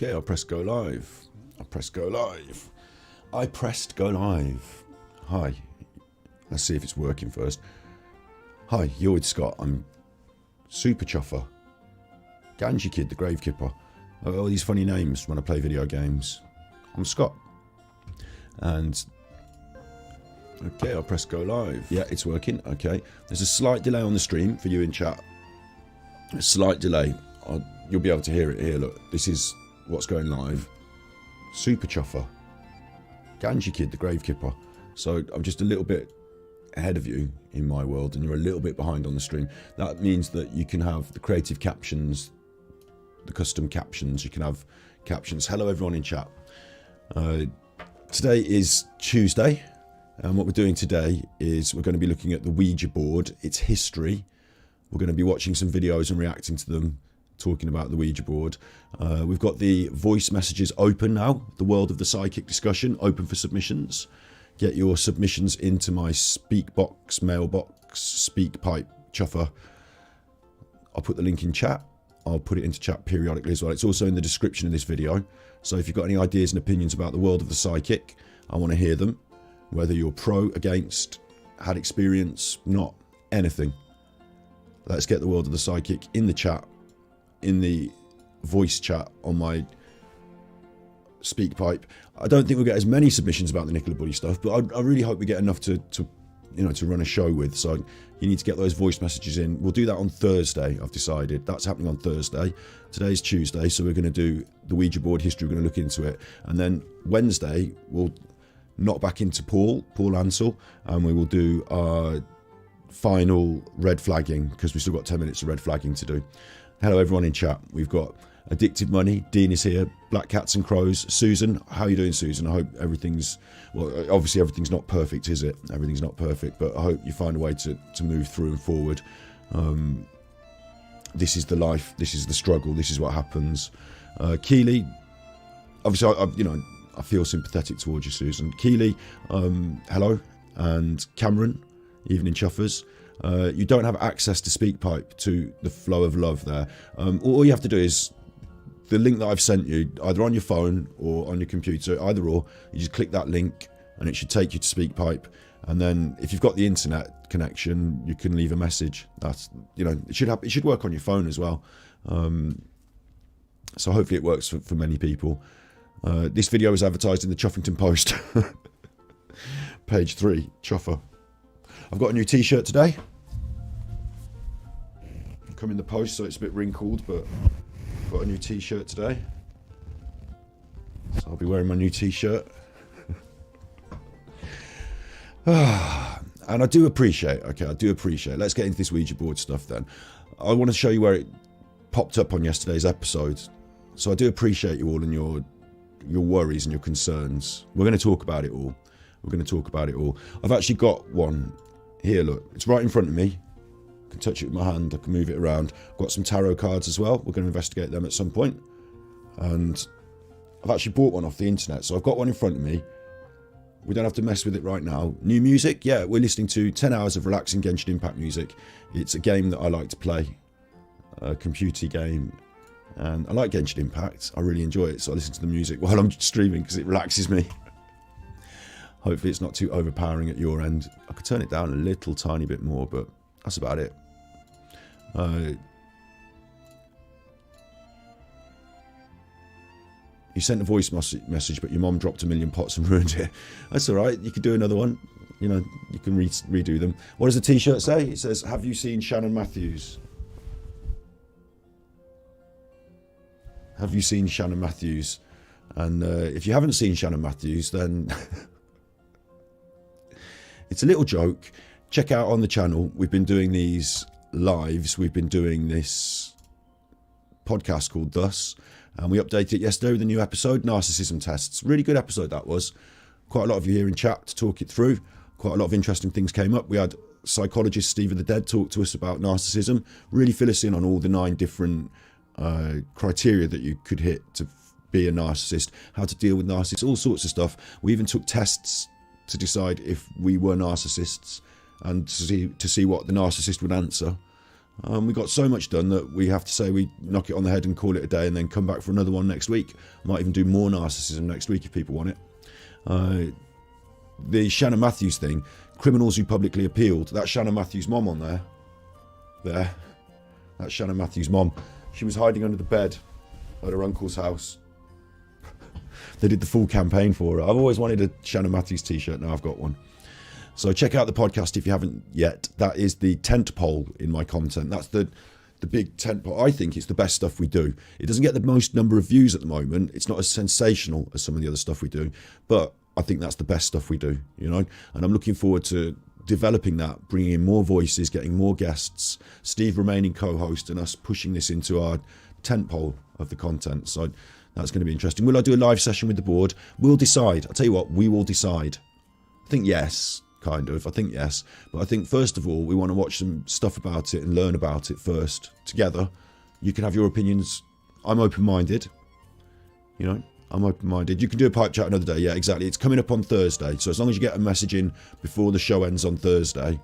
Okay, I'll press go live. I pressed go live. I pressed go live. Hi. Let's see if it's working first. Hi, you're with Scott. I'm Super Chuffer. Ganjikidd, the Grave Kipper. All these funny names when I play video games. I'm Scott. And okay, I'll press go live. Yeah, it's working. Okay. There's a slight delay on the stream for you in chat. A slight delay. You'll be able to hear it here. Look, this is what's going live. Super Chuffer. Ganjikidd, the Grave Kipper. So I'm just a little bit ahead of you in my world, and you're a little bit behind on the stream. That means that you can have the creative captions, the custom captions. You can have captions. Hello, everyone in chat. Today is Tuesday, and what we're doing today is we're going to be looking at the Ouija board, its history. We're going to be watching some videos and reacting to them, talking about the Ouija board. We've got the voice messages open now, the world of the psychic discussion, open for submissions. Get your submissions into my speak box, mailbox, speak pipe, chuffer. I'll put the link in chat. I'll put it into chat periodically as well. It's also in the description of this video. So if you've got any ideas and opinions about the world of the psychic, I want to hear them. Whether you're pro, against, had experience, not, anything. Let's get the world of the psychic in the chat, in the voice chat on my speak pipe. I don't think we'll get as many submissions about the Nicola Buddy stuff, but I really hope we get enough to run a show with. So you need to get those voice messages in. We'll do that on Thursday, I've decided. That's happening on Thursday. Today's Tuesday, so we're going to do the Ouija board history. We're going to look into it. And then Wednesday, we'll knock back into Paul Ansell, and we will do our final red flagging, because we've still got 10 minutes of red flagging to do. Hello, everyone in chat. We've got Addicted Money, Dean is here, Black Cats and Crows, Susan. How are you doing, Susan? I hope everything's, well, obviously everything's not perfect, is it? Everything's not perfect, but I hope you find a way to move through and forward. This is the life, this is the struggle, this is what happens. Keely, obviously, I feel sympathetic towards you, Susan. Keely, hello, and Cameron, Evening Chuffers. You don't have access to SpeakPipe, to the flow of love there. All you have to do is the link that I've sent you, either on your phone or on your computer, either or, you just click that link and it should take you to SpeakPipe. And then if you've got the internet connection, you can leave a message. That's, it should work on your phone as well. So hopefully it works for many people. This video is advertised in the Chuffington Post. Page 3, Chuffer. I've got a new t-shirt today. Come in the post, so it's a bit wrinkled, but I've got a new t-shirt today. So I'll be wearing my new t-shirt. And I do appreciate, let's get into this Ouija board stuff then. I want to show you where it popped up on yesterday's episode. So I do appreciate you all and your worries and your concerns. We're going to talk about it all. I've actually got one here, look. It's right in front of me. I can touch it with my hand. I can move it around. I've got some tarot cards as well. We're going to investigate them at some point. And I've actually bought one off the internet. So I've got one in front of me. We don't have to mess with it right now. New music? Yeah, we're listening to 10 hours of relaxing Genshin Impact music. It's a game that I like to play. A computer game. And I like Genshin Impact. I really enjoy it. So I listen to the music while I'm streaming because it relaxes me. Hopefully it's not too overpowering at your end. I could turn it down a little tiny bit more, but that's about it. You sent a voice message, but your mom dropped 1,000,000 pots and ruined it. That's all right. You could do another one. You can redo them. What does the t-shirt say? It says, "Have you seen Shannon Matthews?" Have you seen Shannon Matthews? And if you haven't seen Shannon Matthews, then it's a little joke. Check out on the channel. We've been doing these lives. We've been doing this podcast called Thus. And we updated it yesterday with a new episode, Narcissism Tests. Really good episode that was. Quite a lot of you here in chat to talk it through. Quite a lot of interesting things came up. We had psychologist Steve of the Dead talk to us about narcissism. Really fill us in on all the 9 different criteria that you could hit to be a narcissist. How to deal with narcissists. All sorts of stuff. We even took tests to decide if we were narcissists and to see what the narcissist would answer. We got so much done that we have to say we knock it on the head and call it a day and then come back for another one next week. Might even do more narcissism next week if people want it. The Shannon Matthews thing, criminals who publicly appealed. That's Shannon Matthews' mom on there. There. That's Shannon Matthews' mom. She was hiding under the bed at her uncle's house. They did the full campaign for her. I've always wanted a Shannon Matthews t-shirt. Now I've got one. So check out the podcast if you haven't yet. That is the tent pole in my content. That's the big tent pole. I think it's the best stuff we do. It doesn't get the most number of views at the moment. It's not as sensational as some of the other stuff we do, but I think that's the best stuff we do, you know. And I'm looking forward to developing that, bringing in more voices, getting more guests, Steve remaining co-host, and us pushing this into our tent pole of the content. So that's going to be interesting. Will I do a live session with the board? We'll decide. I'll tell you what, we will decide. I think yes. Kind of, I think yes. But I think first of all, we want to watch some stuff about it and learn about it first together. You can have your opinions. I'm open-minded. You know, I'm open-minded. You can do a pipe chat another day. Yeah, exactly. It's coming up on Thursday. So as long as you get a message in before the show ends on Thursday,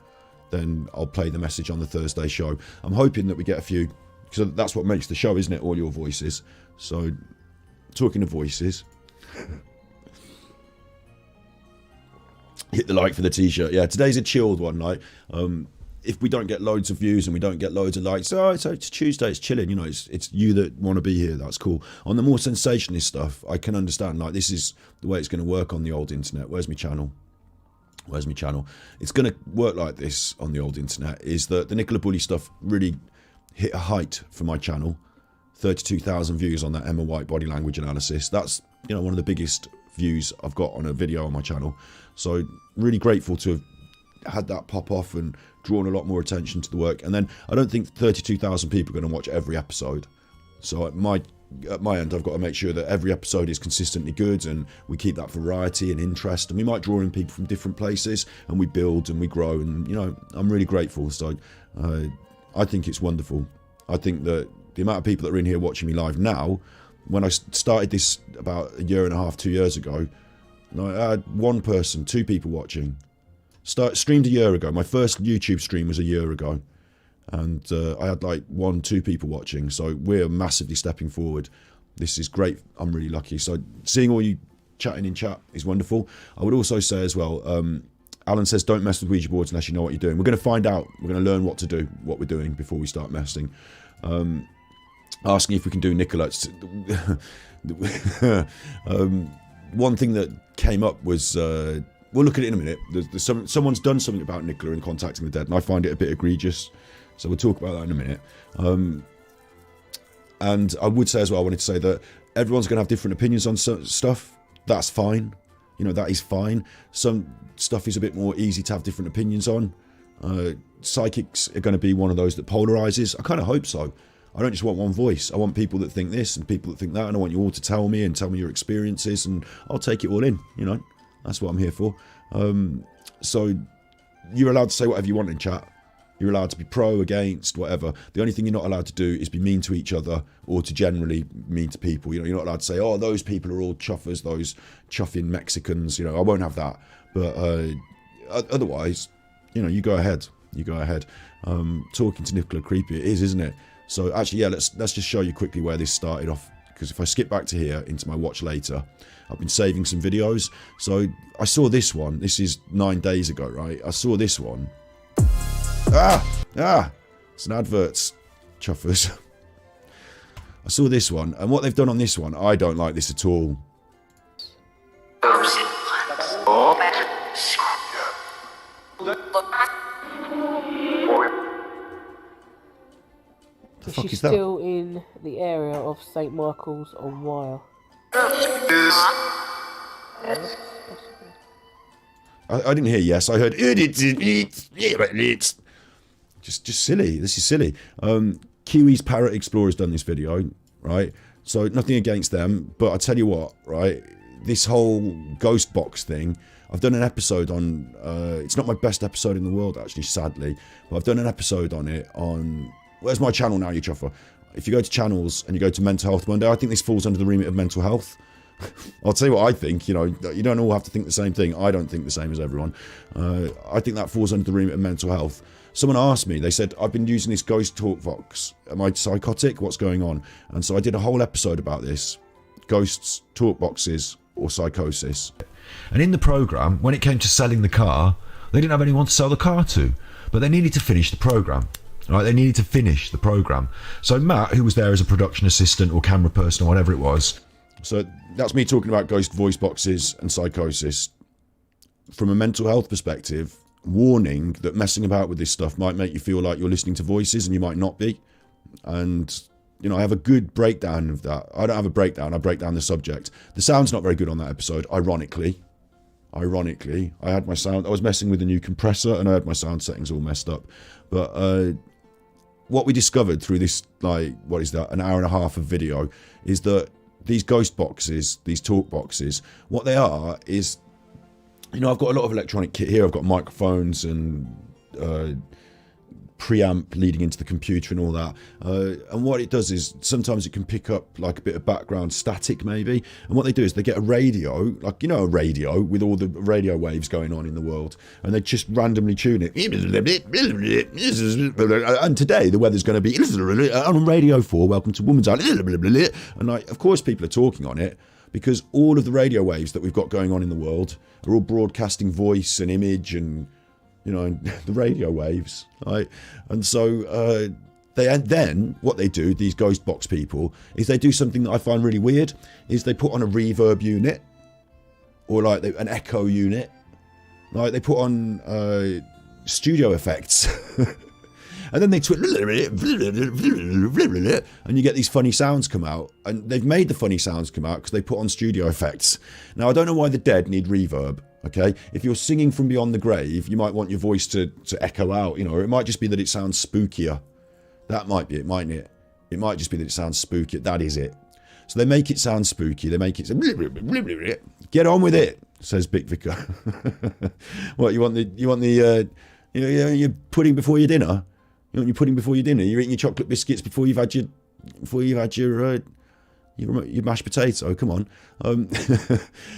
then I'll play the message on the Thursday show. I'm hoping that we get a few, because that's what makes the show, isn't it? All your voices. So, talking of voices... Hit the like for the t-shirt. Yeah, today's a chilled one. Like, if we don't get loads of views and we don't get loads of likes, it's Tuesday, it's chilling. You know, it's you that want to be here. That's cool. On the more sensationalist stuff, I can understand. Like, this is the way it's going to work on the old internet. Where's my channel? Where's my channel? It's going to work like this on the old internet. Is that the Nicola Bully stuff really hit a height for my channel? 32,000 views on that Emma White body language analysis. That's, you know, one of the biggest views I've got on a video on my channel. So really grateful to have had that pop off and drawn a lot more attention to the work. And then I don't think 32,000 people are going to watch every episode. So at my end, I've got to make sure that every episode is consistently good and we keep that variety and interest. And we might draw in people from different places and we build and we grow. And, you know, I'm really grateful. So I think it's wonderful. I think that the amount of people that are in here watching me live now, when I started this about a year and a half, 2 years ago, I had one person, 2 people watching. Streamed a year ago. My first YouTube stream was a year ago. And I had like 1-2 people watching. So we're massively stepping forward. This is great. I'm really lucky. So seeing all you chatting in chat is wonderful. I would also say as well, Alan says don't mess with Ouija boards unless you know what you're doing. We're going to find out. We're going to learn what to do, what we're doing before we start messing. Asking if we can do Nicola. One thing that came up was, we'll look at it in a minute. Someone's done something about Nicola in Contacting the Dead, and I find it a bit egregious. So we'll talk about that in a minute. And I would say as well, I wanted to say that everyone's going to have different opinions on stuff. That's fine. You know, that is fine. Some stuff is a bit more easy to have different opinions on. Psychics are going to be one of those that polarizes. I kind of hope so. I don't just want one voice. I want people that think this and people that think that, and I want you all to tell me your experiences, and I'll take it all in, you know. That's what I'm here for. So you're allowed to say whatever you want in chat. You're allowed to be pro, against, whatever. The only thing you're not allowed to do is be mean to each other or to generally mean to people. You know, you're not allowed to say, oh, those people are all chuffers, those chuffing Mexicans. You know, I won't have that. But otherwise, you know, you go ahead. You go ahead. Talking to Nicola, creepy it is, isn't it? So actually, yeah, let's just show you quickly where this started off. Because if I skip back to here into my watch later, I've been saving some videos. So I saw this one. This is 9 days ago, right? I saw this one. It's an adverts, chuffers. I saw this one, and what they've done on this one, I don't like this at all. The fuck is that? Still in the area of St. Michael's on Wire. I didn't hear yes. I heard just silly. This is silly. Kiwi's Parrot Explorer's done this video, right? So nothing against them, but I tell you what, right? This whole ghost box thing. I've done an episode on. It's not my best episode in the world, actually, sadly, but I've done an episode on it on. Where's my channel now, you chuffer? If you go to channels and you go to Mental Health Monday, I think this falls under the remit of mental health. I'll tell you what I think, you know, you don't all have to think the same thing. I don't think the same as everyone. I think that falls under the remit of mental health. someone asked me, they said, I've been using this ghost talk box. Am I psychotic? What's going on? And so I did a whole episode about this. Ghosts, talk boxes, or psychosis. And in the programme, when it came to selling the car, they didn't have anyone to sell the car to. But they needed to finish the programme. Right? They needed to finish the programme. So Matt, who was there as a production assistant or camera person or whatever it was. So that's me talking about ghost voice boxes and psychosis. From a mental health perspective, warning that messing about with this stuff might make you feel like you're listening to voices and you might not be. And, you know, I have a good breakdown of that. I don't have a breakdown, I break down the subject. The sound's not very good on that episode, ironically. I had my sound, I was messing with the new compressor and I had my sound settings all messed up. But what we discovered through this, like, what is that, an hour and a half of video, is that these ghost boxes, these talk boxes, what they are is, you know, I've got a lot of electronic kit here. I've got microphones and preamp leading into the computer and all that. And what it does is sometimes it can pick up like a bit of background static maybe. And what they do is they get a radio, like, you know, a radio with all the radio waves going on in the world. And they just randomly tune it. And today the weather's going to be on Radio 4, welcome to Woman's Hour. And like, of course people are talking on it, because all of the radio waves that we've got going on in the world are all broadcasting voice and image and, you know, the radio waves, right? And so then what they do, these ghost box people, is they do something that I find really weird, is they put on a reverb unit or like an echo unit. Like they put on studio effects. And then they and you get these funny sounds come out. And they've made the funny sounds come out because they put on studio effects. Now, I don't know why the dead need reverb, okay? If you're singing from beyond the grave, you might want your voice to echo out, you know, or it might just be that it sounds spookier. That might be it, mightn't it? It might just be that it sounds spooky. That is it. So they make it sound spooky. They make it say, get on with it, says Big Vicar. What, you want the you're pudding before your dinner? You want your pudding before your dinner? You're eating your chocolate biscuits before you've had your mashed potato. Come on.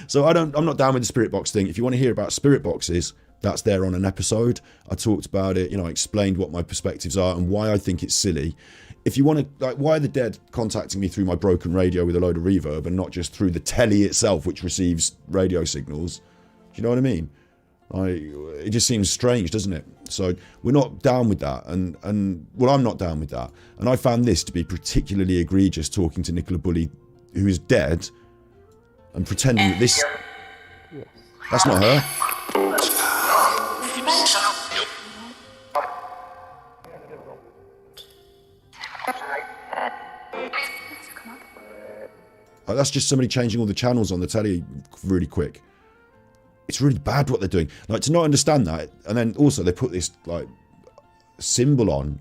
So I'm not down with the spirit box thing. If you want to hear about spirit boxes, that's there on an episode. I talked about it. You know, I explained what my perspectives are and why I think it's silly. If you want to, like, why are the dead contacting me through my broken radio with a load of reverb and not just through the telly itself, which receives radio signals? Do you know what I mean? It just seems strange, doesn't it? So we're not down with that, and well, I'm not down with that. And I found this to be particularly egregious, talking to Nicola Bulley, who is dead, and pretending that this... That's not her. That's just somebody changing all the channels on the telly really quick. It's really bad what they're doing. Like, to not understand that, and then also they put this like symbol on,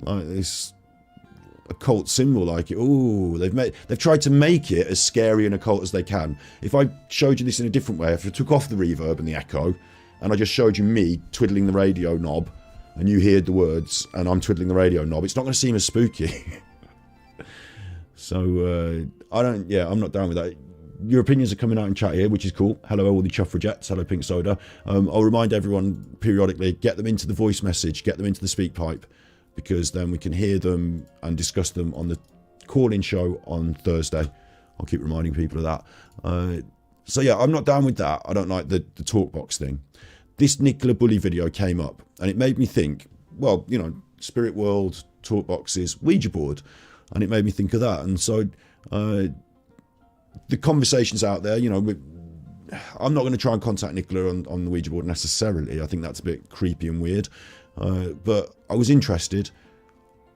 like this occult symbol, like, oh, they've tried to make it as scary and occult as they can. If I showed you this in a different way, if I took off the reverb and the echo, and I just showed you me twiddling the radio knob, and you heard the words, and I'm twiddling the radio knob, it's not going to seem as spooky. So I'm not down with that. Your opinions are coming out in chat here, which is cool. Hello, all the Chuffragettes. Hello, Pink Soda. I'll remind everyone periodically, get them into the voice message, get them into the speak pipe, because then we can hear them and discuss them on the call-in show on Thursday. I'll keep reminding people of that. So yeah, I'm not down with that. I don't like the talk box thing. This Nicola Bulley video came up, and it made me think, well, you know, spirit world, talk boxes, Ouija board, and it made me think of that. And so the conversation's out there, you know. I'm not going to try and contact Nicola on the Ouija board necessarily. I think that's a bit creepy and weird, but I was interested,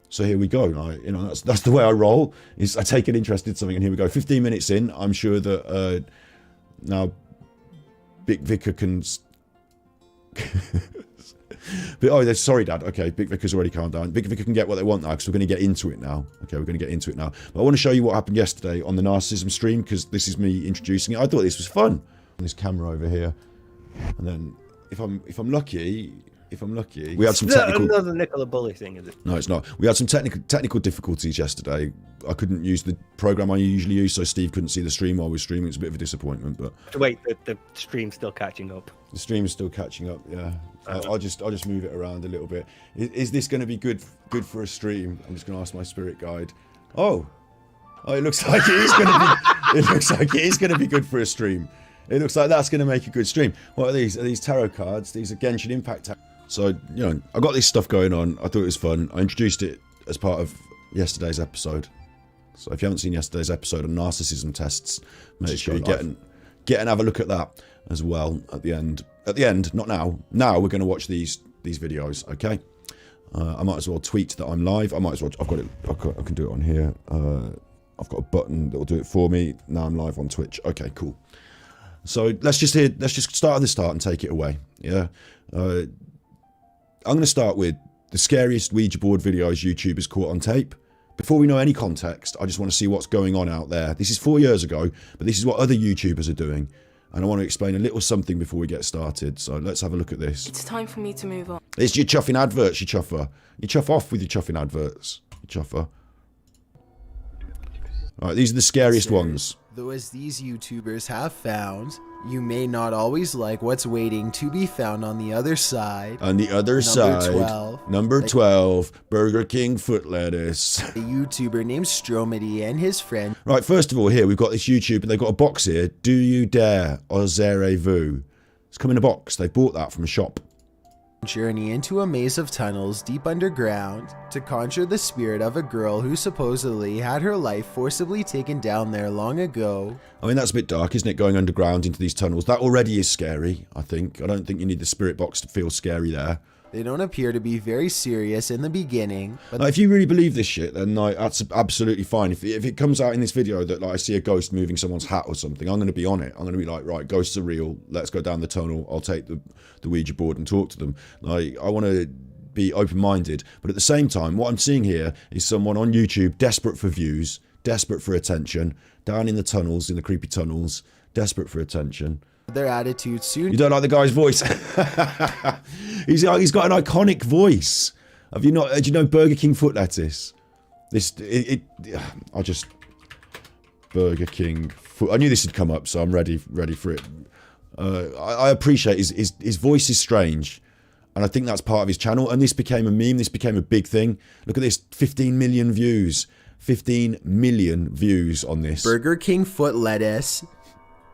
so here we go. You know, that's the way I roll. Is I take an interest in something, and here we go. 15 minutes in, I'm sure that now Big Vicar can. But sorry, Dad. Okay, Big Vicar's already calmed down. Big Vicar can get what they want now, because we're going to get into it now. Okay, we're going to get into it now. But I want to show you what happened yesterday on the narcissism stream, because this is me introducing it. I thought this was fun. This camera over here, and then if I'm lucky, if I'm lucky. We had some technical. Another Nicola Bully thing, is it? No, it's not. We had some technical difficulties yesterday. I couldn't use the program I usually use, so Steve couldn't see the stream while we were streaming. It's a bit of a disappointment, but Wait, the stream's still catching up. the stream is still catching up. Yeah, I'll just move it around a little bit. Is this going to be good for a stream? I'm just going to ask my spirit guide. Oh, it looks like it is going to be. It looks like it is going to be good for a stream. It looks like that's going to make a good stream. What are these? Are these tarot cards? These are Genshin Impact. So, I got this stuff going on. I thought it was fun. I introduced it as part of yesterday's episode. So if you haven't seen yesterday's episode on narcissism tests, make sure you get and have a look at that as well at the end. At the end, not now. Now we're going to watch these videos, okay? I might as well tweet that I'm live. I might as well. I can do it on here. I've got a button that will do it for me. Now I'm live on Twitch. Okay, cool. So let's just start at the start and take it away. Yeah. I'm going to start with the scariest Ouija board videos YouTubers caught on tape. Before we know any context, I just want to see what's going on out there. This is 4 years ago, but this is what other YouTubers are doing. And I want to explain a little something before we get started. So let's have a look at this. It's time for me to move on. It's your chuffing adverts, you chuffer. You chuff off with your chuffing adverts, you chuffer. Alright, these are the scariest ones. Though as these YouTubers have found, you may not always like what's waiting to be found on the other side. On the other side, number 12, Burger King foot lettuce. A YouTuber named Stromedy and his friend. Right, first of all, here we've got this YouTube, and they've got a box here. Do you dare oserez-vous? It's come in a box. They bought that from a shop. Journey into a maze of tunnels deep underground to conjure the spirit of a girl who supposedly had her life forcibly taken down there long ago. I mean, that's a bit dark, isn't it? Going underground into these tunnels. That already is scary, I think. I don't think you need the spirit box to feel scary there. They don't appear to be very serious in the beginning. But if you really believe this shit, then that's absolutely fine. If it comes out in this video that I see a ghost moving someone's hat or something, I'm going to be on it. I'm going to be like, right, ghosts are real. Let's go down the tunnel. I'll take the Ouija board and talk to them. I want to be open-minded. But at the same time, what I'm seeing here is someone on YouTube desperate for views, desperate for attention, down in the tunnels, in the creepy tunnels, desperate for attention. Their attitude soon. You don't like the guy's voice? He's got an iconic voice. Do you know Burger King foot lettuce? Burger King foot. I knew this would come up, so I'm ready for it. I appreciate his voice is strange, and I think that's part of his channel. And this became a meme. This became a big thing. Look at this, 15 million views. 15 million views on this. Burger King foot lettuce.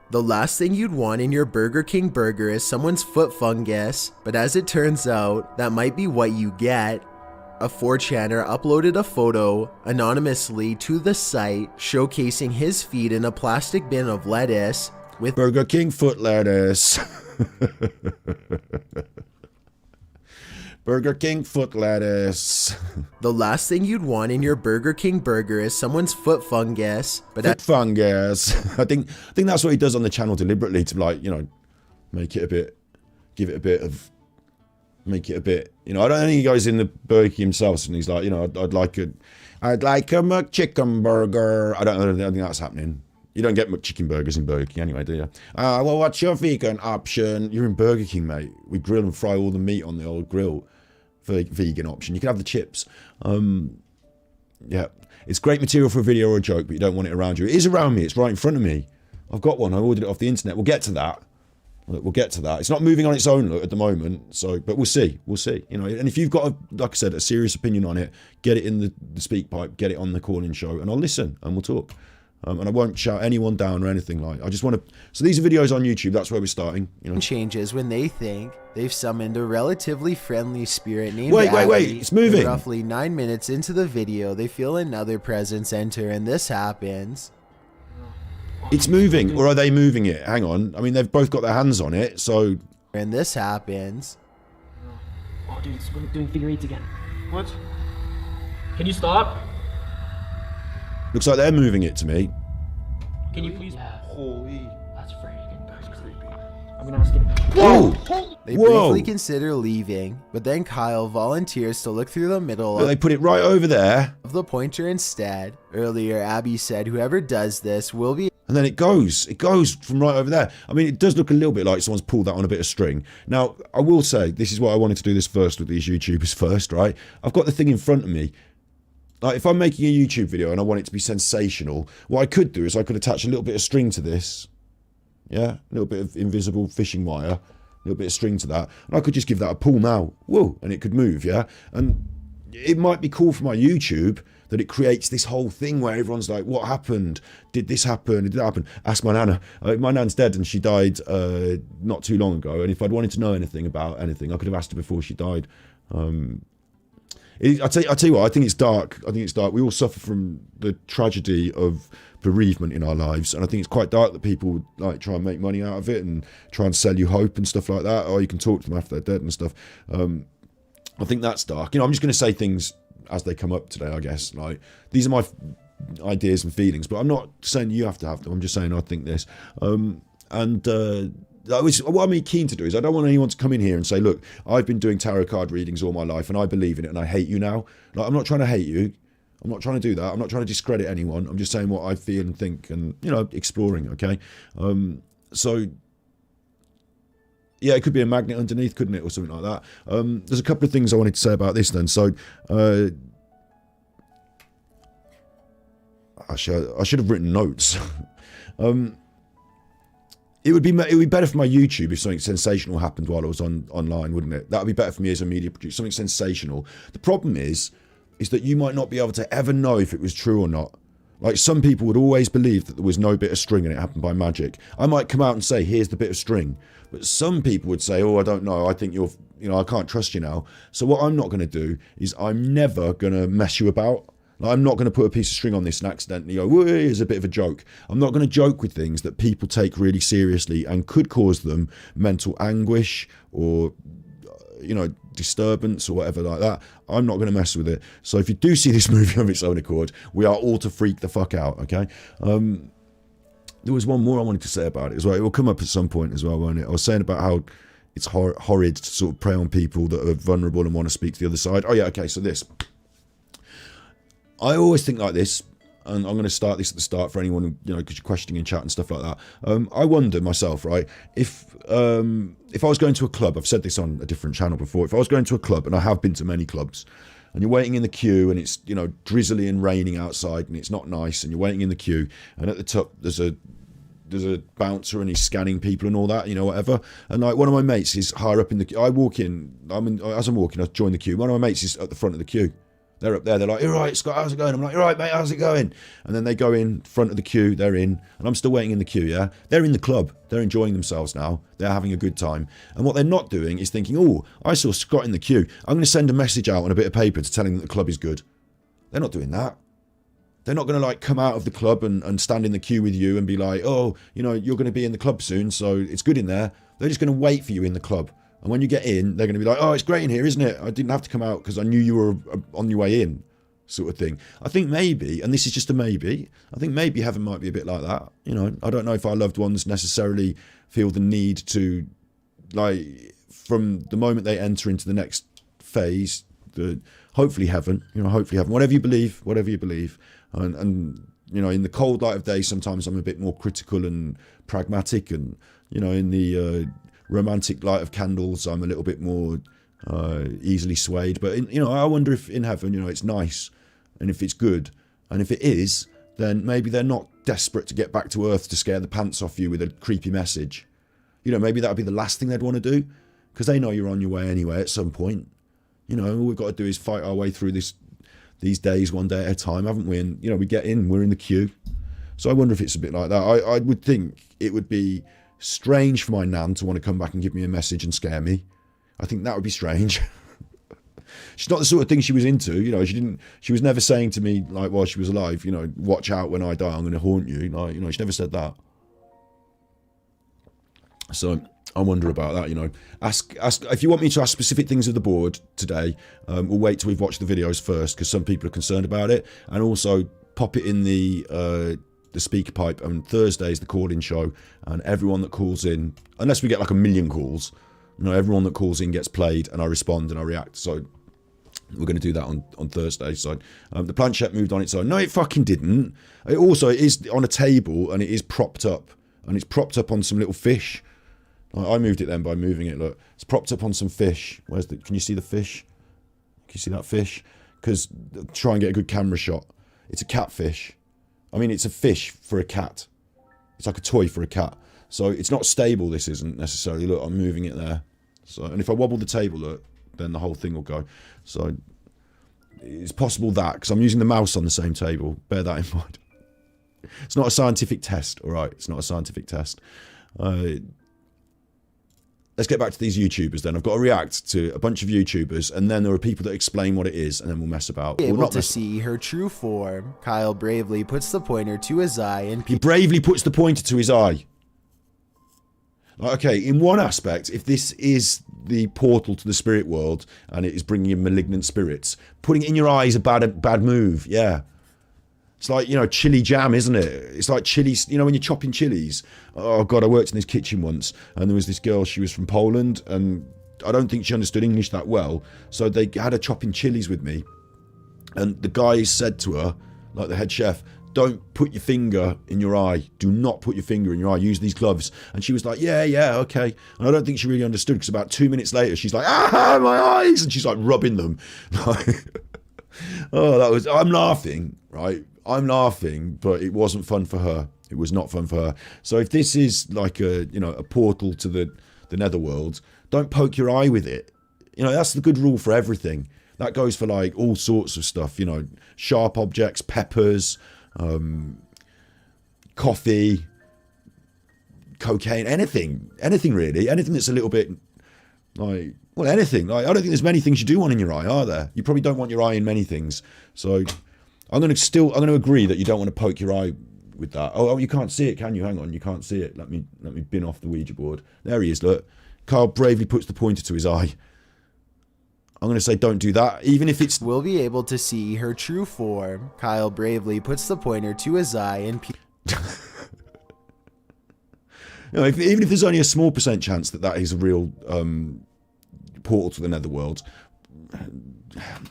The last thing you'd want in your Burger King burger is someone's foot fungus, but as it turns out, that might be what you get. A 4chaner uploaded a photo anonymously to the site showcasing his feet in a plastic bin of lettuce with Burger King foot lettuce. Burger King foot lettuce. The last thing you'd want in your Burger King burger is someone's foot fungus, but foot fungus. I think that's what he does on the channel deliberately to make it a bit, give it a bit of, make it a bit. I don't think he goes in the Burger King himself and he's like, I'd like a McChicken burger. I don't think that's happening. You don't get McChicken burgers in Burger King anyway, do you? Well, what's your vegan option? You're in Burger King, mate. We grill and fry all the meat on the old grill. Vegan option. You can have the chips. Yeah, it's great material for a video or a joke, but you don't want it around you. It is around me. It's right in front of me. I've got one. I ordered it off the internet. We'll get to that. We'll get to that. It's not moving on its own at the moment, but we'll see. We'll see. And if you've got, like I said, a serious opinion on it, get it in the speak pipe, get it on the call-in show, and I'll listen and we'll talk. And I won't shout anyone down or anything like. I just want to. So these are videos on YouTube. That's where we're starting. Changes when they think they've summoned a relatively friendly spirit named. Wait! It's moving. Roughly 9 minutes into the video, they feel another presence enter, and this happens. It's moving, or are they moving it? Hang on. I mean, they've both got their hands on it, so. And this happens. Oh, dude, it's doing figure eights again. What? Can you stop? Looks like they're moving it to me. Can you please? Yeah. Holy. That's creepy. I'm gonna ask him. Whoa! They briefly consider leaving, but then Kyle volunteers to look through the middle They put it right over there. of the pointer instead. Earlier, Abby said whoever does this will be. And then it goes from right over there. I mean, it does look a little bit like someone's pulled that on a bit of string. Now, I will say, this is why I wanted to do this first with these YouTubers first, right? I've got the thing in front of me. Like, if I'm making a YouTube video and I want it to be sensational, what I could do is I could attach a little bit of string to this. Yeah, a little bit of invisible fishing wire, a little bit of string to that. And I could just give that a pull now. Whoa, and it could move, yeah? And it might be cool for my YouTube that it creates this whole thing where everyone's like, what happened? Did this happen? Did that happen? Ask my nana. My nan's dead and she died not too long ago. And if I'd wanted to know anything about anything, I could have asked her before she died. I tell you what, I think it's dark. We all suffer from the tragedy of bereavement in our lives. And I think it's quite dark that people like try and make money out of it and try and sell you hope and stuff like that. Or you can talk to them after they're dead and stuff. I think that's dark. You know, I'm just going to say things as they come up today, I guess. Like, these are my ideas and feelings, but I'm not saying you have to have them. I'm just saying I think this. What I'm keen to do is I don't want anyone to come in here and say, look, I've been doing tarot card readings all my life and I believe in it and I hate you now. Like, I'm not trying to hate you. I'm not trying to do that. I'm not trying to discredit anyone. I'm just saying what I feel and think and, you know, exploring, okay? So... yeah, it could be a magnet underneath, couldn't it, or something like that. There's a couple of things I wanted to say about this then. So, I should have written notes. It would be better for my YouTube if something sensational happened while I was online, wouldn't it? That would be better for me as a media producer, something sensational. The problem is that you might not be able to ever know if it was true or not. Like, some people would always believe that there was no bit of string and it happened by magic. I might come out and say, here's the bit of string. But some people would say, oh, I don't know. I think I can't trust you now. So what I'm not going to do is I'm never going to mess you about. Like, I'm not going to put a piece of string on this and accidentally go, whoa, here's a bit of a joke. I'm not going to joke with things that people take really seriously and could cause them mental anguish or, you know, disturbance or whatever like that. I'm not going to mess with it. So if you do see this movie of its own accord, we are all to freak the fuck out, okay? There was one more I wanted to say about it as well. It will come up at some point as well, won't it? I was saying about how it's horrid to sort of prey on people that are vulnerable and want to speak to the other side. Oh yeah, okay, so this. I always think like this, and I'm going to start this at the start for anyone who, you know, because you're questioning in chat and stuff like that. I wonder myself, right, if I was going to a club, I've said this on a different channel before, if I was going to a club, and I have been to many clubs, and you're waiting in the queue, and it's, you know, drizzly and raining outside, and it's not nice, and you're waiting in the queue, and at the top there's a bouncer, and he's scanning people and all that, you know, whatever. And like, one of my mates is higher up in the queue. I walk in, as I'm walking, I join the queue. One of my mates is at the front of the queue. They're up there, they're like, you're right, Scott, how's it going? I'm like, you're right, mate, how's it going? And then they go in front of the queue, they're in, and I'm still waiting in the queue, yeah? They're in the club, they're enjoying themselves now, they're having a good time. And what they're not doing is thinking, oh, I saw Scott in the queue, I'm going to send a message out on a bit of paper to tell him that the club is good. They're not doing that. They're not going to like come out of the club and stand in the queue with you and be like, oh, you know, you're going to be in the club soon, so it's good in there. They're just going to wait for you in the club. And when you get in, they're going to be like, oh, it's great in here, isn't it? I didn't have to come out because I knew you were on your way in. Sort of thing. I think maybe, and this is just a maybe, I think maybe heaven might be a bit like that. You know, I don't know if our loved ones necessarily feel the need to, like, from the moment they enter into the next phase, hopefully heaven, whatever you believe, and you know, in the cold light of day, sometimes I'm a bit more critical and pragmatic, and, you know, in the romantic light of candles, I'm a little bit more easily swayed. But you know, I wonder if in heaven, you know, it's nice, and if it's good, and if it is, then maybe they're not desperate to get back to earth to scare the pants off you with a creepy message. You know, maybe that would be the last thing they'd want to do, because they know you're on your way anyway at some point. You know, all we've got to do is fight our way through these days one day at a time, haven't we? And, you know, we get in, we're in the queue. So I wonder if it's a bit like that. I would think it would be strange for my nan to want to come back and give me a message and scare me. I think that would be strange. She's not the sort of thing she was into, you know. She was never saying to me, like, while she was alive, you know, watch out, when I die, I'm going to haunt you. Like, you know, she never said that. So I wonder about that, you know. Ask if you want me to ask specific things of the board today. We'll wait till we've watched the videos first, because some people are concerned about it, and also pop it in the speaker pipe. And Thursday's the call-in show, and everyone that calls in, unless we get like 1 million calls, you know, everyone that calls in gets played, and I respond and I react. So We're going to do that on Thursday. So the planchette moved on its own. No, it fucking didn't. It also is on a table and it is propped up. And it's propped up on some little fish. I moved it then by moving it. Look, it's propped up on some fish. Can you see the fish? Can you see that fish? Because try and get a good camera shot. It's a catfish. I mean, it's a fish for a cat. It's like a toy for a cat. So it's not stable, this isn't necessarily. Look, I'm moving it there. So, and if I wobble the table, look, then the whole thing will go. So it's possible that, because I'm using the mouse on the same table. Bear that in mind. It's not a scientific test, all right? It's not a scientific test. Let's get back to these YouTubers then. I've got to react to a bunch of YouTubers, and then there are people that explain what it is, and then we'll mess about. Able to see her true form. Kyle bravely puts the pointer to his eye and... He bravely puts the pointer to his eye. Okay, in one aspect, if this is the portal to the spirit world, and it is bringing in malignant spirits, putting it in your eye is a bad move, yeah. It's like, chili jam, isn't it? It's like chilies, when you're chopping chilies. Oh, God, I worked in this kitchen once, and there was this girl, she was from Poland, and I don't think she understood English that well, so they had her chopping chilies with me, and the guy said to her, like the head chef, don't put your finger in your eye. Do not put your finger in your eye. Use these gloves. And she was like, yeah, okay. And I don't think she really understood, because about 2 minutes later, she's like, my eyes! And she's like rubbing them. I'm laughing, right? I'm laughing, but it wasn't fun for her. It was not fun for her. So if this is like a portal to the netherworld, don't poke your eye with it. That's the good rule for everything. That goes for like all sorts of stuff, sharp objects, peppers, coffee, cocaine, anything really. Anything that's a little bit like, well, anything. Like, I don't think there's many things you do want in your eye, are there? You probably don't want your eye in many things. So I'm going to agree that you don't want to poke your eye with that. Oh, you can't see it, can you? Hang on, you can't see it. Let me bin off the Ouija board. There he is, look. Carl bravely puts the pointer to his eye. I'm going to say don't do that, even if it's... Will be able to see her true form. Kyle bravely puts the pointer to his eye and... even if there's only a small % chance that is a real portal to the netherworld.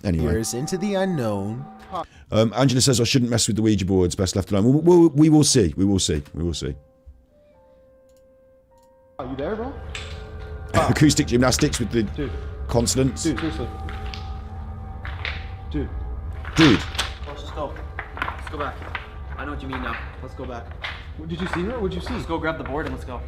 Anyway. Peers into the unknown. Angela says I shouldn't mess with the Ouija boards, best left alone. We will see. We will see. Are you there, bro? Acoustic gymnastics with the consonants. Dude, seriously. Dude. Let's just go. Let's go back. I know what you mean now. Let's go back. Did you see her? What'd you see? Let's go grab the board and let's go.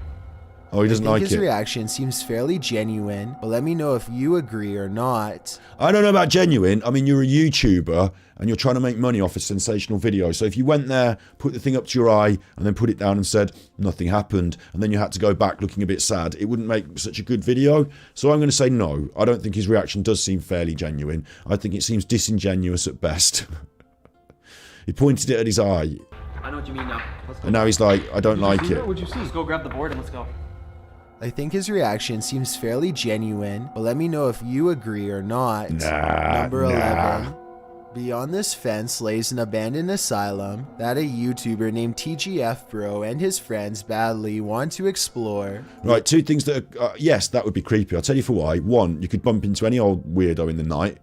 Oh, he doesn't like it. His reaction seems fairly genuine, but let me know if you agree or not. I don't know about genuine. I mean, you're a YouTuber and you're trying to make money off a sensational video. So if you went there, put the thing up to your eye and then put it down and said nothing happened, and then you had to go back looking a bit sad, it wouldn't make such a good video. So I'm going to say no. I don't think his reaction does seem fairly genuine. I think it seems disingenuous at best. He pointed it at his eye. I know what you mean now. Let's go. And now he's like, I don't like it. What'd you see? Let's go grab the board and let's go. I think his reaction seems fairly genuine, but let me know if you agree or not. Number 11. Beyond this fence lays an abandoned asylum that a YouTuber named TGF Bro and his friends badly want to explore. Right, two things that are, yes, that would be creepy. I'll tell you for why. One, you could bump into any old weirdo in the night.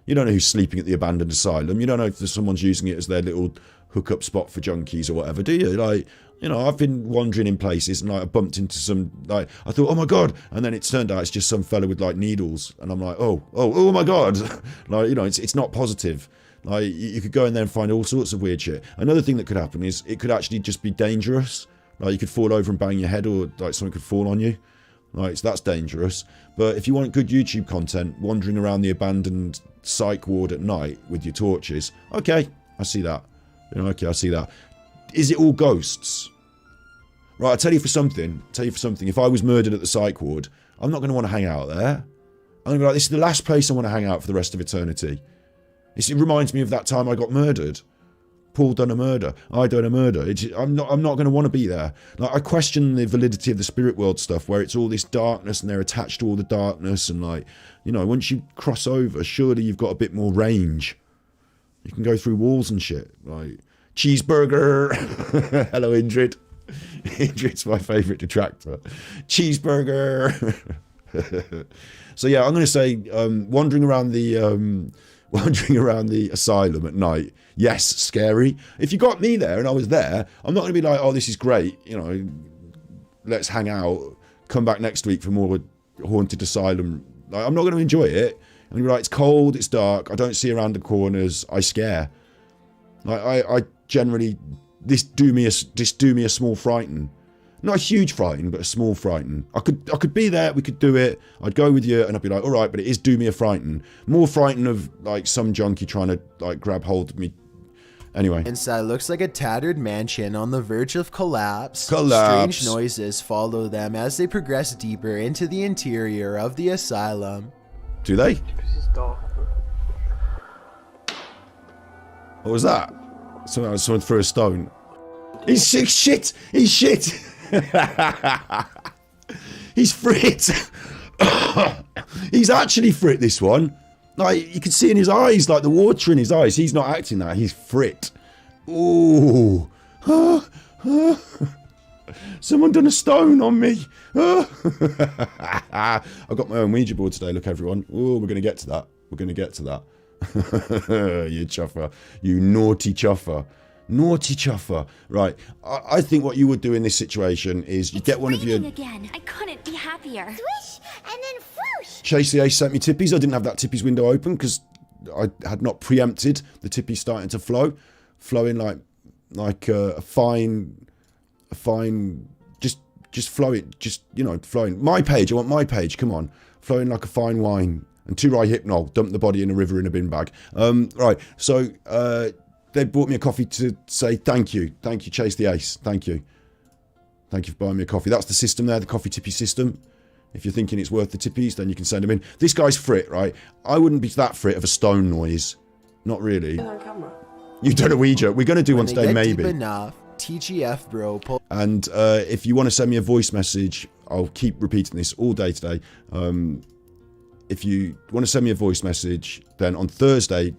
You don't know who's sleeping at the abandoned asylum. You don't know if someone's using it as their little hookup spot for junkies or whatever, do you? Like, I've been wandering in places and I bumped into some, I thought, oh my God. And then it turned out it's just some fella with needles. And I'm like, oh my God. It's not positive. Like, you could go in there and find all sorts of weird shit. Another thing that could happen is it could actually just be dangerous. Like, you could fall over and bang your head, or something could fall on you. Right, so that's dangerous. But if you want good YouTube content, wandering around the abandoned psych ward at night with your torches, okay, I see that. Okay, I see that. Is it all ghosts? Right, I'll tell you for something. If I was murdered at the psych ward, I'm not going to want to hang out there. I'm going to be like, this is the last place I want to hang out for the rest of eternity. It reminds me of that time I got murdered. Paul done a murder. I done a murder. I'm not going to want to be there. Like, I question the validity of the spirit world stuff, where it's all this darkness and they're attached to all the darkness, and once you cross over, surely you've got a bit more range. You can go through walls and shit. Like, cheeseburger. Hello, Indrid. Indrid's my favourite detractor. Cheeseburger. So yeah, I'm going to say wandering around the asylum at night. Yes, scary. If you got me there and I was there, I'm not going to be like, oh, this is great. You know, let's hang out. Come back next week for more haunted asylum. Like, I'm not going to enjoy it. And you're like, it's cold, it's dark. I don't see around the corners. I scare. Like, I generally this do me a small frighten. Not a huge frighten, but a small frighten. I could be there, we could do it, I'd go with you, and I'd be like, alright, but it is do me a frighten. More frighten of, like, some junkie trying to, like, grab hold of me. Anyway. Inside looks like a tattered mansion on the verge of collapse. Strange noises follow them as they progress deeper into the interior of the asylum. Do they? It's dark. What was that? Someone threw a stone. He's shit! He's shit! He's frit! He's actually frit, this one. Like, you can see in his eyes, like the water in his eyes. He's not acting that, he's frit. Ooh. Someone done a stone on me. I've got my own Ouija board today, look everyone. Ooh, we're going to get to that. We're going to get to that. You chuffer. You naughty chuffer. Naughty chuffer. Right. I think what you would do in this situation is you get one of your... again. I couldn't be happier. Swish and then whoosh. Chase the Ace sent me tippies. I didn't have that tippies window open because I had not preempted the tippies starting to flow. Flowing like a fine... Just flowing. Just, you know, flowing. My page. I want my page. Come on. Flowing like a fine wine. And 2 rye hypnol. Dump the body in a river in a bin bag. Right. So, they bought me a coffee to say thank you. Thank you, Chase the Ace. Thank you. Thank you for buying me a coffee. That's the system there, the coffee tippy system. If you're thinking it's worth the tippies, then you can send them in. This guy's frit, right? I wouldn't be that frit of a stone noise. Not really. On camera. You've done a Ouija. We're going to do one today, maybe. Deep enough, TGF bro. And if you want to send me a voice message, I'll keep repeating this all day today. If you want to send me a voice message, then on Thursday,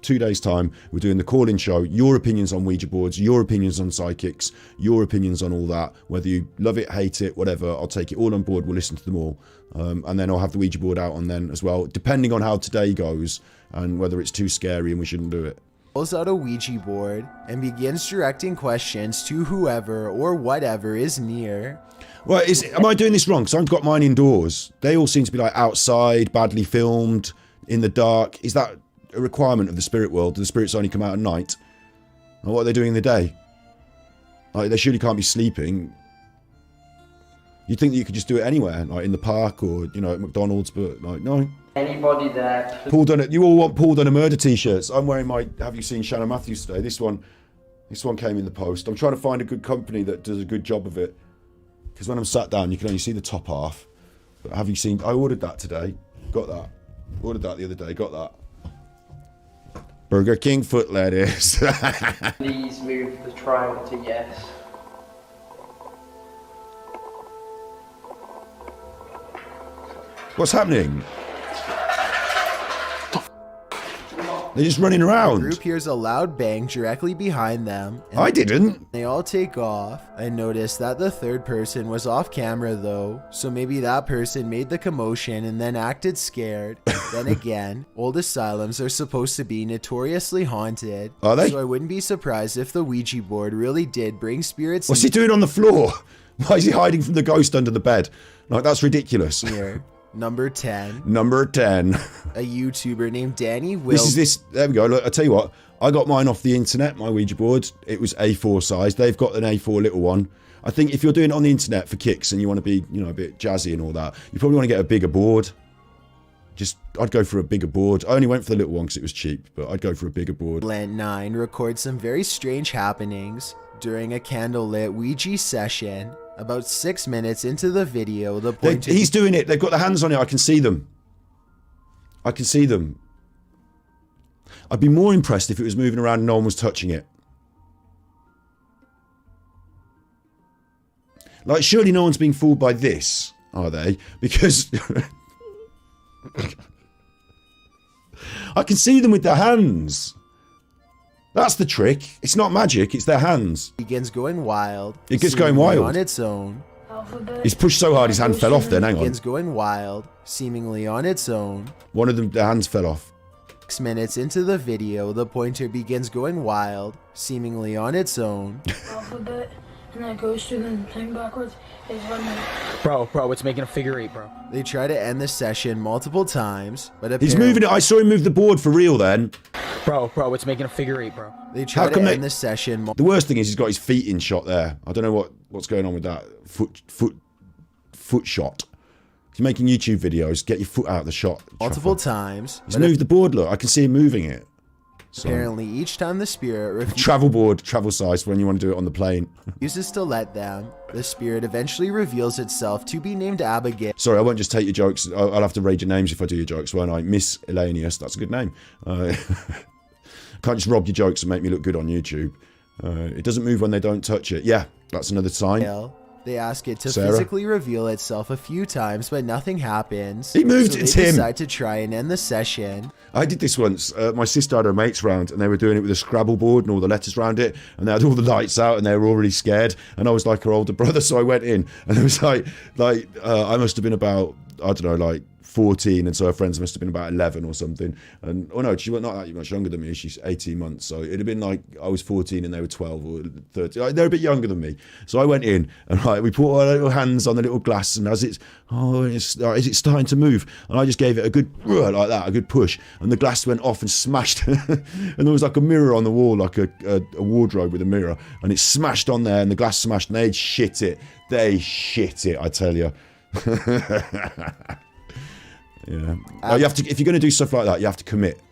2 days time, we're doing the call-in show. Your opinions on Ouija boards, your opinions on psychics, your opinions on all that. Whether you love it, hate it, whatever, I'll take it all on board. We'll listen to them all. And then I'll have the Ouija board out on then as well, depending on how today goes and whether it's too scary and we shouldn't do it. Pulls out a Ouija board and begins directing questions to whoever or whatever is near. Well, am I doing this wrong? Because I've got mine indoors. They all seem to be like outside, badly filmed, in the dark. Is that a requirement of the spirit world? Do the spirits only come out at night? Or what are they doing in the day? Like, they surely can't be sleeping. You'd think that you could just do it anywhere, like in the park or, you know, at McDonald's, but like, no. Anybody there? Paul Dunn, you all want Paul Dunn a murder t-shirts. I'm wearing my Have You Seen Shannon Matthews today. This one came in the post. I'm trying to find a good company that does a good job of it. Because when I'm sat down, you can only see the top half. But Have You Seen... I ordered that today. Got that. Ordered that the other day. Got that. Burger King foot lettuce. Please move the triangle to yes. What's happening? They're just running The around. group hears a loud bang directly behind them. And I didn't. they all take off. I noticed that the third person was off camera though, so maybe that person made the commotion and then acted scared. Then again, old asylums are supposed to be notoriously haunted. Are they? So I wouldn't be surprised if the Ouija board really did bring spirits What's he doing on the floor? Why is he hiding from the ghost under the bed? Like, that's ridiculous. near. Number 10. Number 10. A YouTuber named Danny Will. There we go. Look, I tell you what, I got mine off the internet, my Ouija board. It was A4 size. They've got an A4 little one. I think if you're doing it on the internet for kicks and you want to be, you know, a bit jazzy and all that, you probably want to get a bigger board. I'd go for a bigger board. I only went for the little one because it was cheap, but I'd go for a bigger board. Lent 9 records some very strange happenings during a candlelit Ouija session. About 6 minutes into the video, the point He's doing it. They've got their hands on it. I can see them. I can see them. I'd be more impressed if it was moving around and no one was touching it. Like, surely no one's being fooled by this, are they? Because I can see them with their hands. That's the trick. It's not magic, it's their hands. begins going wild. It gets seemingly going wild. on its own. He's pushed so hard his hand fell off then, hang on. Begins going wild, seemingly on its own. One of them, the hands fell off. 6 minutes into the video, the pointer begins going wild, seemingly on its own. Alphabet, and that goes through the thing backwards. Is when Bro, it's making a figure 8, bro. They try to end the session multiple times, but He's moving it. I saw him move the board for real then. Bro, it's making a figure 8, bro. They try How to come end the session. The worst thing is he's got his feet in shot there. I don't know what's going on with that. Foot shot. If you're making YouTube videos, get your foot out of the shot. Multiple times. He's moved the board, look. I can see him moving it. So, Apparently, each time the spirit travel board, travel size when you want to do it on the plane. refuses to let them, the spirit eventually reveals itself to be named Abigail. Sorry, I won't just take your jokes. I'll have to raid your names if I do your jokes, won't I? Miss Elanius, that's a good name. Can't just rob your jokes and make me look good on YouTube. It doesn't move when they don't touch it. Yeah, that's another sign. They ask it to Sarah? physically reveal itself a few times, but nothing happens. He moved, so it's they him. decide to try and end the session. I did this once. My sister had her mates round and they were doing it with a Scrabble board and all the letters around it, and they had all the lights out and they were already scared, and I was like her older brother, so I went in and it was I must have been about, I don't know, like 14, and so her friends must have been about 11 or something. And oh no, she was not that much younger than me. She's 18 months, so it'd have been like I was 14 and they were 12 or 13. Like, they're a bit younger than me. So I went in and we put our little hands on the little glass, and as is it starting to move? And I just gave it a good like that, a good push, and the glass went off and smashed. And there was like a mirror on the wall, like a wardrobe with a mirror, and it smashed on there, and the glass smashed, and they shit it. They shit it, I tell you. Yeah. You have to, if you're going to do stuff like that, you have to commit.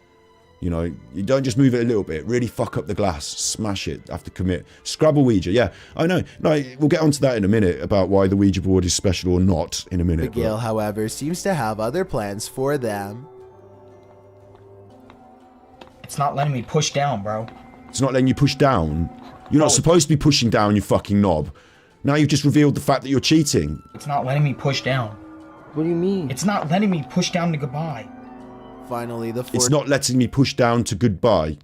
You know, you don't just move it a little bit. Really fuck up the glass, smash it. Have to commit. Scrabble Ouija, yeah, I know. No, we'll get onto that in a minute about why the Ouija board is special or not in a minute. Abigail, however, seems to have other plans for them. It's not letting me push down, bro. It's not letting you push down. You're not supposed to be pushing down, you fucking knob. Now you've just revealed the fact that you're cheating. It's not letting me push down. What do you mean? It's not letting me push down to goodbye. Finally, the It's not letting me push down to goodbye.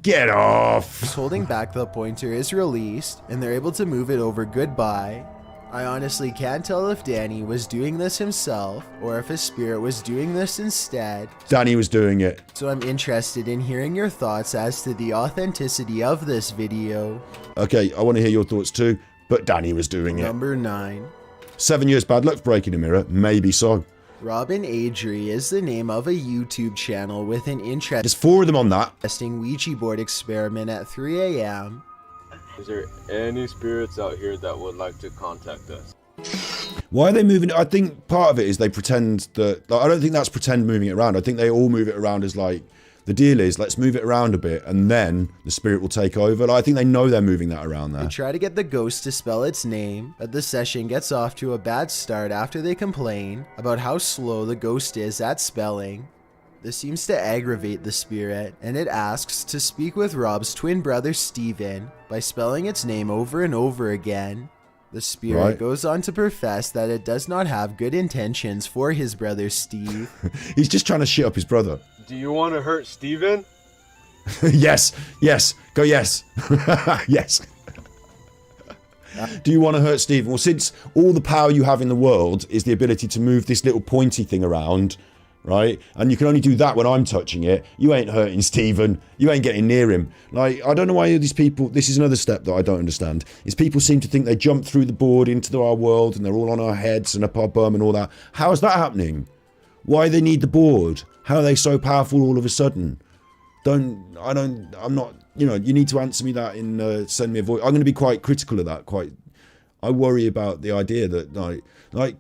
Get off! holding back the pointer is released, and they're able to move it over goodbye. I honestly can't tell if Danny was doing this himself, or if his spirit was doing this instead. Danny was doing it. So I'm interested in hearing your thoughts as to the authenticity of this video. Okay, I want to hear your thoughts too, but Danny was doing it. Number 9. 7 years bad luck for breaking a mirror, maybe so. Robin Adri is the name of a YouTube channel with an There's 4 of them on that. interesting Ouija board experiment at 3 a.m. Is there any spirits out here that would like to contact us? Why are they moving it? I think part of it is they pretend that, like, I don't think that's pretend moving it around. I think they all move it around as like, the deal is, let's move it around a bit and then the spirit will take over. Like, I think they know they're moving that around there. They try to get the ghost to spell its name, but the session gets off to a bad start after they complain about how slow the ghost is at spelling. This seems to aggravate the spirit, and it asks to speak with Rob's twin brother Steven by spelling its name over and over again. The spirit goes on to profess that it does not have good intentions for his brother Steve. He's just trying to shit up his brother. Do you want to hurt Steven? Yes, go yes. Yes. Do you want to hurt Stephen? Well, since all the power you have in the world is the ability to move this little pointy thing around, right? And you can only do that when I'm touching it. You ain't hurting Stephen. You ain't getting near him. Like, I don't know why these people, this is another step that I don't understand, is people seem to think they jump through the board into our world and they're all on our heads and up our bum and all that. How is that happening? Why they need the board? How are they so powerful all of a sudden? I'm not, you know, you need to answer me that in, send me a voice. I'm going to be quite critical of that, I worry about the idea that, like,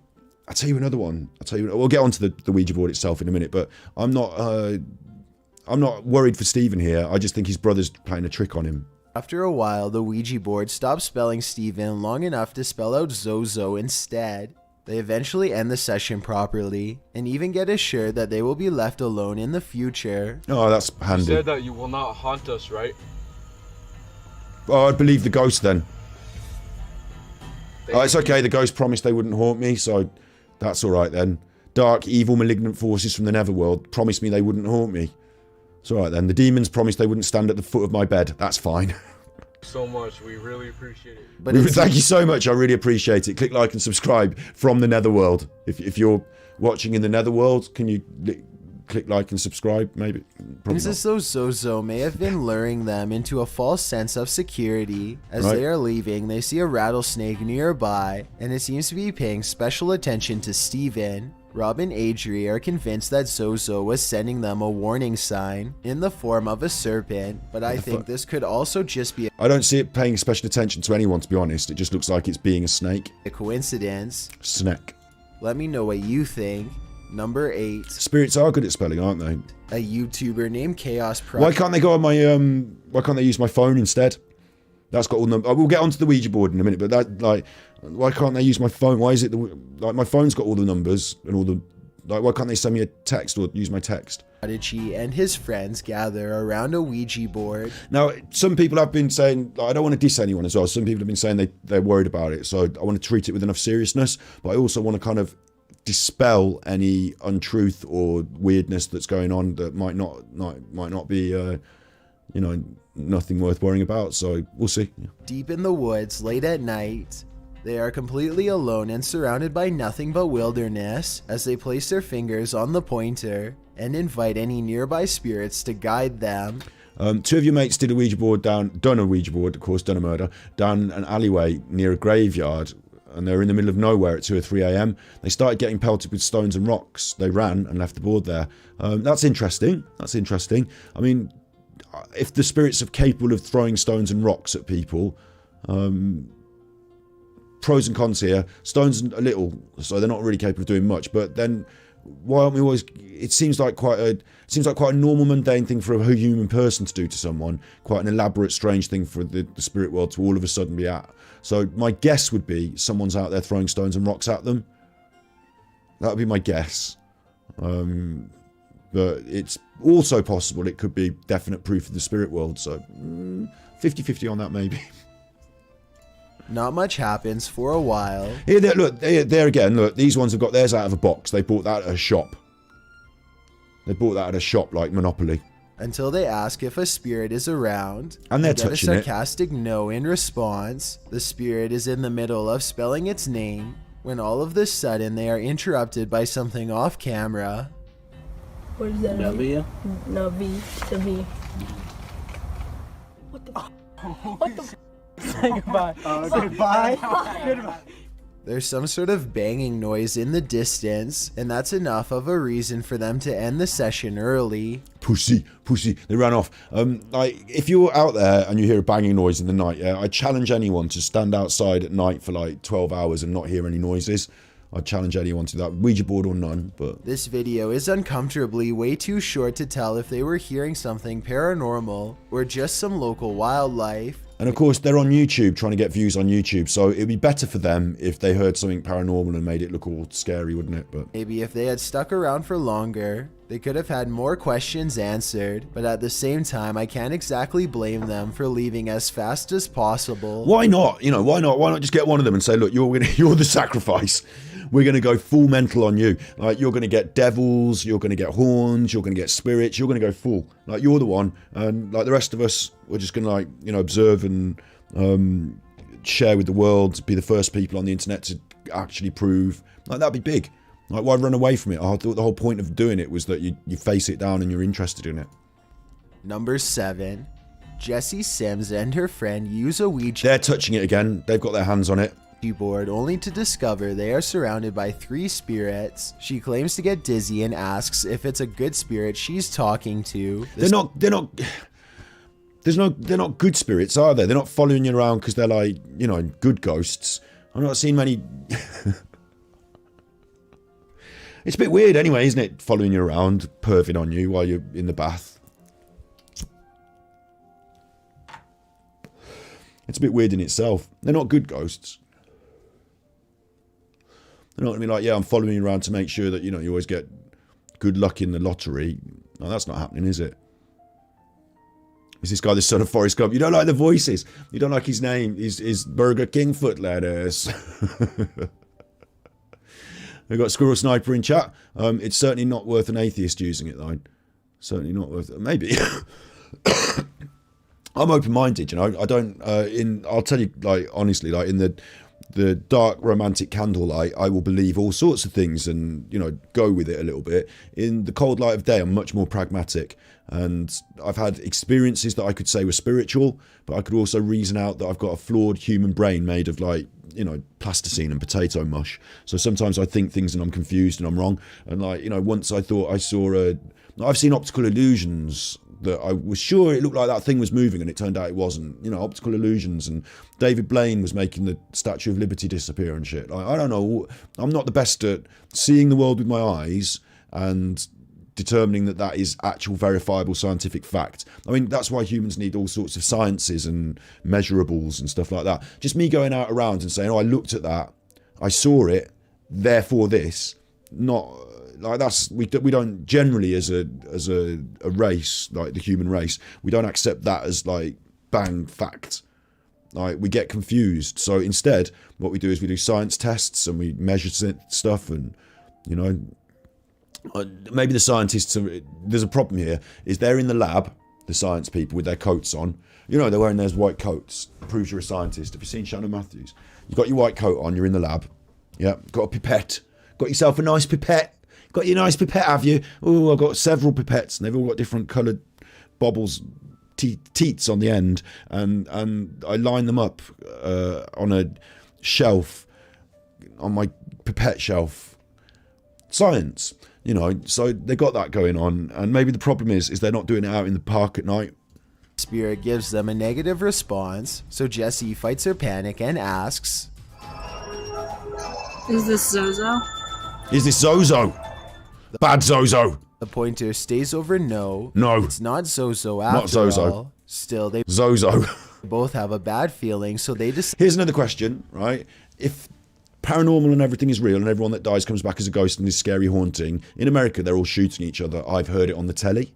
I'll tell you another one. We'll get onto the Ouija board itself in a minute, but I'm not worried for Stephen here. I just think his brother's playing a trick on him. After a while, the Ouija board stops spelling Steven long enough to spell out Zozo instead. They eventually end the session properly, and even get assured that they will be left alone in the future. Oh, that's handy. You said that you will not haunt us, right? Oh, I'd believe the ghost then. Oh, it's okay, the ghost promised they wouldn't haunt me, so that's alright then. Dark, evil, malignant forces from the Netherworld promised me they wouldn't haunt me. It's alright then. The demons promised they wouldn't stand at the foot of my bed. That's fine. So much. We really appreciate it. But it's, Thank you so much. I really appreciate it. Click like and subscribe from the Netherworld. If you're watching in the Netherworld, can you click like and subscribe? Maybe. Probably seems as though Zozo may have been luring them into a false sense of security. As they are leaving, they see a rattlesnake nearby, and it seems to be paying special attention to Steven. Rob and Adri are convinced that Zozo was sending them a warning sign in the form of a serpent, but I think this could also just be I don't see it paying special attention to anyone, to be honest. It just looks like it's being a snake. a coincidence. Snack. Let me know what you think. Number 8. Spirits are good at spelling, aren't they? A YouTuber named Chaos Pro. Why can't they go on my why can't they use my phone instead? That's got all the we'll get onto the Ouija board in a minute, but that, like, why can't they use my phone? Why is it like my phone's got all the numbers and all the, like, why can't they send me a text or use my text? Prodigy and his friends gather around a Ouija board. Now, some people have been saying, like, I don't want to diss anyone as well. Some people have been saying they're worried about it, so I want to treat it with enough seriousness, but I also want to kind of dispel any untruth or weirdness that's going on that might not be you know, nothing worth worrying about. So we'll see. Deep in the woods, late at night, they are completely alone and surrounded by nothing but wilderness as they place their fingers on the pointer and invite any nearby spirits to guide them. 2 of your mates did a Ouija board done a Ouija board, of course, done a murder, down an alleyway near a graveyard, and they were in the middle of nowhere at 2 or 3 a.m. They started getting pelted with stones and rocks. They ran and left the board there. That's interesting. That's interesting. I mean, if the spirits are capable of throwing stones and rocks at people, pros and cons here. Stones a little, so they're not really capable of doing much. But then, why aren't we always? It seems like quite a normal, mundane thing for a human person to do to someone. Quite an elaborate, strange thing for the spirit world to all of a sudden be at. So my guess would be someone's out there throwing stones and rocks at them. That would be my guess. But it's also possible it could be definite proof of the spirit world. So 50-50 on that maybe. Not much happens for a while. Here, look, there again, look, these ones have got theirs out of a box. They bought that at a shop. They bought that at a shop like Monopoly. Until they ask if a spirit is around. And they're get touching a sarcastic no in response. The spirit is in the middle of spelling its name when all of a sudden they are interrupted by something off camera. What is that? W? No, V. It's a V. What the? What the? Say goodbye. Goodbye. There's some sort of banging noise in the distance, and that's enough of a reason for them to end the session early. Pussy. They ran off. Like, if you're out there and you hear a banging noise in the night, yeah, I challenge anyone to stand outside at night for like 12 hours and not hear any noises. I challenge anyone to that, Ouija board or none. But this video is uncomfortably way too short to tell if they were hearing something paranormal or just some local wildlife. And of course, they're on YouTube, trying to get views on YouTube, so it'd be better for them if they heard something paranormal and made it look all scary, wouldn't it? But maybe if they had stuck around for longer, they could have had more questions answered, but at the same time, I can't exactly blame them for leaving as fast as possible. Why not? You know, why not? Why not just get one of them and say, look, you're the sacrifice. We're going to go full mental on you. Like, you're going to get devils, you're going to get horns, you're going to get spirits, you're going to go full. Like, you're the one. And, like, the rest of us, we're just going to, like, you know, observe and share with the world, be the first people on the internet to actually prove. Like, that'd be big. Like, why run away from it? I thought the whole point of doing it was that you face it down and you're interested in it. Number 7. Jessie Sims and her friend use a Ouija. They're touching it again. They've got their hands on it. Board only to discover they are surrounded by 3 spirits. She claims to get dizzy and asks if it's a good spirit she's talking to. They're not good spirits, are they? They're not following you around because they're like, you know, good ghosts. I've not seen many. It's a bit weird anyway, isn't it? Following you around, perving on you while you're in the bath. It's a bit weird in itself. They're not good ghosts. They're not going to be like, yeah, I'm following you around to make sure that, you know, you always get good luck in the lottery. No, that's not happening, is it? Is this guy the son of Forrest Gump? You don't like the voices. You don't like his name. He's Burger King foot lettuce. We've got Squirrel Sniper in chat. It's certainly not worth an atheist using it, though. Certainly not worth it. Maybe. I'm open-minded, you know. I don't. I'll tell you, like honestly, like in the dark romantic candlelight, I will believe all sorts of things and, you know, go with it a little bit. In the cold light of day, I'm much more pragmatic, and I've had experiences that I could say were spiritual, but I could also reason out that I've got a flawed human brain made of, like, you know, plasticine and potato mush. So sometimes I think things and I'm confused and I'm wrong. And, like, you know, once I thought I saw I've seen optical illusions that I was sure it looked like that thing was moving, and it turned out it wasn't. You know, optical illusions. And David Blaine was making the Statue of Liberty disappear and shit. Like, I don't know. I'm not the best at seeing the world with my eyes and determining that that is actual verifiable scientific fact. I mean, that's why humans need all sorts of sciences and measurables and stuff like that. Just me going out around and saying, oh, I looked at that, I saw it, therefore this, not... Like that's we don't generally as a race, like the human race, we don't accept that as like bang fact. Like we get confused. So instead, what we do is we do science tests and we measure stuff, and you know, maybe the scientists there's a problem here. Is they're in the lab, the science people with their coats on. You know, they're wearing those white coats. Proves you're a scientist. Have you seen Shannon Matthews? You've got your white coat on. You're in the lab. Yeah, got a pipette. Got yourself a nice pipette. Got your nice pipette, have you? Oh, I've got several pipettes, and they've all got different coloured bobbles, teats on the end, and I line them up on a shelf, on my pipette shelf. Science, you know. So they got that going on, and maybe the problem is they're not doing it out in the park at night. Spirit gives them a negative response, so Jessie fights her panic and asks, Is this Zozo? Is this Zozo? Bad Zozo. The pointer stays over no. No. It's not Zozo after Not Zozo. all. Still, they Zozo. both have a bad feeling, so they decide. Here's another question, right? If paranormal and everything is real and everyone that dies comes back as a ghost and is scary haunting, in America they're all shooting each other. I've heard it on the telly.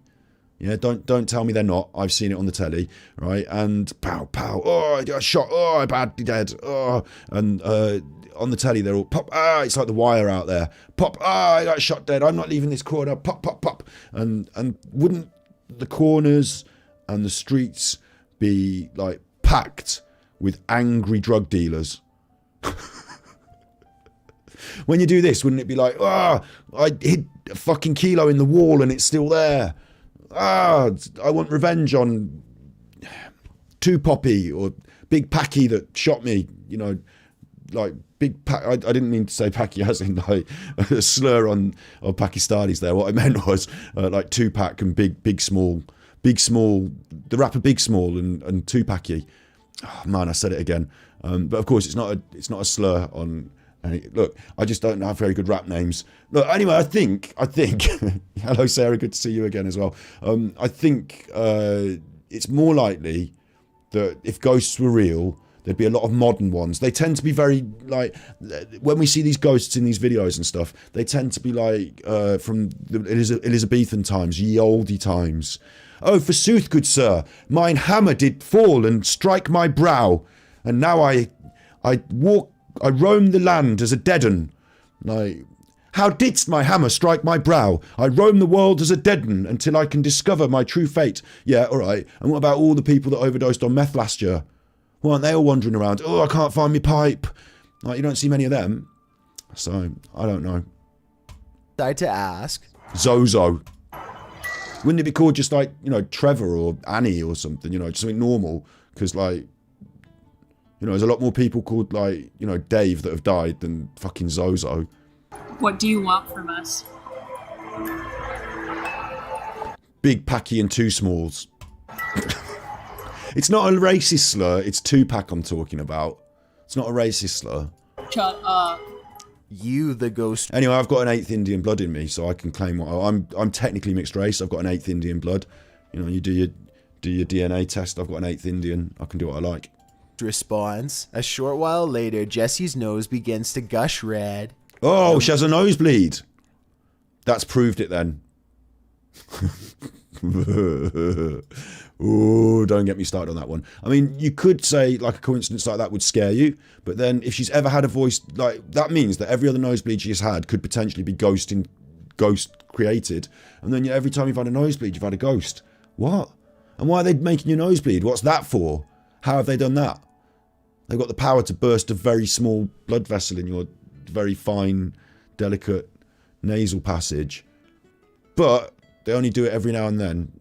Yeah, don't tell me they're not. I've seen it on the telly, right? And pow, pow, oh, I got shot, oh, I'm badly dead, oh, and on the telly they're all pop, it's like The Wire out there, pop, I got shot dead, I'm not leaving this corner, pop, pop, pop, and wouldn't the corners and the streets be like packed with angry drug dealers? When you do this, wouldn't it be like, I hid a fucking kilo in the wall and it's still there? I want revenge on Two Poppy or Big Packy that shot me, you know, like Big Pack. I didn't mean to say Packy as in like a slur on Pakistanis there. What I meant was like Tupac and Big Small, the rapper Big Small and Tupacy. Oh man, I said it again. But of course, it's not a slur on. Look, I just don't have very good rap names. Look, anyway, I think. Hello, Sarah. Good to see you again as well. I think it's more likely that if ghosts were real, there'd be a lot of modern ones. They tend to be very like when we see these ghosts in these videos and stuff. They tend to be like from the Elizabethan times, ye olde times. Oh, forsooth, good sir, mine hammer did fall and strike my brow, and now I roam the land as a dead un. Like, how didst my hammer strike my brow? I roam the world as a dead un until I can discover my true fate. Yeah, all right. And what about all the people that overdosed on meth last year? Well, aren't they all wandering around? Oh, I can't find my pipe. Like, you don't see many of them. So, I don't know. Decide to ask. Zozo. Wouldn't it be called just like, you know, Trevor or Annie or something, you know, just something normal? Because, like, you know, there's a lot more people called, like, you know, Dave that have died than fucking Zozo. What do you want from us? Big Packy and Two Smalls. It's not a racist slur, it's Tupac I'm talking about. It's not a racist slur. Shut up. You, the ghost. Anyway, I've got an 8th Indian blood in me, so I can claim what I'm technically mixed race. I've got an 8th Indian blood. You know, you do your DNA test. I've got an 8th Indian. I can do what I like. Responds. A short while later, Jessie's nose begins to gush red. Oh, she has a nosebleed. That's proved it then. Oh, don't get me started on that one. I mean, you could say like a coincidence like that would scare you, but then if she's ever had a voice like that, means that every other nosebleed she's had could potentially be ghost created, and then every time you've had a nosebleed, you've had a ghost. What? And why are they making your nose bleed? What's that for? How have they done that? They've got the power to burst a very small blood vessel in your very fine, delicate nasal passage. But they only do it every now and then.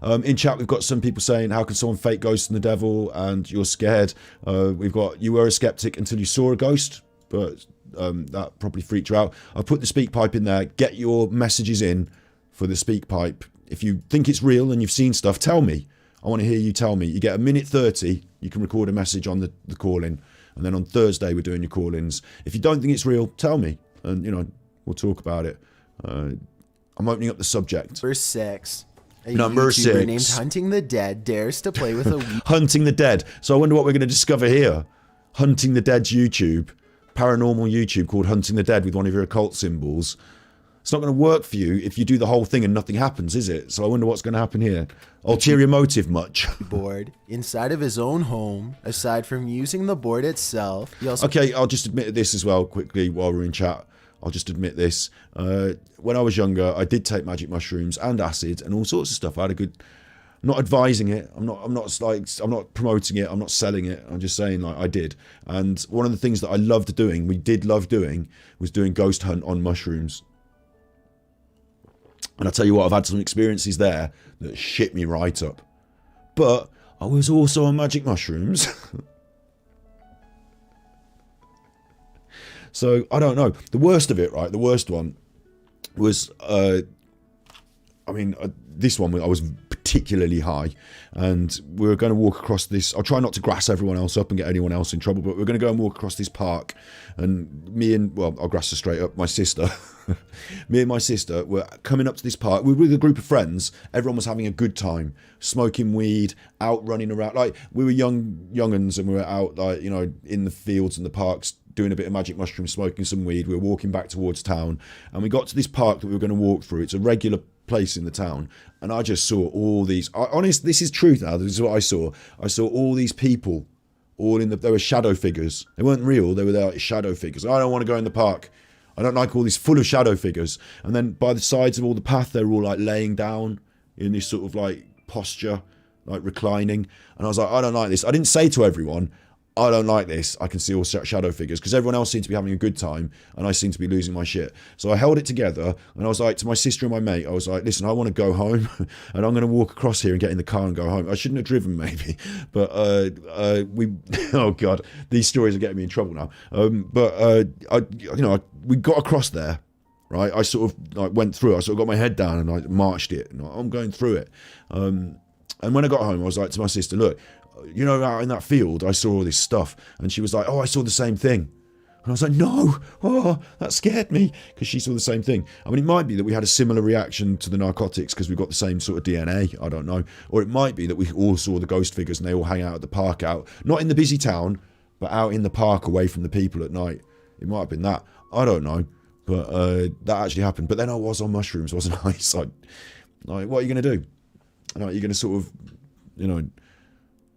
In chat, we've got some people saying, how can someone fake ghosts and the devil? And you're scared. We've got, you were a skeptic until you saw a ghost. But that probably freaked you out. I've put the speak pipe in there. Get your messages in for the speak pipe. If you think it's real and you've seen stuff, tell me. I want to hear you tell me. You get a minute 30. You can record a message on the call-in. And then on Thursday, we're doing your call-ins. If you don't think it's real, tell me. And, you know, we'll talk about it. I'm opening up the subject. Number 6. A Number YouTuber 6. named Hunting the Dead dares to play with a Ouija. Hunting the Dead. So I wonder what we're going to discover here. Hunting the Dead's YouTube. Paranormal YouTube called Hunting the Dead with one of your occult symbols. It's not going to work for you if you do the whole thing and nothing happens, is it? So I wonder what's going to happen here. Ulterior motive much. Board inside of his own home. Aside from using the board itself, he also... Okay, I'll just admit this as well quickly while we're in chat. I'll just admit this. When I was younger, I did take magic mushrooms and acid and all sorts of stuff. I had a good... I'm not advising it. I'm not promoting it. I'm not selling it. I'm just saying, like, I did. And one of the things that I loved doing, we did love doing, was doing ghost hunt on mushrooms. And I tell you what, I've had some experiences there that shit me right up. But I was also on magic mushrooms. So, I don't know. The worst of it, right, the worst one was, this one, I was particularly high. And we were going to walk across this. I'll try not to grass everyone else up and get anyone else in trouble, but we're going to go and walk across this park. And I'll grass her straight up, my sister. Me and my sister were coming up to this park. We were with a group of friends. Everyone was having a good time. Smoking weed, out running around. Like, we were young'uns and we were out, like, you know, in the fields and the parks, doing a bit of magic mushroom, smoking some weed. We were walking back towards town. And we got to this park that we were going to walk through. It's a regular place in the town. And I just saw all these... Honest, this is truth now. This is what I saw. I saw all these people, they were shadow figures. They weren't real. They were like shadow figures. I don't want to go in the park. I don't like all these full of shadow figures. And then by the sides of all the path, they were all like laying down in this sort of like posture, like reclining. And I was like, I don't like this. I didn't say to everyone, I don't like this. I can see all shadow figures, because everyone else seemed to be having a good time and I seemed to be losing my shit. So I held it together and I was like, to my sister and my mate, I was like, listen, I want to go home and I'm going to walk across here and get in the car and go home. I shouldn't have driven maybe, but oh God, these stories are getting me in trouble now. We got across there, right? I sort of like went through. I sort of got my head down and I marched it. And I'm going through it. And when I got home, I was like to my sister, look, you know, out in that field, I saw all this stuff. And she was like, oh, I saw the same thing. And I was like, no, oh, that scared me, because she saw the same thing. I mean, it might be that we had a similar reaction to the narcotics because we've got the same sort of DNA. I don't know. Or it might be that we all saw the ghost figures and they all hang out at the park out, not in the busy town, but out in the park away from the people at night. It might have been that. I don't know. But that actually happened. But then I was on mushrooms, wasn't I? So, like, what are you going to do? Like, are you going to sort of, you know,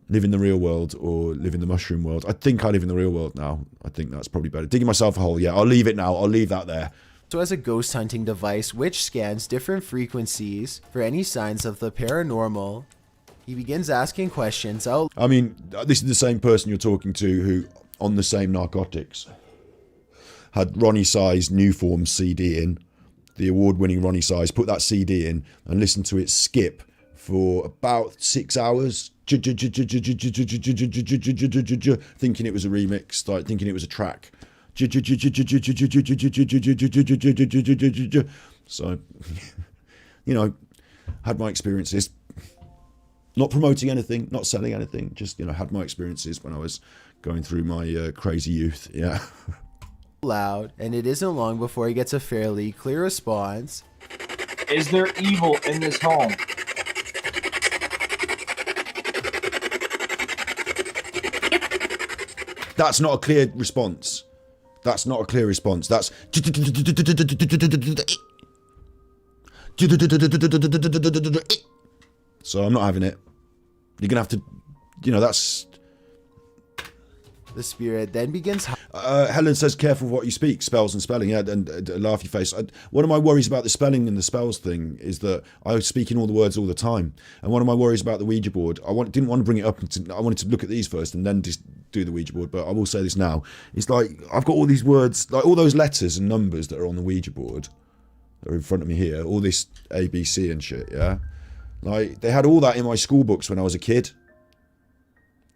live in the real world or live in the mushroom world? I think I live in the real world now. I think that's probably better. Digging myself a hole, yeah, I'll leave it now. I'll leave that there. So as a ghost hunting device which scans different frequencies for any signs of the paranormal, he begins asking questions out. I mean, this is the same person you're talking to who, on the same narcotics, had Ronnie Size New Form CD in, the award-winning Ronnie Size, put that CD in and listened to it skip for about 6 hours, thinking it was a remix, like thinking it was a track. So, you know, had my experiences. Not promoting anything, not selling anything, just, you know, had my experiences when I was going through my crazy youth, yeah. Loud, and it isn't long before he gets a fairly clear response. Is there evil in this home? That's not a clear response. That's not a clear response. That's... So I'm not having it. You're going to have to... You know, that's... The spirit then begins. Helen says, careful what you speak, spells and spelling. Yeah, and a laughy face. One of my worries about the spelling and the spells thing is that I was speaking all the words all the time. And one of my worries about the Ouija board, didn't want to bring it up. I wanted to look at these first and then just do the Ouija board. But I will say this now. It's like, I've got all these words, like all those letters and numbers that are on the Ouija board that are in front of me here. All this A, B, C and shit, yeah? Like, they had all that in my school books when I was a kid.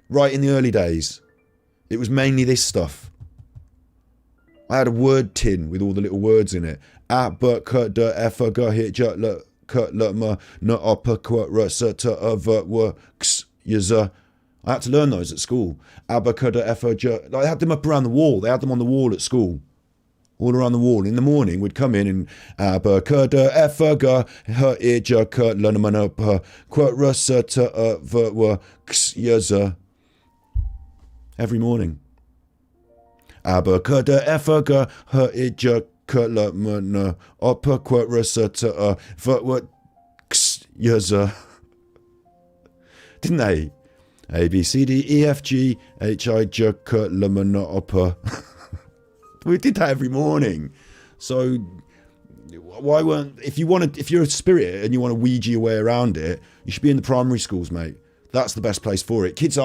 Right in the early days. It was mainly this stuff. I had a word tin with all the little words in it. But, kut, d, f, g, hit, j, l, kut, l, m, n, op, quat, r, s, t, v, w, x, y, z. I had to learn those at school. Abacada, f, j. I had them up around the wall. They had them on the wall at school. All around the wall. In the morning, we'd come in and abacada, f, g, h, j, k, l, m, n, p, quat, r, s, t, v, w, x, y, z. Every morning. Abacada, f, g, h, j, k, l, m, n, op, quat, r, s, t, v, w, x, y, z. Didn't they? A, B, C, D, E, F, G, H, I, J, K, L, M, N, O, P. We did that every morning. So why weren't... If you're a spirit and you want to Ouija your way around it, you should be in the primary schools, mate. That's the best place for it. Kids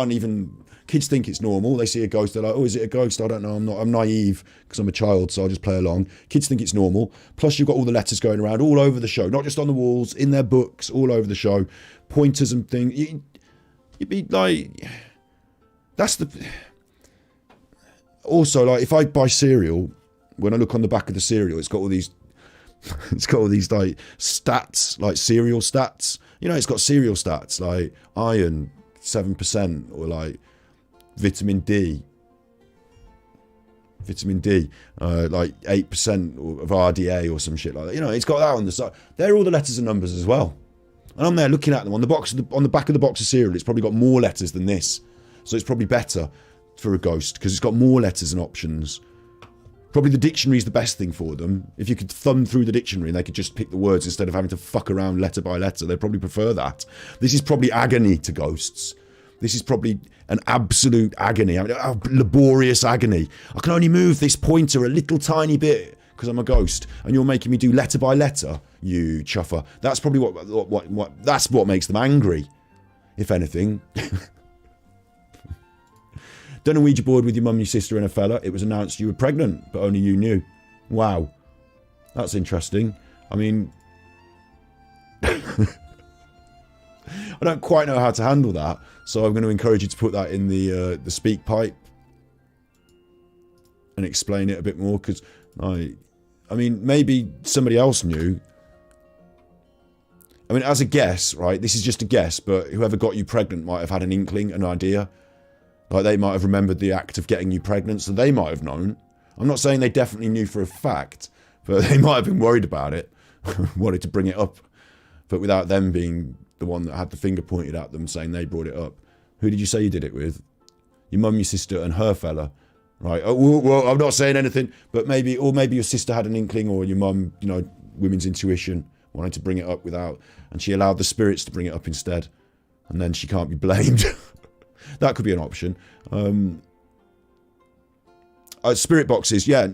think it's normal. They see a ghost, they're like, oh, is it a ghost? I don't know. I'm naive because I'm a child, so I'll just play along. Kids think it's normal. Plus, you've got all the letters going around all over the show, not just on the walls, in their books, all over the show. Pointers and things. You'd be like... That's the... Also, like, if I buy cereal, when I look on the back of the cereal, it's got all these... it's got all these, like, stats, like cereal stats. You know, it's got cereal stats, like iron, 7%, or like vitamin D, like 8% of RDA or some shit like that. You know, it's got that on the side. They're all the letters and numbers as well. And I'm there looking at them on the box, on the back of the box of cereal. It's probably got more letters than this, so it's probably better for a ghost because it's got more letters and options. Probably the dictionary is the best thing for them. If you could thumb through the dictionary and they could just pick the words instead of having to fuck around letter by letter, they'd probably prefer that. This is probably agony to ghosts. This is probably an absolute agony, a laborious agony. I can only move this pointer a little tiny bit because I'm a ghost, and you're making me do letter by letter, you chuffer. That's probably what makes them angry, if anything. Done a Ouija board with your mum, your sister and a fella. It was announced you were pregnant, but only you knew. Wow. That's interesting. I mean... I don't quite know how to handle that, so I'm going to encourage you to put that in the speak pipe and explain it a bit more, because I mean, maybe somebody else knew. I mean, as a guess, right, this is just a guess, but whoever got you pregnant might have had an inkling, an idea. Like, they might have remembered the act of getting you pregnant, so they might have known. I'm not saying they definitely knew for a fact, but they might have been worried about it, wanted to bring it up, but without them being the one that had the finger pointed at them saying they brought it up. Who did you say you did it with? Your mum, your sister, and her fella, right? Oh, well, I'm not saying anything, but maybe your sister had an inkling, or your mum, you know, women's intuition, wanted to bring it up without, and she allowed the spirits to bring it up instead, and then she can't be blamed. That could be an option. Spirit boxes, yeah.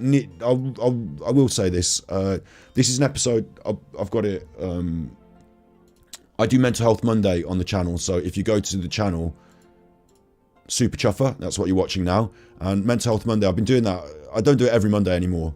I will say this. This is an episode. I've got it. I do Mental Health Monday on the channel, so if you go to the channel, Super Chuffer, that's what you're watching now. And Mental Health Monday, I've been doing that. I don't do it every Monday anymore.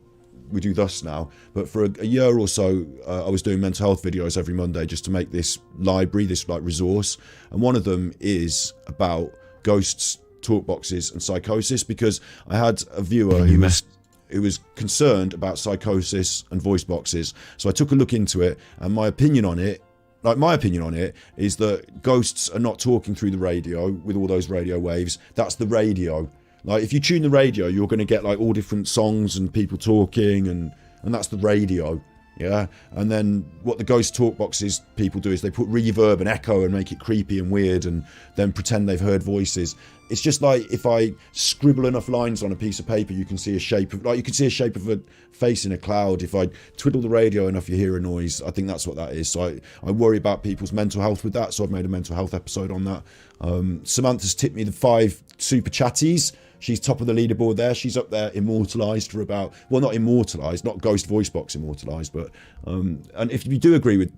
We do thus now. But for a year or so, I was doing mental health videos every Monday just to make this library, this like resource. And one of them is about ghosts, talk boxes, and psychosis, because I had a viewer who was concerned about psychosis and voice boxes. So I took a look into it, and my opinion on it is that ghosts are not talking through the radio with all those radio waves. That's the radio. Like, if you tune the radio, you're going to get like all different songs and people talking, and that's the radio. Yeah, and then what the ghost talk boxes people do is they put reverb and echo and make it creepy and weird, and then pretend they've heard voices. It's just like if I scribble enough lines on a piece of paper, you can see a shape of a face in a cloud. If I twiddle the radio enough, you hear a noise. I think that's what that is. So I worry about people's mental health with that. So I've made a mental health episode on that. Samantha's tipped me the 5 super chatties. She's top of the leaderboard there. She's up there, immortalised for about... Well, not immortalised, not Ghost Voice Box immortalised, but... and if you do agree with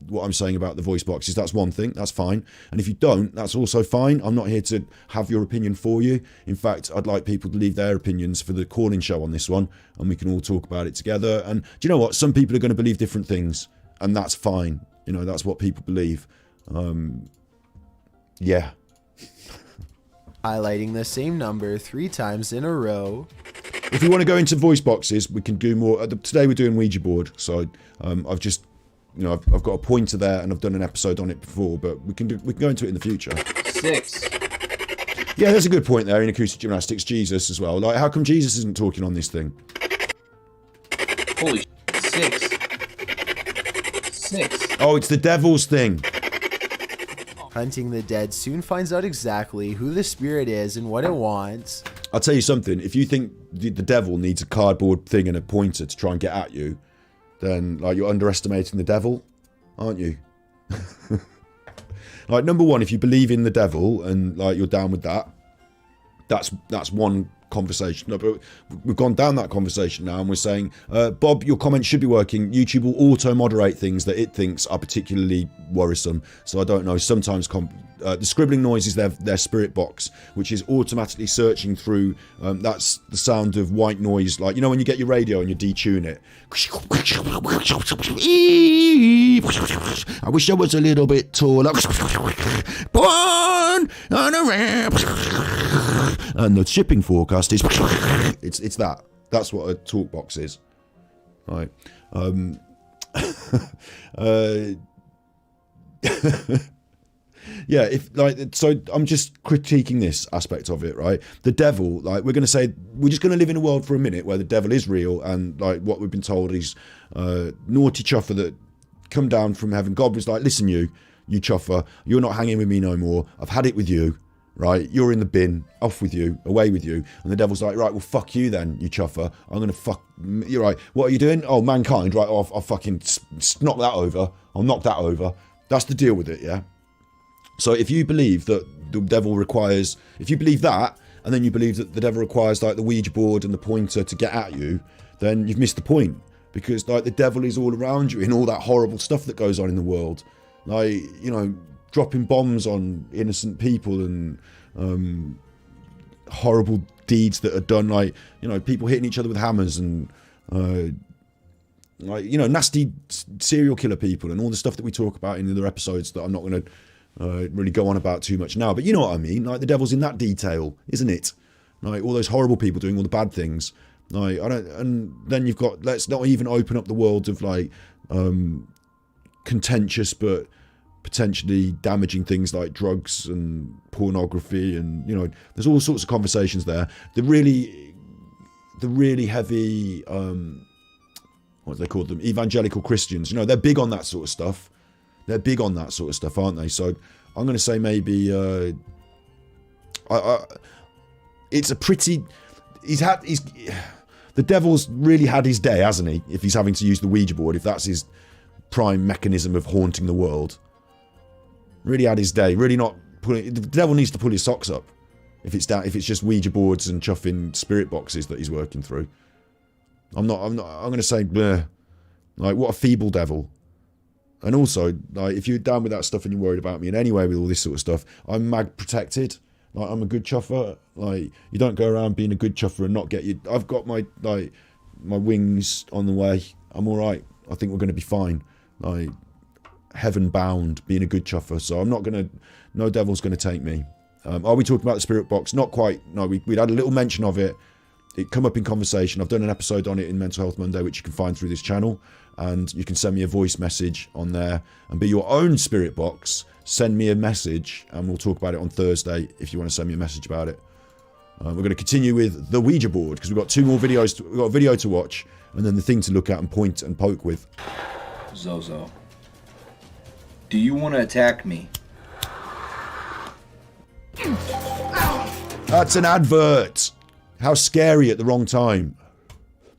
what I'm saying about the voice boxes, that's one thing, that's fine. And if you don't, that's also fine. I'm not here to have your opinion for you. In fact, I'd like people to leave their opinions for the call-in show on this one, and we can all talk about it together. And do you know what? Some people are going to believe different things, and that's fine. You know, that's what people believe. Yeah. Highlighting the same number 3 times in a row. If we want to go into voice boxes, we can do more. Today we're doing Ouija board, so I've just, you know, I've got a pointer there, and I've done an episode on it before, but we can go into it in the future. 6. Yeah, there's a good point there in acoustic gymnastics. Jesus as well. Like, how come Jesus isn't talking on this thing? Holy shit. 6. Oh, it's the devil's thing. Hunting the Dead soon finds out exactly who the spirit is and what it wants. I'll tell you something. If you think the devil needs a cardboard thing and a pointer to try and get at you, then like you're underestimating the devil, aren't you? Like, number one, if you believe in the devil and like you're down with that, that's one conversation. No, but we've gone down that conversation now, and we're saying, Bob, your comments should be working. YouTube will auto-moderate things that it thinks are particularly worrisome. So I don't know. Sometimes the scribbling noise is their spirit box, which is automatically searching through. That's the sound of white noise, like, you know, when you get your radio and you detune it. I wish I was a little bit taller. Born on a ramp. And the shipping forecast is it's that. That's what a talk box is. Right. Yeah, so I'm just critiquing this aspect of it, right? The devil, like, we're just going to live in a world for a minute where the devil is real, and like what we've been told is naughty chuffer that come down from heaven. God was like, listen, you chuffer, you're not hanging with me no more. I've had it with you, right? You're in the bin, off with you, away with you. And the devil's like, right, well, fuck you then, you chuffer. I'm going to fuck, you're right. What are you doing? Oh, mankind, right? I'll fucking knock that over. I'll knock that over. That's the deal with it, yeah? So if you believe that the devil requires, if you believe that, and then you believe that the devil requires like the Ouija board and the pointer to get at you, then you've missed the point. Because like the devil is all around you in all that horrible stuff that goes on in the world. Like, you know, dropping bombs on innocent people and horrible deeds that are done, like, you know, people hitting each other with hammers and like, you know, nasty serial killer people and all the stuff that we talk about in other episodes that I'm not going to really go on about too much now, but you know what I mean. Like, the devil's in that detail, isn't it? Like, all those horrible people doing all the bad things. Like, and then you've got, let's not even open up the world of like contentious but potentially damaging things like drugs and pornography, and, you know, there's all sorts of conversations there. The really heavy what do they call them, evangelical Christians, you know, they're big on that sort of stuff. They're big on that sort of stuff, aren't they? So I'm going to say maybe it's a pretty... the devil's really had his day, hasn't he? If he's having to use the Ouija board, if that's his prime mechanism of haunting the world. Really had his day. Really not pulling... The devil needs to pull his socks up if it's just Ouija boards and chuffing spirit boxes that he's working through. I'm going to say, bleh. Like, what a feeble devil. And also, like, if you're down with that stuff and you're worried about me in any way with all this sort of stuff, I'm mag protected. Like, I'm a good chuffer. Like, you don't go around being a good chuffer and not get you. I've got my wings on the way. I'm all right. I think we're going to be fine. Like, heaven bound, being a good chuffer. So I'm not going to. No devil's going to take me. Are we talking about the spirit box? Not quite. No, we'd had a little mention of it. It come up in conversation. I've done an episode on it in Mental Health Monday, which you can find through this channel. And you can send me a voice message on there and be your own spirit box. Send me a message and we'll talk about it on Thursday if you want to send me a message about it. We're going to continue with the Ouija board because we've got 2 more videos. We've got a video to watch and then the thing to look at and point and poke with. Zozo, do you want to attack me? That's an advert. How scary at the wrong time.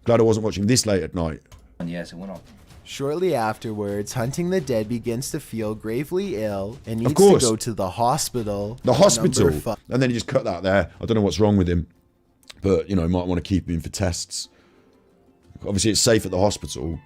Glad I wasn't watching this late at night. And yes, it went off. Shortly afterwards, Hunting the Dead begins to feel gravely ill and needs to course. go to the hospital. The hospital. Number And then you just cut that there. I don't know what's wrong with him. But, you know, might want to keep him for tests. Obviously, it's safe at the hospital.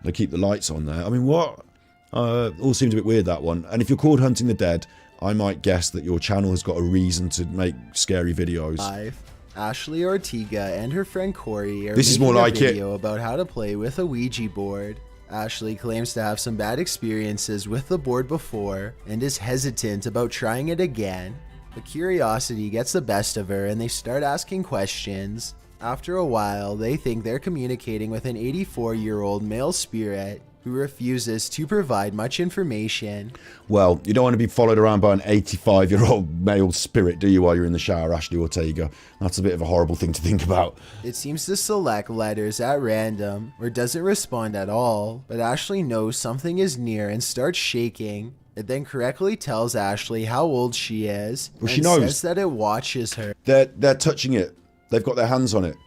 They keep the lights on there. I mean, what? All seems a bit weird, that one. And if you're called Hunting the Dead, I might guess that your channel has got a reason to make scary videos. 5. Ashley Ortega and her friend Corey are This is making more like a video about how to play with a Ouija board. Ashley claims to have some bad experiences with the board before and is hesitant about trying it again. But curiosity gets the best of her and they start asking questions. After a while, they think they're communicating with an 84-year-old male spirit who refuses to provide much information. Well, you don't want to be followed around by an 85-year-old male spirit, do you, while you're in the shower, Ashley Ortega? That's a bit of a horrible thing to think about. It seems to select letters at random or doesn't respond at all, but Ashley knows something is near and starts shaking. It then correctly tells Ashley how old she is Well, and she knows. says that it watches her. They're touching it. They've got their hands on it.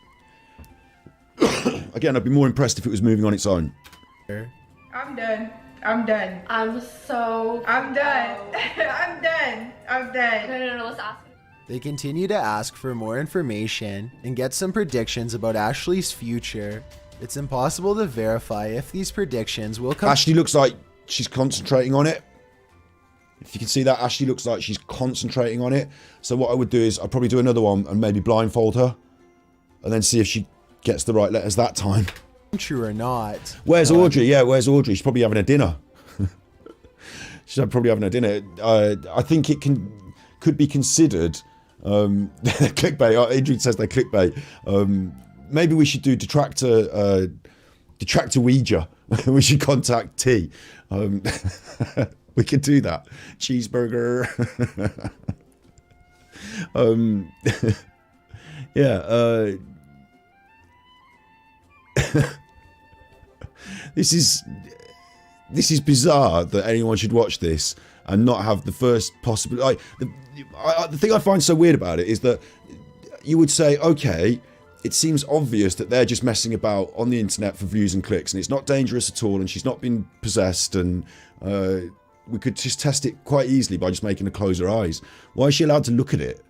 Again, I'd be more impressed if it was moving on its own. I'm done. I'm done. I'm done. I'm done. I'm done. No, let's ask. They continue to ask for more information and get some predictions about Ashley's future. It's impossible to verify if these predictions will come. Ashley looks like she's concentrating on it. If you can see that, Ashley looks like she's concentrating on it. So what I would do is I'd probably do another one and maybe blindfold her. And then see if she gets the right letters that time. True or not. Where's Audrey? Yeah, where's Audrey? She's probably having a dinner. She's probably having a dinner. I think it could be considered clickbait. Adrian says they're clickbait. Maybe we should do detractor Ouija. We should contact T. We could do that. Cheeseburger. Yeah. This is bizarre that anyone should watch this and not have the first possible. The thing I find so weird about it is that you would say, okay, it seems obvious that they're just messing about on the internet for views and clicks, and it's not dangerous at all, and she's not been possessed, and we could just test it quite easily by just making her close her eyes. Why is she allowed to look at it?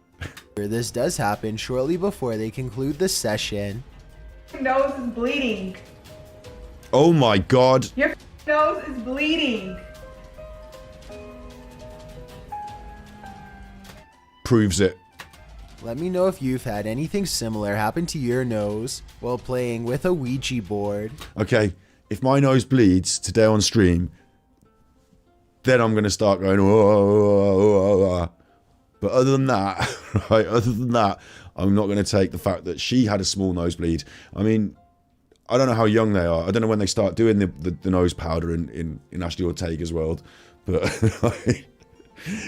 This does happen shortly before they conclude the session. Your nose is bleeding. Oh my god. Your nose is bleeding. Proves it. Let me know if you've had anything similar happen to your nose while playing with a Ouija board. Okay, if my nose bleeds today on stream, then I'm going to start going, oh. But other than that, right, I'm not going to take the fact that she had a small nosebleed. I mean, I don't know how young they are. I don't know when they start doing the nose powder in Ashley Ortega's world. But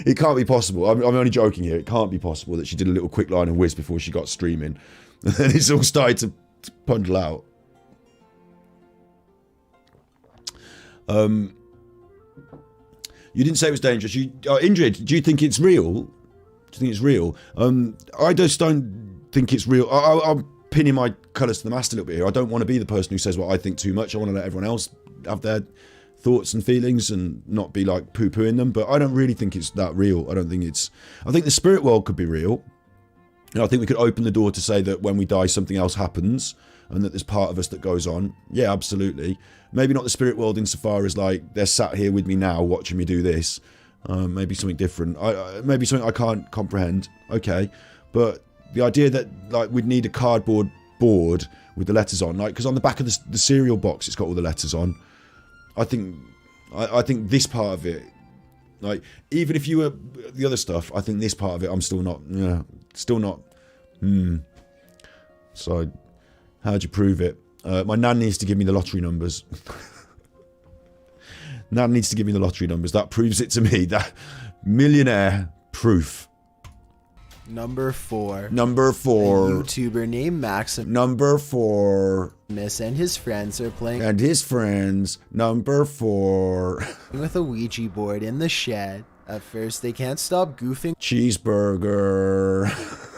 it can't be possible. I'm only joking here. It can't be possible that she did a little quick line and whiz before she got streaming. And then it's all started to pundle out. You didn't say it was dangerous. Indrid, do you think it's real? Do you think it's real? I just don't think it's real. I'm pinning my colours to the mast a little bit here. I don't want to be the person who says what I think too much. I want to let everyone else have their thoughts and feelings and not be like poo-pooing them. But I don't really think it's that real. I think the spirit world could be real. You know, I think we could open the door to say that when we die, something else happens and that there's part of us that goes on. Yeah, absolutely. Maybe not the spirit world insofar as like they're sat here with me now watching me do this. Maybe something different. Maybe something I can't comprehend. Okay. But the idea that like we'd need a cardboard board with the letters on, like, because on the back of the cereal box it's got all the letters on. I think this part of it, like, even if you were the other stuff, I think this part of it I'm still not. So how'd you prove it? My nan needs to give me the lottery numbers. Nan needs to give me the lottery numbers. That proves it to me. That millionaire proof. Number 4. A YouTuber named Maxim. Number 4. And his friends are playing. Number 4. With a Ouija board in the shed. At first, they can't stop goofing. Cheeseburger.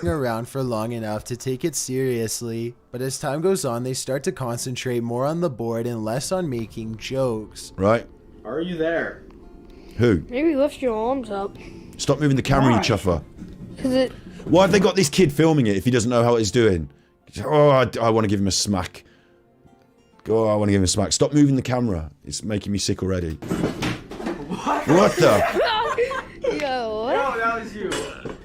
sticking around for long enough to take it seriously, but as time goes on, they start to concentrate more on the board and less on making jokes. Right? Are you there? Who? Maybe lift your arms up. Stop moving the camera, you chuffer. Why have they got this kid filming it if he doesn't know how he's doing? Oh, I want to give him a smack. Oh, I want to give him a smack. Stop moving the camera. It's making me sick already. What the? Yo, what? No, that was you.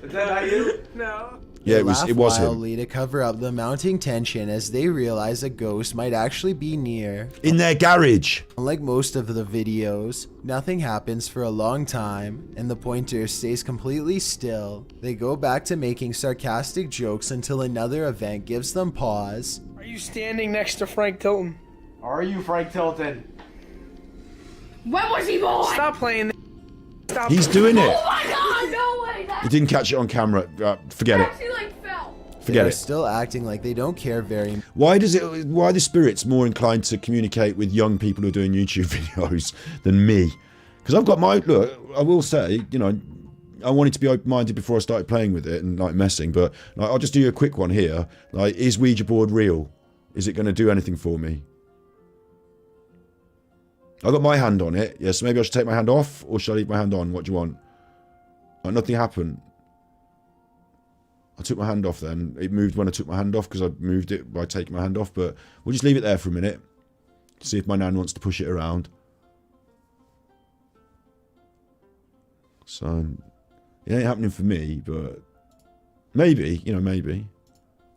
Is that not you? No. Yeah, it was him. Wildly to cover up the mounting tension as they realize a ghost might actually be near. In their garage. Unlike most of the videos, nothing happens for a long time, and the pointer stays completely still. They go back to making sarcastic jokes until another event gives them pause. Are you standing next to Frank Tilton? Are you Frank Tilton? When was he born? Stop playing. Stop. He's doing it. Oh my god, no way! He didn't catch it on camera. Forget it. Actually, like, fell. Forget They're it. still acting like they don't care very much. Why are the spirits more inclined to communicate with young people who are doing YouTube videos than me? Because I've got my look. I will say, you know, I wanted to be open-minded before I started playing with it and like messing. But like, I'll just do you a quick one here. Like, is Ouija board real? Is it going to do anything for me? I got my hand on it. Yes, maybe I should take my hand off, or should I leave my hand on? What do you want? Like, nothing happened. I took my hand off then. It moved when I took my hand off because I moved it by taking my hand off. But we'll just leave it there for a minute. See if my nan wants to push it around. So, it ain't happening for me, but maybe, you know, maybe.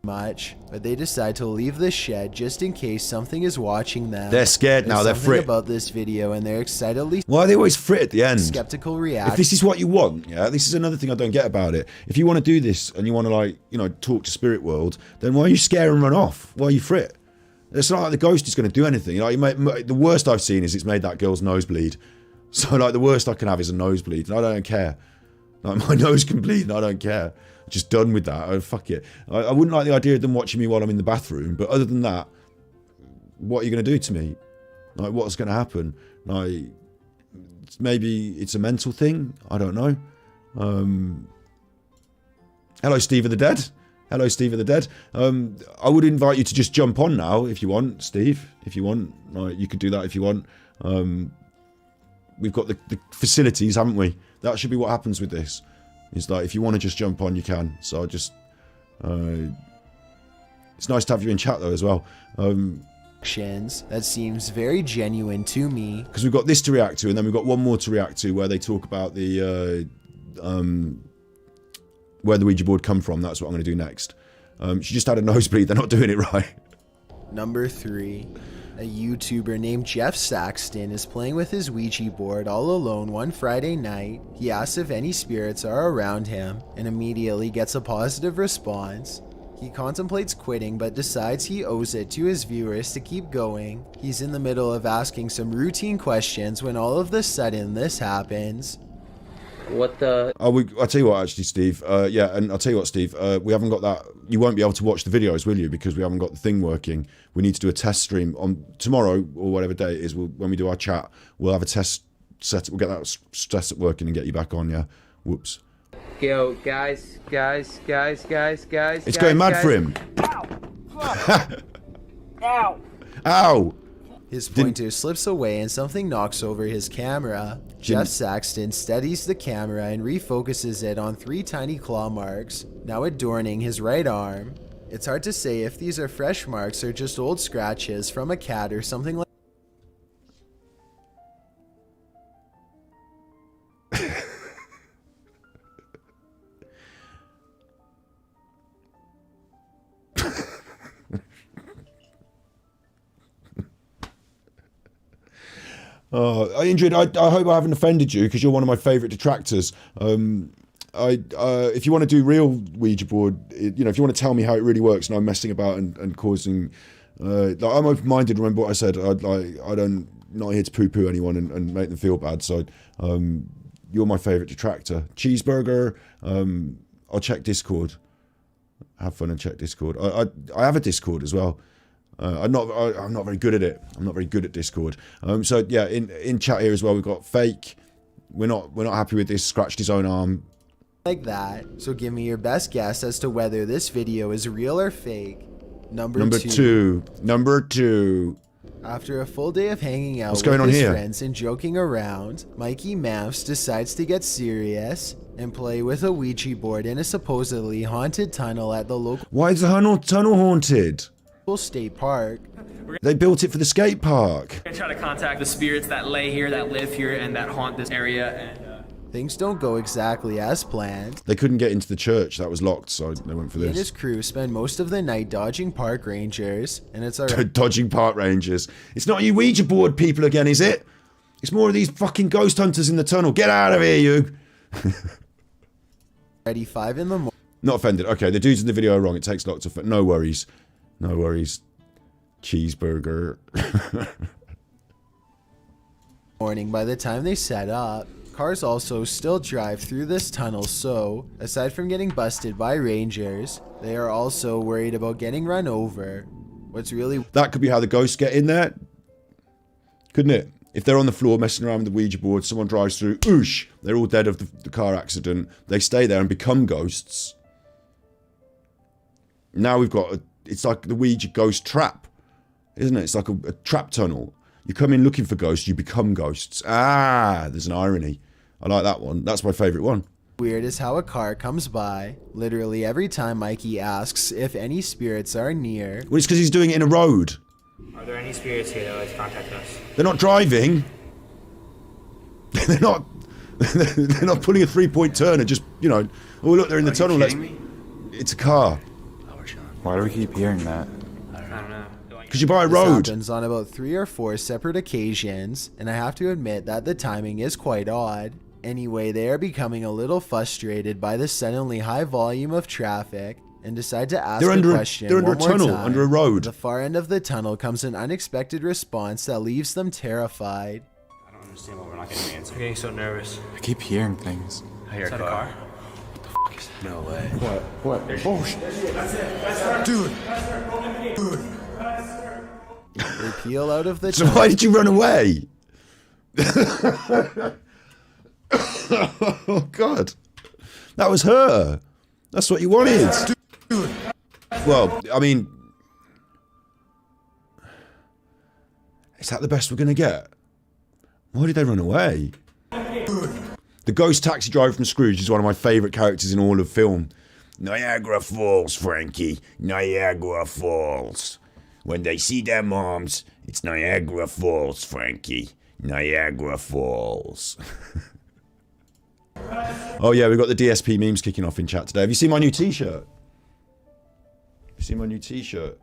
But they decide to leave the shed just in case something is watching them. They're scared now, they're something frit. about this video, and they're excitedly Why are they always frit at the end? skeptical reaction. If this is what you want, yeah, this is another thing I don't get about it. If you want to do this and you want to, like, you know, talk to spirit world, then why are you scared and run off? Why are you frit? It's not like the ghost is going to do anything. Like, the worst I've seen is it's made that girl's nose bleed. So, like, the worst I can have is a nosebleed, and I don't care. Like, my nose can bleed, and I don't care. Just done with that. Oh, fuck it. I wouldn't like the idea of them watching me while I'm in the bathroom, but other than that, what are you going to do to me? Like, what's going to happen? Like, maybe it's a mental thing. I don't know. Hello, Steve of the Dead. Hello, Steve of the Dead. I would invite you to just jump on now if you want, Steve. If you want, like, you could do that if you want. We've got the facilities, haven't we? That should be what happens with this. It's like, if you want to just jump on, you can. So I just... it's nice to have you in chat, though, as well. That seems very genuine to me. Because we've got this to react to, and then we've got one more to react to where they talk about the... where the Ouija board come from. That's what I'm going to do next. She just had a nosebleed. They're not doing it right. Number 3. A YouTuber named Jeff Saxton is playing with his Ouija board all alone one Friday night. He asks if any spirits are around him and immediately gets a positive response. He contemplates quitting but decides he owes it to his viewers to keep going. He's in the middle of asking some routine questions when all of a sudden this happens. What the? I'll tell you what, actually, Steve. Yeah, and I'll tell you what, Steve. We haven't got that. You won't be able to watch the videos, will you? Because we haven't got the thing working. We need to do a test stream on tomorrow or whatever day it is. When we do our chat, we'll have a test set. We'll get that test working and get you back on. Yeah. Whoops. Yo, guys. It's going mad for him. Ow! Ow! His pointer slips away and something knocks over his camera. Jeff Saxton steadies the camera and refocuses it on 3 tiny claw marks, now adorning his right arm. It's hard to say if these are fresh marks or just old scratches from a cat or something like Ingrid, I hope I haven't offended you because you're one of my favourite detractors. If you want to do real Ouija board, you know, if you want to tell me how it really works and I'm messing about and causing, like, I'm open-minded. Remember what I said. I'm not here to poo-poo anyone and make them feel bad. So, you're my favourite detractor. Cheeseburger. I'll check Discord. Have fun and check Discord. I have a Discord as well. I'm not very good at it. I'm not very good at Discord. So yeah, in chat here as well, we've got Fake. We're not happy with this. Scratched his own arm. like that. So give me your best guess as to whether this video is real or fake. Number two. Number two. After a full day of hanging out going on with his here? friends and joking around, Mikey Mouse decides to get serious and play with a Ouija board in a supposedly haunted tunnel at the local Why is the tunnel haunted? state park. They built it for the skate park. I'm gonna try to contact the spirits that lay here, that live here, and that haunt this area. And Things don't go exactly as planned. They couldn't get into the church. That was locked, so they went for He and his this. crew spend most of the night dodging park rangers, and it's already Dodging park rangers. It's not you Ouija board people again, is it? It's more of these fucking ghost hunters in the tunnel. Get out of here, you. already 5 in the morning. Not offended. Okay, the dudes in the video are wrong. It takes lots of... No worries. No worries. Cheeseburger. By the time they set up, cars also still drive through this tunnel, so aside from getting busted by rangers, they are also worried about getting run over. What's really That could be how the ghosts get in there. Couldn't it? If they're on the floor messing around with the Ouija board, someone drives through, oosh, they're all dead of the car accident. They stay there and become ghosts. Now we've got, it's like the Ouija ghost trap, isn't it? It's like a trap tunnel. You come in looking for ghosts, you become ghosts. Ah, there's an irony. I like that one. That's my favourite one. weird is how a car comes by literally every time Mikey asks if any spirits are near. Well, it's because he's doing it in a road. Are there any spirits here that would like to contact us? They're not driving. They're not pulling a 3-point turn and just, you know, oh look, they're in the tunnel. It's a car. Why do we keep hearing that? I don't know. Because you buy a This road. happens on about 3 or 4 separate occasions, and I have to admit that the timing is quite odd. Anyway, they are becoming a little frustrated by the suddenly high volume of traffic and decide to ask a question They're under one a more tunnel, time. under a road. At the far end of the tunnel comes an unexpected response that leaves them terrified. I don't understand why we're not getting an answer. I'm getting so nervous. I keep hearing things. I hear a car. What the fuck is that? No way. What? Oh shit. Dude. They peel out of the So tunnel. why did you run away? Oh God, that was her. That's what you wanted. Well, I mean, is that the best we're gonna get? Why did they run away? The ghost taxi driver from Scrooge is one of my favourite characters in all of film. Niagara Falls, Frankie. Niagara Falls. When they see their moms, it's Niagara Falls, Frankie. Niagara Falls. Oh yeah, we've got the DSP memes kicking off in chat today. Have you seen my new t-shirt? Have you seen my new t-shirt?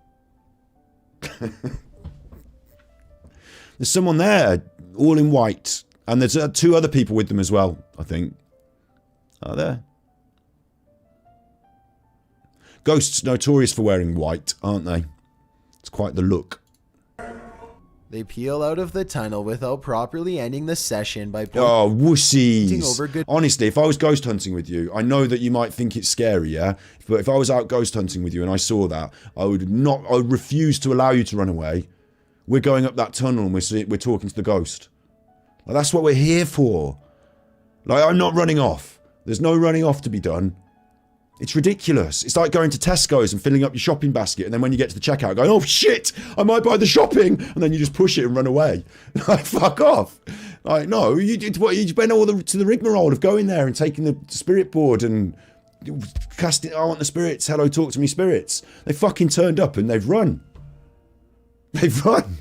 There's someone there, all in white. And there's 2 other people with them as well, I think. Are there? Ghosts notorious for wearing white, aren't they? It's quite the look. They peel out of the tunnel without properly ending the session by Oh, wussies. over good. Honestly, if I was ghost hunting with you, I know that you might think it's scary, yeah? But if I was out ghost hunting with you and I saw that, I would refuse to allow you to run away. We're going up that tunnel and we're talking to the ghost. Like, that's what we're here for. Like, I'm not running off. There's no running off to be done. It's ridiculous. It's like going to Tesco's and filling up your shopping basket, and then when you get to the checkout, going, oh shit, I might buy the shopping, and then you just push it and run away. Like, fuck off. Like, no, you went all to the rigmarole of going there and taking the spirit board and casting, I want the spirits, hello, talk to me spirits. They fucking turned up and they've run. They've run.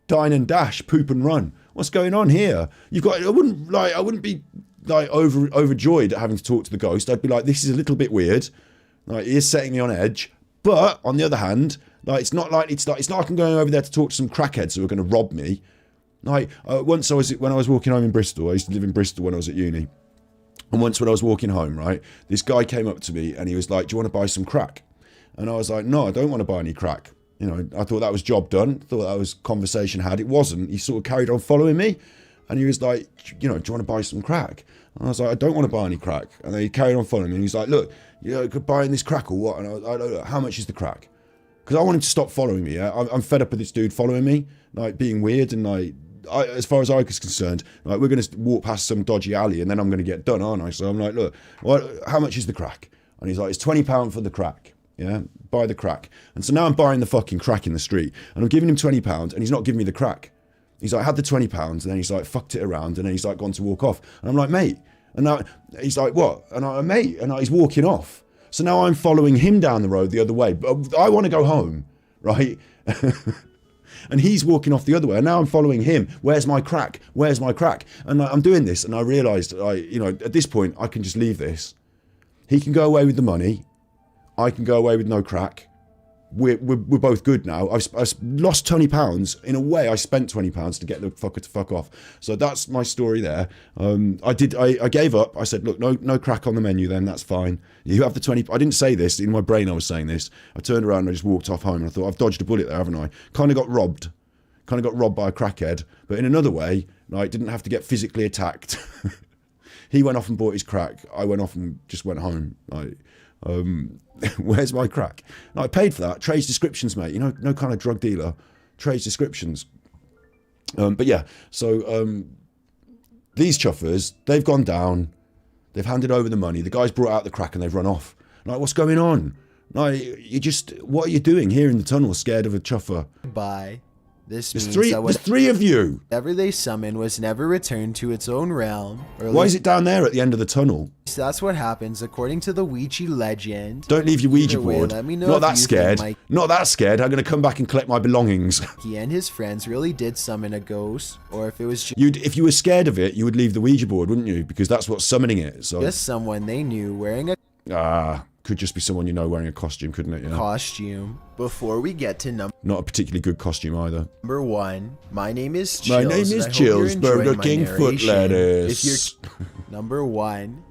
Dine and dash, poop and run. What's going on here? You've got, I wouldn't be like overjoyed at having to talk to the ghost. I'd be like, this is a little bit weird. Like, he is setting me on edge. But on the other hand, like, it's not like I'm going over there to talk to some crackheads who are going to rob me. Like, once when I was walking home in Bristol, I used to live in Bristol when I was at uni. And once when I was walking home, right, this guy came up to me and he was like, do you want to buy some crack? And I was like, no, I don't want to buy any crack. You know, I thought that was job done. Thought that was conversation had. It wasn't. He sort of carried on following me. And he was like, you know, do you want to buy some crack? And I was like, I don't want to buy any crack. And then he carried on following me. And he's like, look, you know, could buy this crack or what? And I was like, look, how much is the crack? Because I want him to stop following me. Yeah? I'm fed up with this dude following me, like being weird and like as far as I was concerned, like, we're going to walk past some dodgy alley and then I'm going to get done, aren't I? So I'm like, look, how much is the crack? And he's like, it's £20 for the crack. Yeah, buy the crack. And so now I'm buying the fucking crack in the street and I'm giving him £20 and he's not giving me the crack. He's like, I had the £20 and then he's like, fucked it around and then he's like gone to walk off. And I'm like, mate. And now he's like, what? And I'm mate. And he's walking off. So now I'm following him down the road the other way. But I want to go home, right? And he's walking off the other way. And now I'm following him. Where's my crack? Where's my crack? And I'm doing this. And I realised, at this point, I can just leave this. He can go away with the money. I can go away with no crack. We're both good now. I've lost £20. In a way, I spent £20 to get the fucker to fuck off. So that's my story there. I gave up. I said, look, no crack on the menu then, that's fine. You have the 20. I didn't say this. In my brain, I was saying this. I turned around and I just walked off home and I thought, I've dodged a bullet there, haven't I? Kind of got robbed by a crackhead. But in another way, like, didn't have to get physically attacked. He went off and bought his crack. I went off and just went home. Like, where's my crack? No, I paid for that. Trades descriptions, mate. You know, no kind of drug dealer. Trades descriptions. But yeah, so these chuffers, they've gone down. They've handed over the money. The guys brought out the crack and they've run off. Like, what's going on? Like, what are you doing here in the tunnel, scared of a chuffer? Bye. This there's means there's three of you. Whatever they summon was never returned to its own realm. Why is it down there at the end of the tunnel? That's what happens according to the Ouija legend. Don't leave your Ouija board. Let me know Not that scared. Not that scared. I'm going to come back and collect my belongings. He and his friends really did summon a ghost, or if it was just if you were scared of it, you would leave the Ouija board, wouldn't you? Because that's what's summoning it. So just someone they knew wearing a could just be someone you know wearing a costume, couldn't it? Yeah. Costume. Before we get to not a particularly good costume either. Number 1, my name is Chills. My name is Chills, Burger King foot lettuce. Number 1,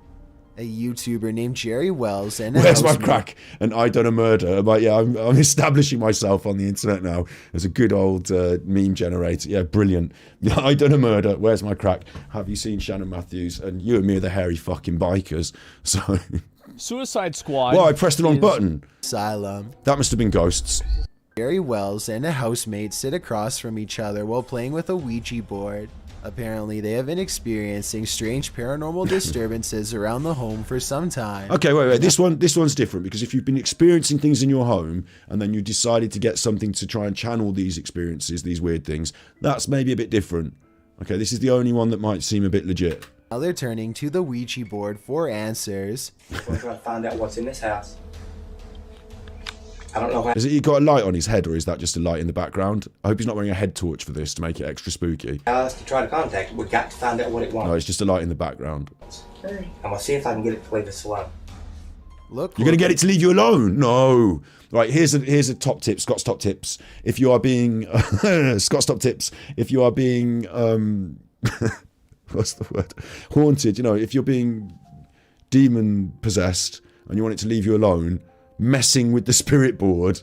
a YouTuber named Jerry Wells and where's my crack? And I done a murder. But yeah, I'm establishing myself on the internet now as a good old meme generator. Yeah, brilliant. Yeah, I done a murder. Where's my crack? Have you seen Shannon Matthews? And you and me are the hairy fucking bikers. So. Suicide Squad. Well, I pressed the wrong button. Asylum. That must have been ghosts. Jerry Wells and a housemate sit across from each other while playing with a Ouija board. Apparently, they have been experiencing strange paranormal disturbances around the home for some time. Okay, wait. This one's different because if you've been experiencing things in your home and then you decided to get something to try and channel these experiences, these weird things, that's maybe a bit different. Okay, this is the only one that might seem a bit legit. Now they're turning to the Ouija board for answers. We're trying to find out what's in this house. I don't know how. Has he got a light on his head or is that just a light in the background? I hope he's not wearing a head torch for this to make it extra spooky. Us to try to contact it. We got to find out what it wants. No, it's just a light in the background. I'm gonna see if I can get it to leave us alone. Look, you're gonna get it to leave you alone? No. Right, here's a top tip, Scott's top tips. If you are being Scott's top tips, if you are being what's the word? Haunted, if you're being demon possessed and you want it to leave you alone, messing with the spirit board,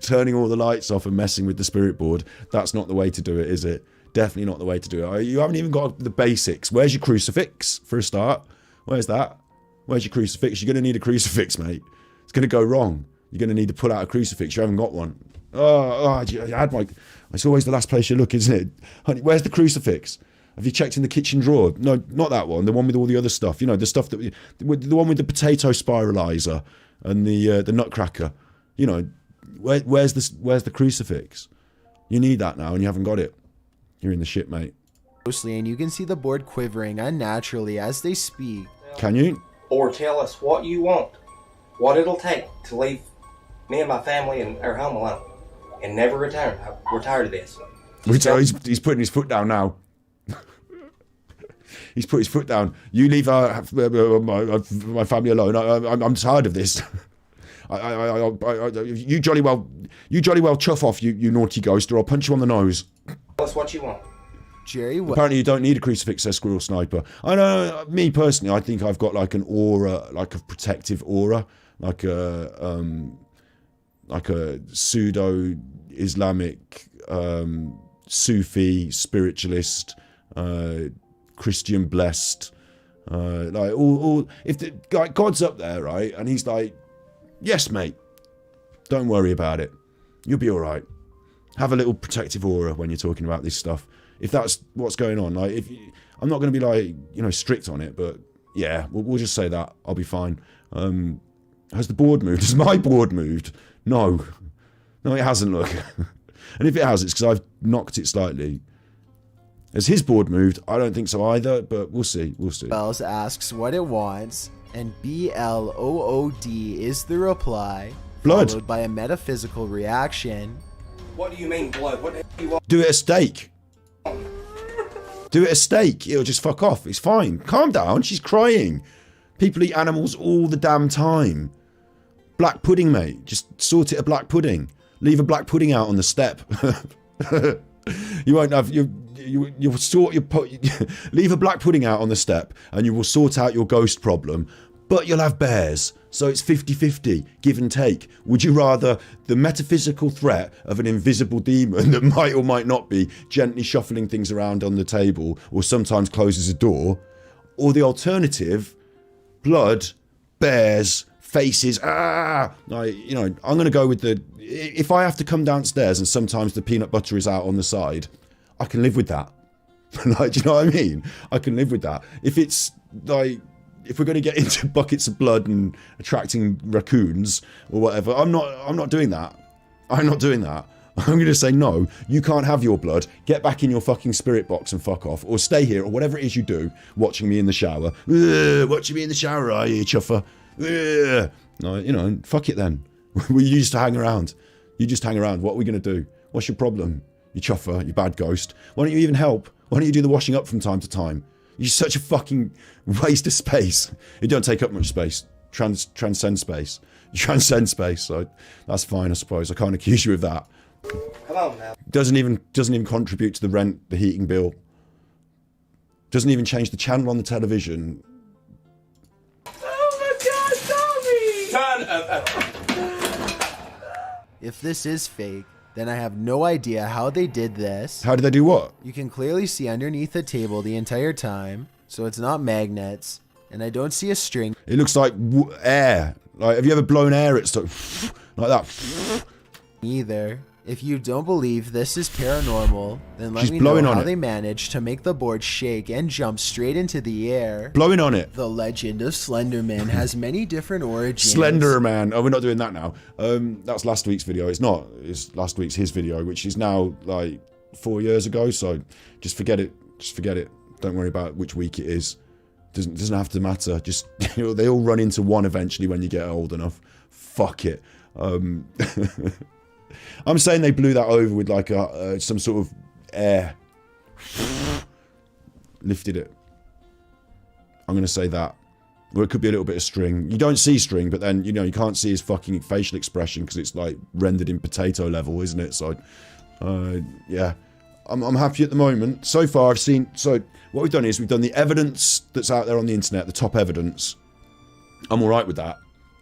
turning all the lights off and messing with the spirit board, that's not the way to do it, is it? Definitely not the way to do it. You haven't even got the basics. Where's your crucifix for a start? Where's that? Where's your crucifix? You're going to need a crucifix, mate. It's going to go wrong. You're going to need to pull out a crucifix. You haven't got one. I had my... It's always the last place you look, isn't it? Honey, where's the crucifix? Have you checked in the kitchen drawer? No, not that one. The one with all the other stuff. The stuff that... The one with the potato spiralizer and the nutcracker. Where's the crucifix? You need that now and you haven't got it. You're in the shit, mate. Closely, and you can see the board quivering unnaturally as they speak. Can you? Or tell us what you want. What it'll take to leave me and my family and our home alone. And never return. We're tired of this. He's putting his foot down now. He's put his foot down. You leave my family alone. I'm tired of this. You jolly well chuff off, you naughty ghost, or I'll punch you on the nose. Tell us what you want. Jerry, apparently you don't need a crucifix, says Squirrel Sniper. I know. Me personally, I think I've got like an aura, like a protective aura, like a pseudo Islamic Sufi spiritualist. Christian blessed, like all. If God's up there, right, and he's like, "Yes, mate, don't worry about it. You'll be all right. have a little protective aura when you're talking about this stuff. If that's what's going on, like, I'm not going to be like, you know, strict on it, but yeah, we'll just say that. I'll be fine. Has the board moved? Has my board moved? No, it hasn't. Look, and if it has, it's because I've knocked it slightly. Has his board moved? I don't think so either, but we'll see. We'll see. Bells asks what it wants, and BLOOD is the reply. Blood. Followed by a metaphysical reaction. What do you mean blood? What do you want? Do it a steak. Do it a steak. It'll just fuck off. It's fine. Calm down. She's crying. People eat animals all the damn time. Black pudding, mate. Just sort it a black pudding. Leave a black pudding out on the step. You won't have you'll sort your leave a black pudding out on the step and you will sort out your ghost problem, but you'll have bears, so it's 50-50, give and take. Would you rather the metaphysical threat of an invisible demon that might or might not be gently shuffling things around on the table or sometimes closes a door, or the alternative, blood, bears, faces, you know, I'm going to go with the, if I have to come downstairs and sometimes the peanut butter is out on the side, I can live with that. Like, do you know what I mean? I can live with that. If it's like, if we're going to get into buckets of blood and attracting raccoons or whatever, I'm not doing that. I'm not doing that. I'm going to say, no, you can't have your blood. Get back in your fucking spirit box and fuck off. Or stay here, or whatever it is you do, watching me in the shower. Watching me in the shower, are you, chuffer? No, you know, fuck it then. You just hang around. You just hang around. What are we going to do? What's your problem? You chuffer, you bad ghost. Why don't you even help? Why don't you do the washing up from time to time? You're such a fucking waste of space. It don't take up much space. Transcend space. You transcend space, so that's fine, I suppose. I can't accuse you of that. Come on now. Doesn't even contribute to the rent, the heating bill. Doesn't even change the channel on the television. Oh my God, Turn. If this is fake, then I have no idea how they did this. How did they do what? You can clearly see underneath the table the entire time, so it's not magnets, and I don't see a string. It looks like air. Like, have you ever blown air at stuff like that? Either. If you don't believe this is paranormal, then let She's me blowing know on how it. they managed to make the board shake and jump straight into the air. Blowing on it. The legend of Slenderman has many different origins. Slender Man. Oh, we're not doing that now. That's last week's video. It's not. It's last week's his video, which is now like 4 years ago. So just forget it. Just forget it. Don't worry about which week it is. Doesn't have to matter. Just, you know, they all run into one eventually when you get old enough. Fuck it. I'm saying they blew that over with like some sort of air. Lifted it. I'm going to say that. Or it could be a little bit of string. You don't see string, but then, you know, you can't see his fucking facial expression because it's like rendered in potato level, isn't it? So, yeah. I'm happy at the moment. So far, I've seen... So, what we've done is we've done the evidence that's out there on the internet, the top evidence. I'm alright with that.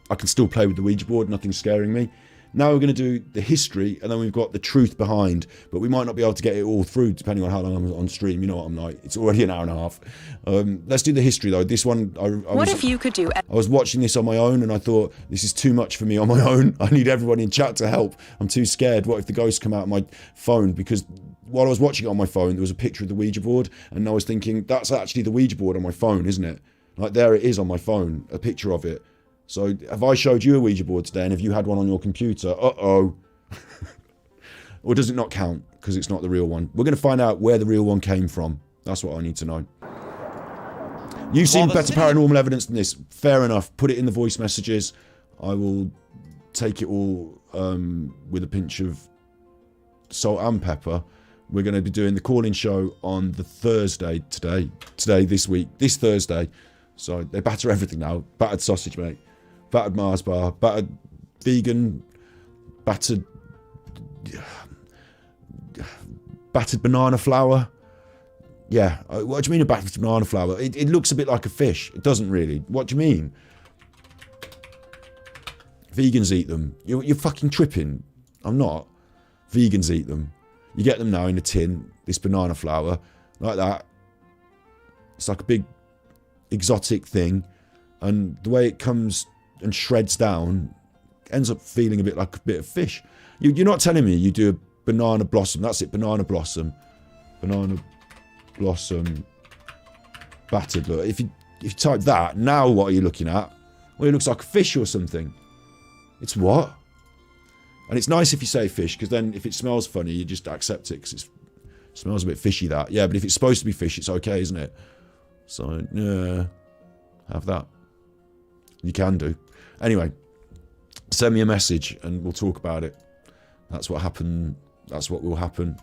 I can still play with the Ouija board, nothing's scaring me. Now we're going to do the history, and then we've got the truth behind. But we might not be able to get it all through, depending on how long I'm on stream. You know what I'm like. It's already an hour and a half. Let's do the history, though. This one... What if you could do... I was watching this on my own, and I thought, this is too much for me on my own. I need everyone in chat to help. I'm too scared. What if the ghosts come out of my phone? Because while I was watching it on my phone, there was a picture of the Ouija board, and I was thinking, that's actually the Ouija board on my phone, isn't it? Like, there it is on my phone, a picture of it. So, have I showed you a Ouija board today, and have you had one on your computer? Uh-oh. Or does it not count, because it's not the real one? We're going to find out where the real one came from. That's what I need to know. You've seen better paranormal evidence than this. Fair enough. Put it in the voice messages. I will take it all with a pinch of salt and pepper. We're going to be doing the call-in show on the Thursday this week, this Thursday. So they batter everything now. Battered sausage, mate. Battered Mars bar. Battered vegan. Battered banana flour. Yeah. What do you mean a battered banana flour? It looks a bit like a fish. It doesn't really. What do you mean? Vegans eat them. You're fucking tripping. I'm not. Vegans eat them. You get them now in a tin. This banana flour. Like that. It's like a big exotic thing. And the way it comes and shreds down ends up feeling a bit like a bit of fish. You're not telling me you do banana blossom. That's it, banana blossom. Banana blossom battered. Look, if you type that, now what are you looking at? Well, it looks like a fish or something. It's what? And it's nice if you say fish, because then if it smells funny, you just accept it, because it smells a bit fishy, that. Yeah, but if it's supposed to be fish, it's okay, isn't it? So, yeah, have that. You can do. Anyway, send me a message and we'll talk about it. That's what happened. That's what will happen.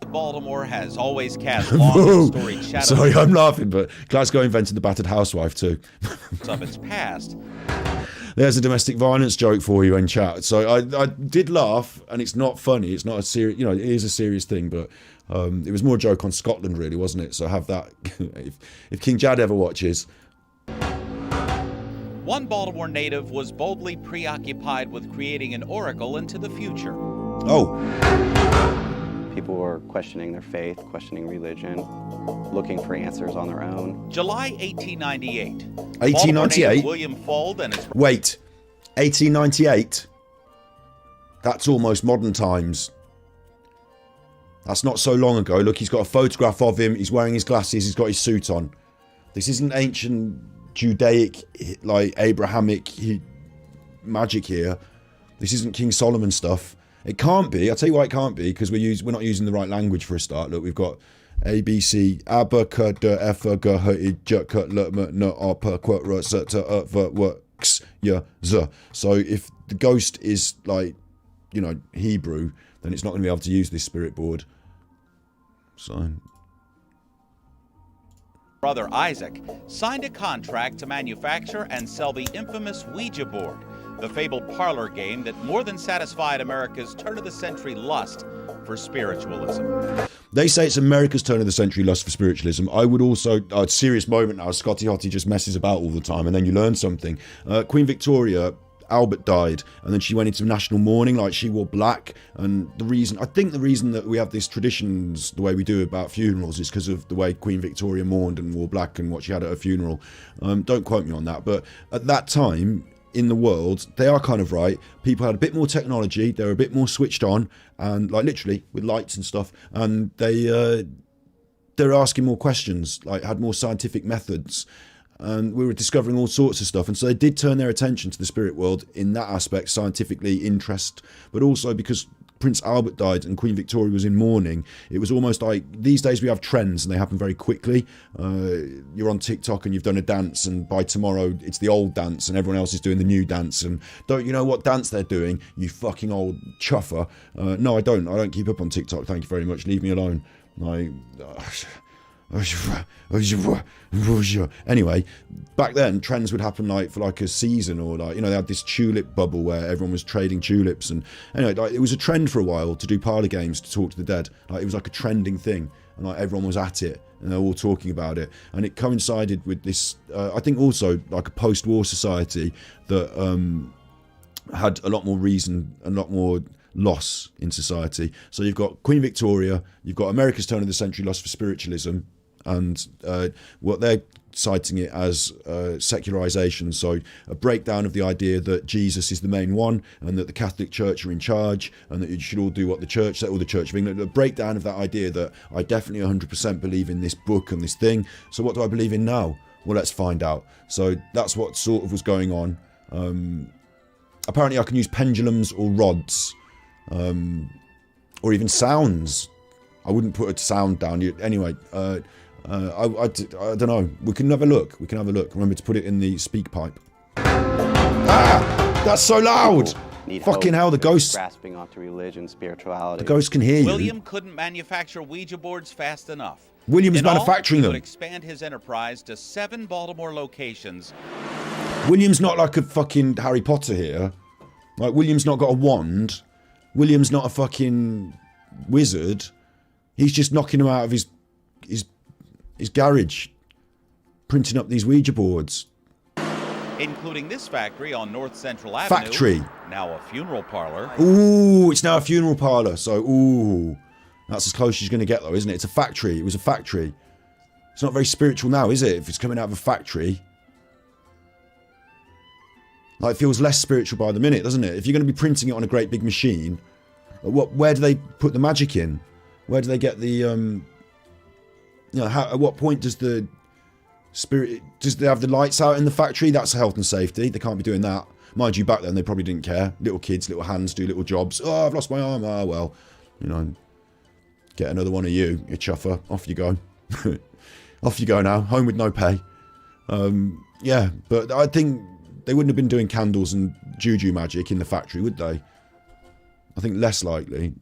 Baltimore has always cast long and storied shadows. Sorry, I'm laughing, but Glasgow invented the battered housewife too. Of its past. There's a domestic violence joke for you in chat. So I did laugh, and it's not funny. It's not a serious, it is a serious thing, but it was more a joke on Scotland, really, wasn't it? So have that if King Jad ever watches. One Baltimore native was boldly preoccupied with creating an oracle into the future. Oh. People were questioning their faith, questioning religion, looking for answers on their own. July 1898. 1898? William Fuld and his... Wait, 1898? That's almost modern times. That's not so long ago. Look, he's got a photograph of him. He's wearing his glasses. He's got his suit on. This isn't ancient Judaic, like Abrahamic magic here. This isn't King Solomon stuff. It can't be. I'll tell you why it can't be, because we're not using the right language for a start. Look, we've got A, B, C, Abba, K, D, F, G, H, J, K, L, M, N, O, P, Q, R, S, T, V, W, X, Y, Z. So if the ghost is like, Hebrew, then it's not going to be able to use this spirit board. So... Brother Isaac signed a contract to manufacture and sell the infamous Ouija board, the fabled parlor game that more than satisfied America's turn-of-the-century lust for spiritualism. They say it's America's turn-of-the-century lust for spiritualism. I would also... a serious moment now. Scotty Hottie just messes about all the time, and then you learn something. Queen Victoria... Albert died, and then she went into national mourning, like she wore black, and I think the reason that we have these traditions the way we do about funerals is because of the way Queen Victoria mourned and wore black and what she had at her funeral. Don't quote me on that, but at that time in the world, they are kind of right. People had a bit more technology, they were a bit more switched on, and like literally with lights and stuff, and they're asking more questions, like had more scientific methods. And we were discovering all sorts of stuff, and so they did turn their attention to the spirit world in that aspect, scientifically, interest, but also because Prince Albert died and Queen Victoria was in mourning, it was almost like, these days we have trends and they happen very quickly. You're on TikTok and you've done a dance, and by tomorrow it's the old dance and everyone else is doing the new dance, and don't you know what dance they're doing, you fucking old chuffer? No, I don't keep up on TikTok, thank you very much, leave me alone. Anyway, back then trends would happen like for like a season, or like, they had this tulip bubble where everyone was trading tulips, and anyway, like, it was a trend for a while to do parlor games to talk to the dead. Like, it was like a trending thing, and like everyone was at it and they were all talking about it, and it coincided with this I think also like a post-war society that had a lot more reason, a lot more loss in society. So you've got Queen Victoria, you've got America's turn of the century loss for spiritualism, and what they're citing it as secularization, so a breakdown of the idea that Jesus is the main one, and that the Catholic Church are in charge, and that you should all do what the Church said, or the Church of England. A breakdown of that idea that I definitely 100% believe in this book and this thing. So what do I believe in now? Well, let's find out. So that's what sort of was going on. Apparently I can use pendulums or rods, or even sounds. I wouldn't put a sound down. Anyway, I don't know. We can have a look. Remember to put it in the speak pipe. Ah! That's so loud! Fucking hell, the ghosts... Grasping onto religion, spirituality. The ghost can hear you. William couldn't manufacture Ouija boards fast enough. William's manufacturing them. He would expand his enterprise to 7 Baltimore locations. William's not like a fucking Harry Potter here. Like, William's not got a wand. William's not a fucking wizard. He's just knocking them out of his garage, printing up these Ouija boards. Including this factory on North Central Avenue. Now a funeral parlor. Ooh, it's now a funeral parlor. So, ooh, that's as close as you're going to get, though, isn't it? It's a factory. It was a factory. It's not very spiritual now, is it? If it's coming out of a factory. Like, it feels less spiritual by the minute, doesn't it? If you're going to be printing it on a great big machine, Where do they put the magic in? Where do they get the at what point does the spirit, does they have the lights out in the factory? That's health and safety. They can't be doing that. Mind you, back then they probably didn't care. Little kids, little hands do little jobs. Oh, I've lost my arm. Ah, well, get another one of you chuffer. Off you go. Off you go now. Home with no pay. Yeah, but I think they wouldn't have been doing candles and juju magic in the factory, would they? I think less likely.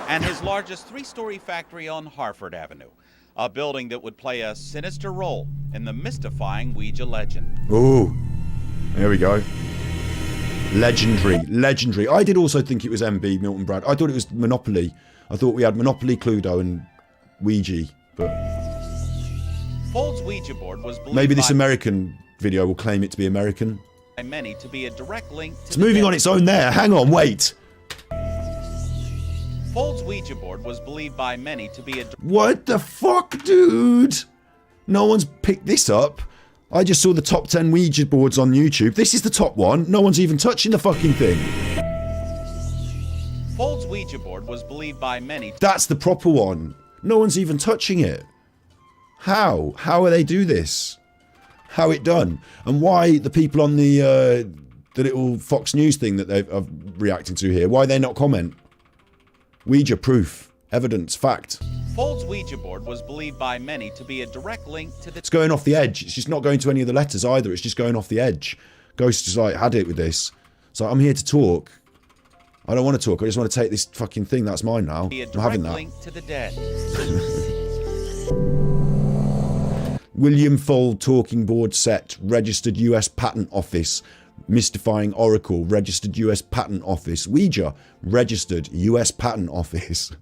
And his largest 3-story factory on Harford Avenue, a building that would play a sinister role in the mystifying Ouija legend. Oh, there we go. Legendary. I did also think it was MB, Milton Brad. I thought it was Monopoly. I thought we had Monopoly, Cluedo, and Ouija, but Fold's Ouija board was believed maybe this American video will claim it to be American. by many to be a direct link to It's moving on its own there. Hang on, wait. Fold's Ouija board was believed by many to be a What the fuck, dude? No one's picked this up. I just saw the top 10 Ouija boards on YouTube. This is the top one. No one's even touching the fucking thing. Fold's Ouija board was believed by many. That's the proper one. No one's even touching it. How? How will they do this? How it done? And why the people on the little Fox News thing that they're reacting to here, why they not comment? Ouija proof, evidence, fact. Fold's Ouija board was believed by many to be a direct link to the... It's going off the edge. It's just not going to any of the letters either. It's just going off the edge. Ghost just like had it with this. So I'm here to talk. I don't want to talk. I just want to take this fucking thing. That's mine now. I'm having that. Link to the dead. William Fold talking board set, registered US Patent Office. Mystifying Oracle, registered US Patent Office. Ouija, registered US Patent Office.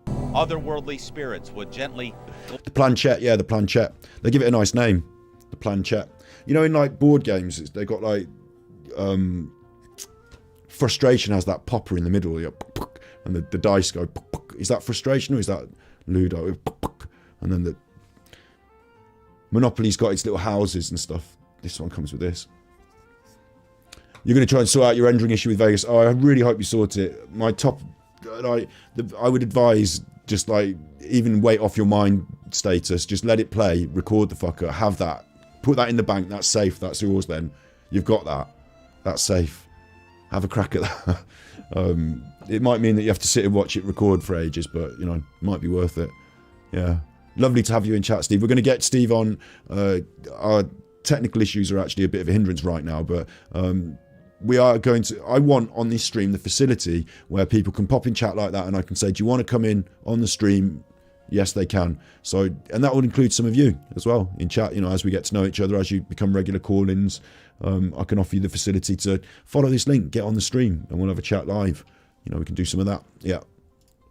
Otherworldly spirits would gently... The planchette, yeah, the planchette. They give it a nice name. The planchette. You know, in like board games, they got like frustration has that popper in the middle, and the dice go. Is that frustration or is that Ludo? And then the Monopoly's got its little houses and stuff. This one comes with this. You're going to try and sort out your rendering issue with Vegas. Oh, I really hope you sort it. My top, I would advise just like even weight off your mind status. Just let it play. Record the fucker. Have that. Put that in the bank. That's safe. That's yours. Then you've got that. That's safe. Have a crack at that. It might mean that you have to sit and watch it record for ages, but you know, it might be worth it. Yeah. Lovely to have you in chat, Steve. We're going to get Steve on. Our technical issues are actually a bit of a hindrance right now, but we are going to, I want on this stream the facility where people can pop in chat like that and I can say, do you want to come in on the stream? Yes, they can. So, and that would include some of you as well in chat, you know, as we get to know each other, as you become regular call-ins, I can offer you the facility to follow this link, get on the stream, and we'll have a chat live. You know, we can do some of that. Yeah.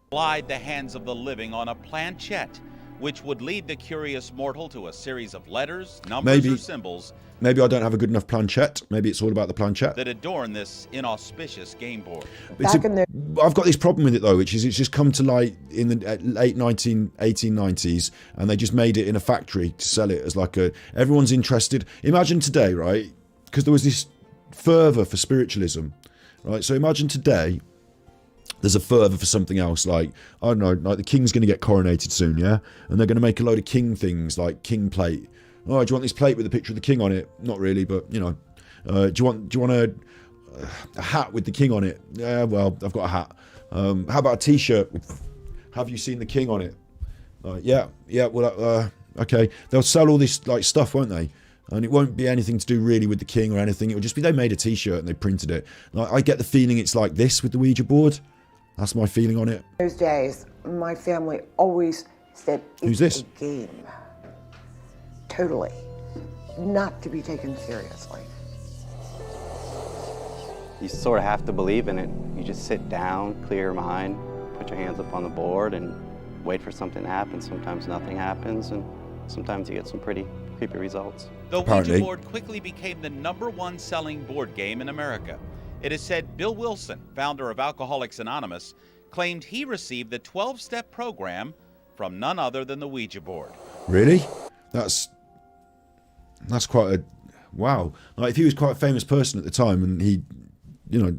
Glide the hands of the living on a planchette, which would lead the curious mortal to a series of letters, numbers, or symbols. Maybe I don't have a good enough planchette. Maybe it's all about the planchette. That adorn this inauspicious game board. I've got this problem with it though, which is it's just come to light in the late 1890s, and they just made it in a factory to sell it as like a, everyone's interested. Imagine today, right? Because there was this fervour for spiritualism, right? So imagine today, there's a fervour for something else, like, I don't know, like the king's going to get coronated soon, yeah? And they're going to make a load of king things, like king plate. Oh, do you want this plate with a picture of the king on it? Not really, but, you know. Do you want a hat with the king on it? Yeah, well, I've got a hat. How about a t-shirt with have you seen the king on it? Yeah, well, okay. They'll sell all this like stuff, won't they? And it won't be anything to do really with the king or anything. It'll just be they made a t-shirt and they printed it. Like, I get the feeling it's like this with the Ouija board. That's my feeling on it. Those days, my family always said Who's this? a game. Totally. Not to be taken seriously. You sort of have to believe in it. You just sit down, clear your mind, put your hands up on the board and wait for something to happen. Sometimes nothing happens, and sometimes you get some pretty creepy results. The Ouija board quickly became the #1 selling board game in America. It is said Bill Wilson, founder of Alcoholics Anonymous, claimed he received the 12-step program from none other than the Ouija board. Really? That's quite a wow. Like if he was quite a famous person at the time and he, you know,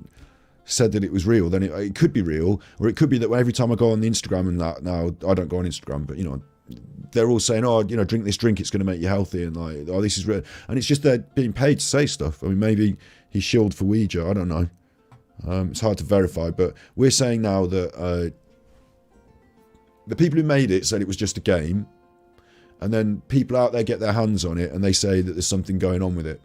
said that it was real, then it could be real, or it could be that every time I go on the Instagram and that, now I don't go on Instagram, but you know, they're all saying, oh, you know, drink this drink, it's going to make you healthy, and like, oh, this is real, and it's just they're being paid to say stuff. I mean, maybe he's shilled for Ouija, I don't know. It's hard to verify, but we're saying now that the people who made it said it was just a game, and then people out there get their hands on it and they say that there's something going on with it.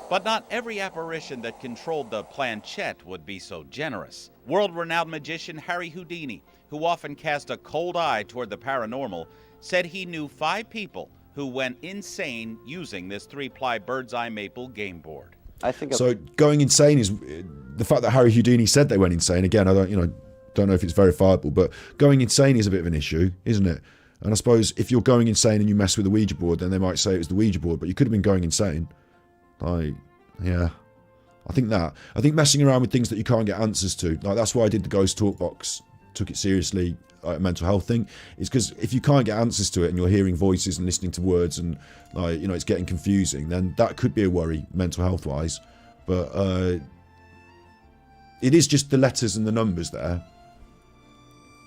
But not every apparition that controlled the planchette would be so generous. World-renowned magician Harry Houdini, who often cast a cold eye toward the paranormal, said he knew 5 people who went insane using this 3-ply bird's eye maple game board. I think so. Going insane is the fact that Harry Houdini said they went insane. Again, I don't know if it's verifiable, but going insane is a bit of an issue, isn't it? And I suppose if you're going insane and you mess with the Ouija board, then they might say it was the Ouija board, but you could have been going insane. Like, yeah, I think messing around with things that you can't get answers to, like that's why I did the Ghost Talk box, took it seriously, like a mental health thing, is because if you can't get answers to it and you're hearing voices and listening to words and like, you know, it's getting confusing, then that could be a worry mental health wise. But it is just the letters and the numbers there.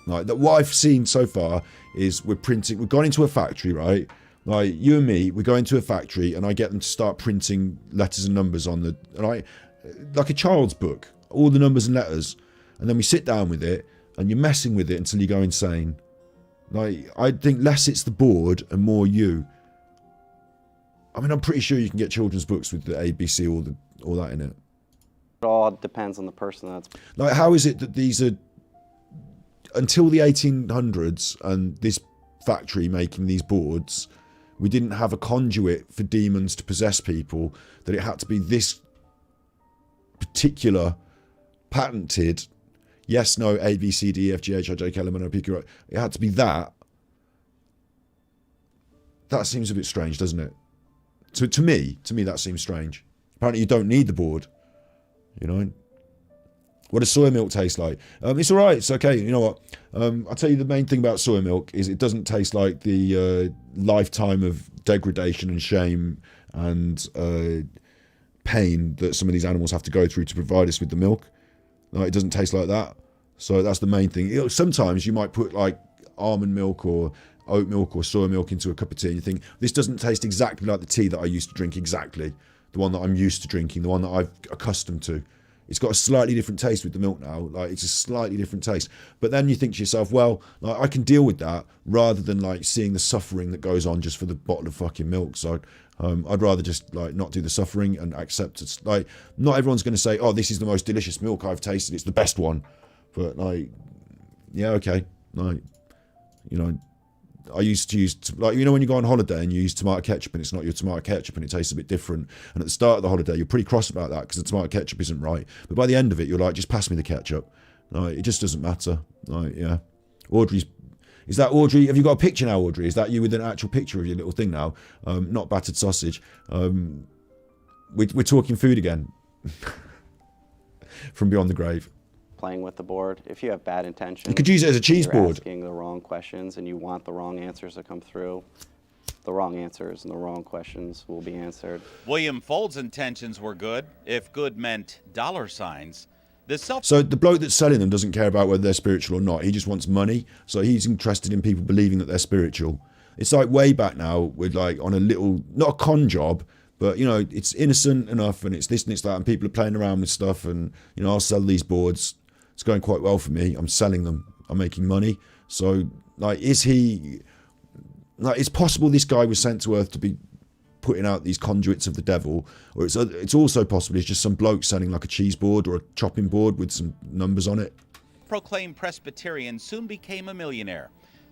Like that, what I've seen so far is we've gone into a factory, right? Like you and me, we go into a factory and I get them to start printing letters and numbers on like a child's book, all the numbers and letters, and then we sit down with it and you're messing with it until you go insane. Like I think less it's the board and more you. I mean, I'm pretty sure you can get children's books with the ABC, all that in it. It all depends on the person that's... Like, how is it that these are... Until the 1800s and this factory making these boards, we didn't have a conduit for demons to possess people, that it had to be this particular patented, yes, no, A, B, C, D, E, F, G, H, I, J, K, L, M, N, O, P, Q, R. It had to be that. That seems a bit strange, doesn't it? To me, that seems strange. Apparently you don't need the board, you know. What does soy milk taste like? It's all right. It's okay. You know what? I'll tell you the main thing about soy milk is it doesn't taste like the lifetime of degradation and shame and pain that some of these animals have to go through to provide us with the milk. No, it doesn't taste like that. So that's the main thing. You know, sometimes you might put like almond milk or oat milk or soy milk into a cup of tea and you think, this doesn't taste exactly like the tea that I used to drink exactly. The one that I'm used to drinking, the one that I've accustomed to. It's got a slightly different taste with the milk now. Like, it's a slightly different taste. But then you think to yourself, well, like, I can deal with that rather than like seeing the suffering that goes on just for the bottle of fucking milk. So I'd rather just like not do the suffering and accept it. Like, not everyone's going to say, oh, this is the most delicious milk I've tasted. It's the best one. But like, yeah, okay. Like, you know, I used to use, like, you know, when you go on holiday and you use tomato ketchup and it's not your tomato ketchup and it tastes a bit different. And at the start of the holiday, you're pretty cross about that because the tomato ketchup isn't right. But by the end of it, you're like, just pass me the ketchup. Like, it just doesn't matter. Like, yeah. Audrey's, is that Audrey? Have you got a picture now, Audrey? Is that you with an actual picture of your little thing now? Not battered sausage. We're talking food again. From beyond the grave. Playing with the board. If you have bad intentions, you could use it as a cheese board. Asking the wrong questions and you want the wrong answers to come through, the wrong answers and the wrong questions will be answered. William Fold's intentions were good, if good meant $signs. So the bloke that's selling them doesn't care about whether they're spiritual or not. He just wants money. So he's interested in people believing that they're spiritual. It's like way back now with like on a little, not a con job, but, you know, it's innocent enough and it's this and it's that and people are playing around with stuff and, you know, I'll sell these boards. It's going quite well for me. I'm selling them. I'm making money. So, like, is he... Like, it's possible this guy was sent to Earth to be putting out these conduits of the devil, or it's also possible it's just some bloke selling, like, a cheese board or a chopping board with some numbers on it. Proclaimed Presbyterian soon became a millionaire,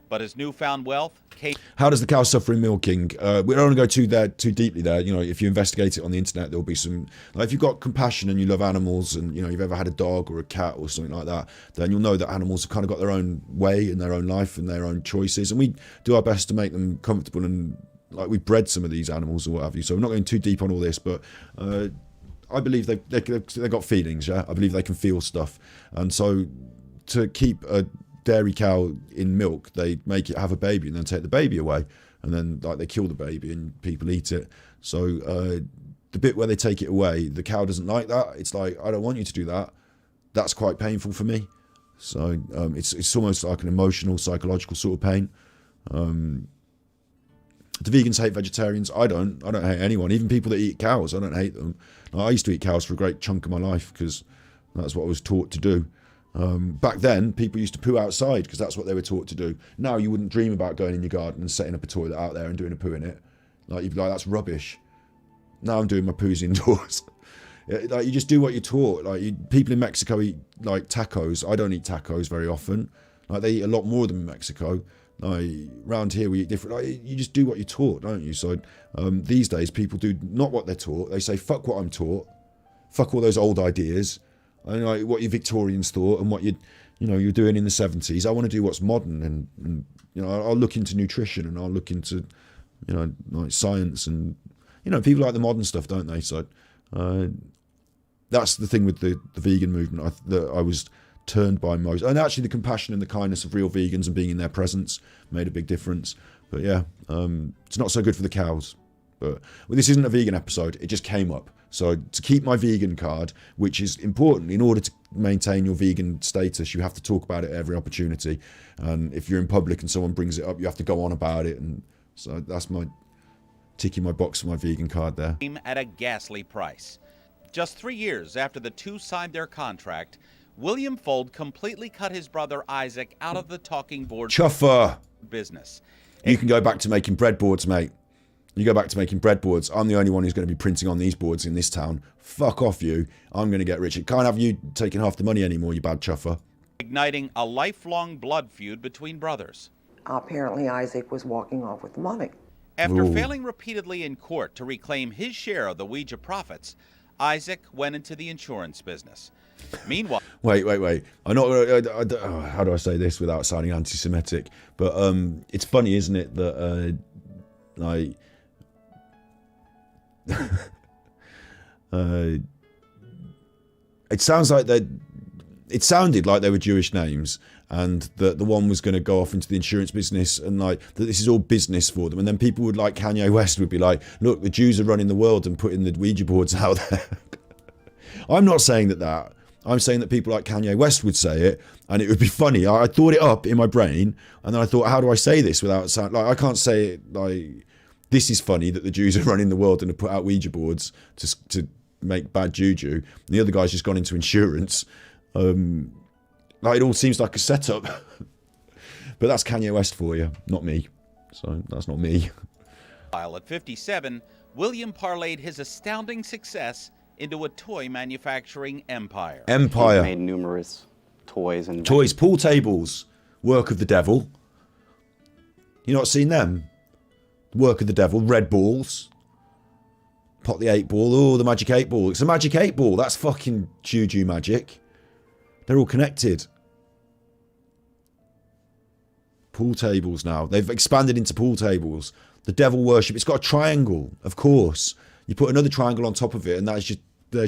but his newfound wealth came... How does the cow suffer in milking? We don't want to go too deeply there. You know, if you investigate it on the internet, there'll be some... Like, if you've got compassion and you love animals and, you know, you've ever had a dog or a cat or something like that, then you'll know that animals have kind of got their own way and their own life and their own choices. And we do our best to make them comfortable and, like, we bred some of these animals or what have you. So we're not going too deep on all this, but... I believe they've got feelings, yeah? I believe they can feel stuff. And so to keep a dairy cow in milk, they make it have a baby and then take the baby away, and then like they kill the baby and people eat it. So the bit where they take it away, the cow doesn't like that. It's like, I don't want you to do that. that's quite painful for me. So it's almost like an emotional, psychological sort of pain. Do vegans hate vegetarians? I don't hate anyone. Even people that eat cows, I don't hate them. I used to eat cows for a great chunk of my life because that's what I was taught to do. Back then, people used to poo outside because that's what they were taught to do. Now, you wouldn't dream about going in your garden and setting up a toilet out there and doing a poo in it. Like, you'd be like, that's rubbish. Now I'm doing my poos indoors. Like, you just do what you're taught. Like, people in Mexico eat, like, tacos. I don't eat tacos very often. Like, they eat a lot more than in Mexico. Like, around here we eat different. Like, you just do what you're taught, don't you? So these days, people do not what they're taught. They say, fuck what I'm taught. Fuck all those old ideas. And like what your Victorians thought and what you're doing in the 70s. I want to do what's modern, and I'll look into nutrition, and I'll look into like science, and people like the modern stuff, don't they? So that's the thing with the vegan movement that I was turned by most, and actually the compassion and the kindness of real vegans and being in their presence made a big difference. But yeah, it's not so good for the cows. But this isn't a vegan episode, it just came up. So to keep my vegan card, which is important, in order to maintain your vegan status, you have to talk about it at every opportunity. And if you're in public and someone brings it up, you have to go on about it. And so that's my ticking my box for my vegan card there. At a ghastly price. Just 3 years after the two signed their contract, William Fold completely cut his brother Isaac out of the talking board Chuffer business. You can go back to making breadboards, mate. You go back to making breadboards. I'm the only one who's going to be printing on these boards in this town. Fuck off you. I'm going to get rich. It can't have you taking half the money anymore, you bad chuffer. Igniting a lifelong blood feud between brothers. Apparently Isaac was walking off with the money. After failing repeatedly in court to reclaim his share of the Ouija profits, Isaac went into the insurance business. Meanwhile... Wait. I'm not... how do I say this without sounding anti-Semitic? But it's funny, isn't it, that... it sounds like it sounded like they were Jewish names, and that the one was going to go off into the insurance business, and like that this is all business for them. And then people would, like Kanye West would be like, look, the Jews are running the world and putting the Ouija boards out there. I'm not saying that. I'm saying that people like Kanye West would say it, and it would be funny. I thought it up in my brain, and then I thought, how do I say this without sound like I can't say it like... This is funny that the Jews are running the world and have put out Ouija boards to make bad juju. And the other guy's just gone into insurance. Like, it all seems like a setup. But that's Kanye West for you, not me. So that's not me. While at 57, William parlayed his astounding success into a toy manufacturing empire. He made numerous toys and pool tables, work of the devil. You not seen them? Work of the devil, red balls. Pot the 8 ball. Oh, the magic 8 ball. It's a magic 8 ball. That's fucking juju magic. They're all connected. Pool tables now. They've expanded into pool tables. The devil worship. It's got a triangle, of course. You put another triangle on top of it, and there's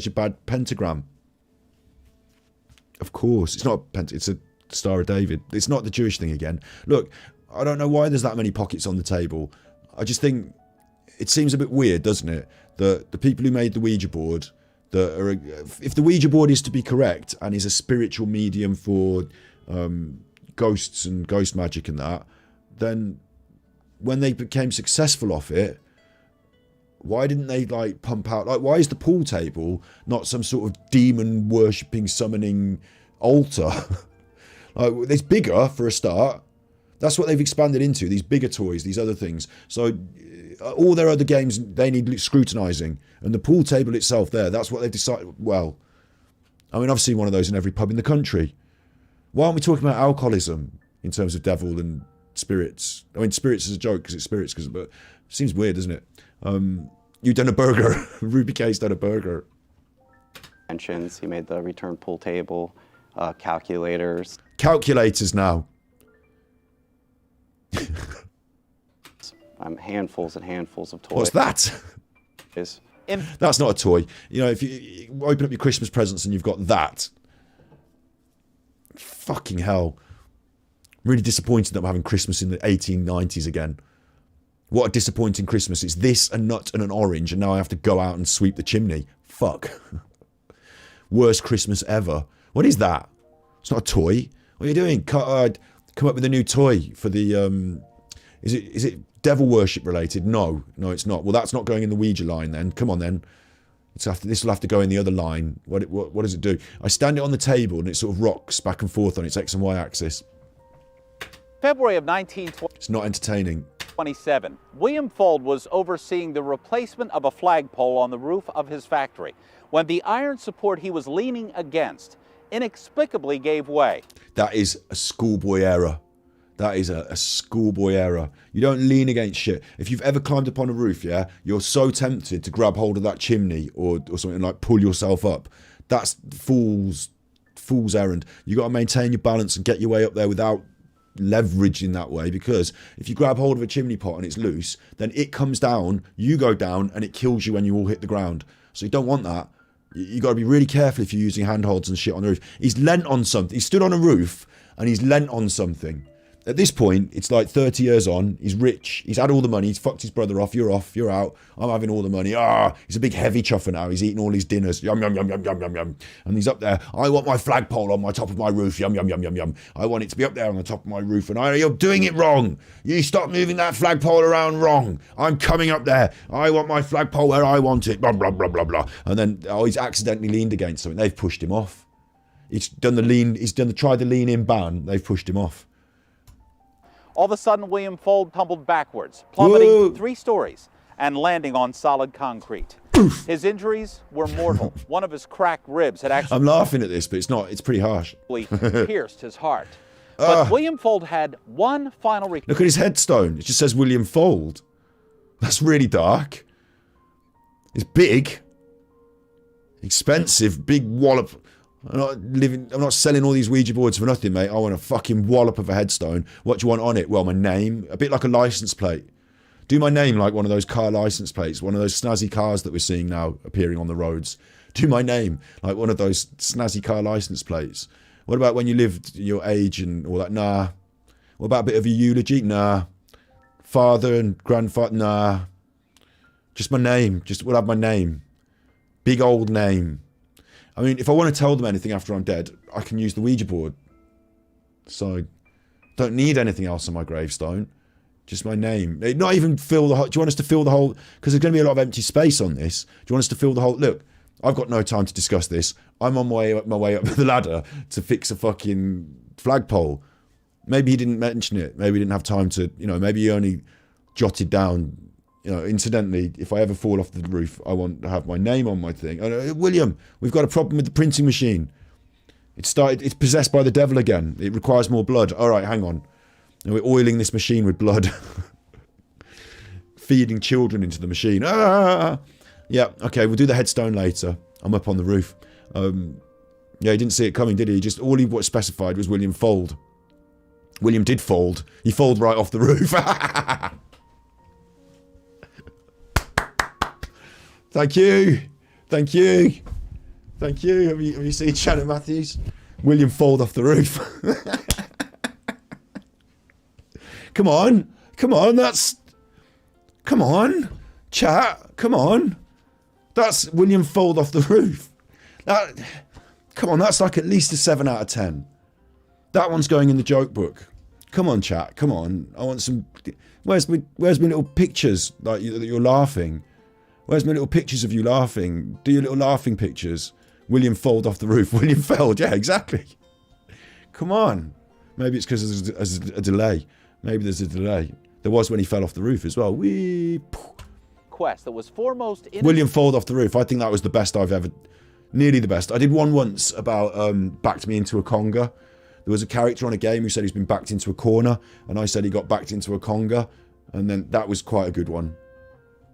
your bad pentagram. Of course. It's not a pentagram. It's a Star of David. It's not the Jewish thing again. Look, I don't know why there's that many pockets on the table. I just think it seems a bit weird, doesn't it? That the people who made the Ouija board, if the Ouija board is to be correct and is a spiritual medium for ghosts and ghost magic and that, then when they became successful off it, why didn't they like pump out, like, why is the pool table not some sort of demon worshipping summoning altar? Like, it's bigger for a start. That's what they've expanded into, these bigger toys, these other things. So all their other games, they need scrutinising. And the pool table itself there, that's what they've decided. Well, I mean, I've seen one of those in every pub in the country. Why aren't we talking about alcoholism in terms of devil and spirits? I mean, spirits is a joke because it's spirits, but it seems weird, doesn't it? You've done a burger. Ruby K's done a burger. He made the return pool table, calculators. Calculators now. Handfuls and handfuls of toys. What's that? That's not a toy. You know, if you open up your Christmas presents and you've got that. Fucking hell. I'm really disappointed that I'm having Christmas in the 1890s again. What a disappointing Christmas. It's this, a nut and an orange, and now I have to go out and sweep the chimney. Fuck. Worst Christmas ever. What is that? It's not a toy. What are you doing? Come up with a new toy for the... Is it devil worship related? No, it's not. Well, that's not going in the Ouija line then. Come on then. This will have to go in the other line. What does it do? I stand it on the table and it sort of rocks back and forth on its X and Y axis. February of 1927. It's not entertaining. William Fuld was overseeing the replacement of a flagpole on the roof of his factory when the iron support he was leaning against inexplicably gave way. That is a schoolboy error. That is a schoolboy error. You don't lean against shit. If you've ever climbed up on a roof, yeah, you're so tempted to grab hold of that chimney or something like pull yourself up. That's fool's errand. You got to maintain your balance and get your way up there without leverage in that way, because if you grab hold of a chimney pot and it's loose, then it comes down, you go down, and it kills you when you all hit the ground. So you don't want that. You got to be really careful if you're using handholds and shit on the roof. He's leant on something. He stood on a roof and he's leant on something. At this point, it's like 30 years on. He's rich. He's had all the money. He's fucked his brother off. You're off. You're out. I'm having all the money. He's a big heavy chuffer now. He's eating all his dinners. Yum, yum, yum, yum, yum, yum, yum. And he's up there. I want my flagpole on my top of my roof. Yum, yum, yum, yum, yum. I want it to be up there on the top of my roof. And you're doing it wrong. You stop moving that flagpole around wrong. I'm coming up there. I want my flagpole where I want it. Blah, blah, blah, blah, blah. And then, he's accidentally leaned against something. They've pushed him off. He's tried the lean in ban. They've pushed him off. All of a sudden, William Fuld tumbled backwards, plummeting 3 stories and landing on solid concrete. His injuries were mortal. One of his cracked ribs had actually... I'm laughing at this, but it's not. It's pretty harsh. ...pierced his heart. But William Fuld had one final... Look at his headstone. It just says William Fuld. That's really dark. It's big. Expensive. Big wallop. I'm not selling all these Ouija boards for nothing, mate. I want a fucking wallop of a headstone. What do you want on it? Well, my name. A bit like a license plate. Do my name like one of those car license plates. One of those snazzy cars that we're seeing now appearing on the roads. Do my name like one of those snazzy car license plates. What about when you lived your age and all that? Nah. What about a bit of a eulogy? Nah. Father and grandfather? Nah. Just my name. We'll have my name. Big old name. I mean, if I want to tell them anything after I'm dead, I can use the Ouija board. So, don't need anything else on my gravestone. Just my name. Not even fill the whole... Do you want us to fill the whole... Because there's going to be a lot of empty space on this. Do you want us to fill the whole... Look, I've got no time to discuss this. I'm on my way up the ladder to fix a fucking flagpole. Maybe he didn't mention it. Maybe he didn't have time to... maybe he only jotted down... incidentally, if I ever fall off the roof, I want to have my name on my thing. William, we've got a problem with the printing machine. It's possessed by the devil again. It requires more blood. All right, hang on. And we're oiling this machine with blood. Feeding children into the machine. Yeah, okay, we'll do the headstone later. I'm up on the roof. Yeah, he didn't see it coming, did he? All he specified was William Fuld. William did fold. He folded right off the roof. Thank you. Thank you. Thank you. Have you seen Shannon Matthews? William Fuld off the roof. Come on. Come on. Come on. Chat. Come on. That's William Fuld off the roof. Come on. That's like at least a 7 out of 10. That one's going in the joke book. Come on, chat. Come on. I want some... Where's my little pictures like that you're laughing? Where's my little pictures of you laughing? Do your little laughing pictures. William Fuld off the roof. William Fuld. Yeah, exactly. Come on. Maybe it's because there's a delay. Maybe there's a delay. There was when he fell off the roof as well. Quest that was foremost in... William Fuld off the roof. I think that was the best I've ever... Nearly the best. I did one once about backed me into a conga. There was a character on a game who said he's been backed into a corner. And I said he got backed into a conga. And then that was quite a good one.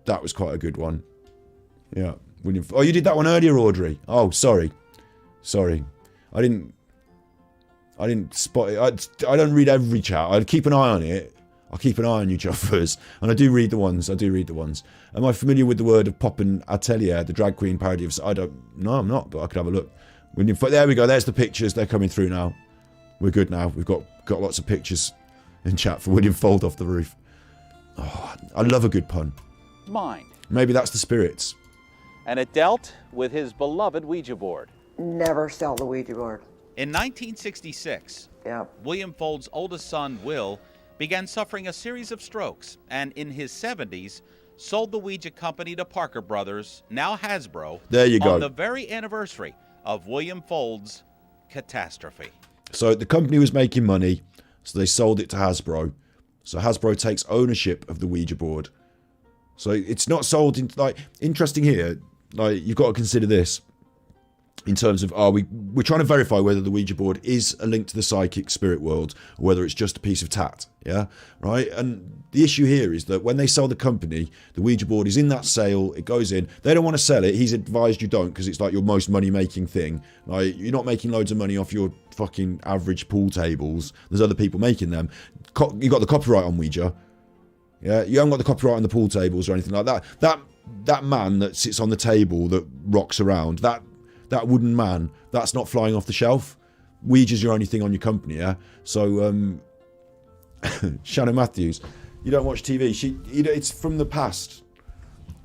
That was quite a good one. Yeah. Oh, you did that one earlier, Audrey. Oh, sorry. Sorry. I didn't spot it. I don't read every chat. I keep an eye on it. I'll keep an eye on you, Joffers. And I do read the ones. Am I familiar with the word of Poppin Atelier, the drag queen parody of... No, I'm not, but I could have a look. There we go. There's the pictures. They're coming through now. We're good now. We've got lots of pictures in chat for William Fuld off the roof. Oh, I love a good pun. Mind. Maybe that's the spirits. And it dealt with his beloved Ouija board. Never sell the Ouija board. In 1966, William Folds' oldest son, Will, began suffering a series of strokes, and in his 70s, sold the Ouija company to Parker Brothers, now Hasbro, There you go. on the very anniversary of William Folds' catastrophe. So the company was making money, so they sold it to Hasbro. So Hasbro takes ownership of the Ouija board. So it's not sold in, like, interesting here, like, you've got to consider this in terms of, we're trying to verify whether the Ouija board is a link to the psychic spirit world or whether it's just a piece of tat, yeah, right? And the issue here is that when they sell the company, the Ouija board is in that sale, it goes in, they don't want to sell it, he's advised you don't because it's like your most money-making thing. Like, you're not making loads of money off your fucking average pool tables, there's other people making them. You got the copyright on Ouija, yeah, you haven't got the copyright on the pool tables or anything like that. That man that sits on the table that rocks around, that wooden man, that's not flying off the shelf. Ouija's your only thing on your company, yeah? So, Shannon Matthews, you don't watch TV. It's from the past.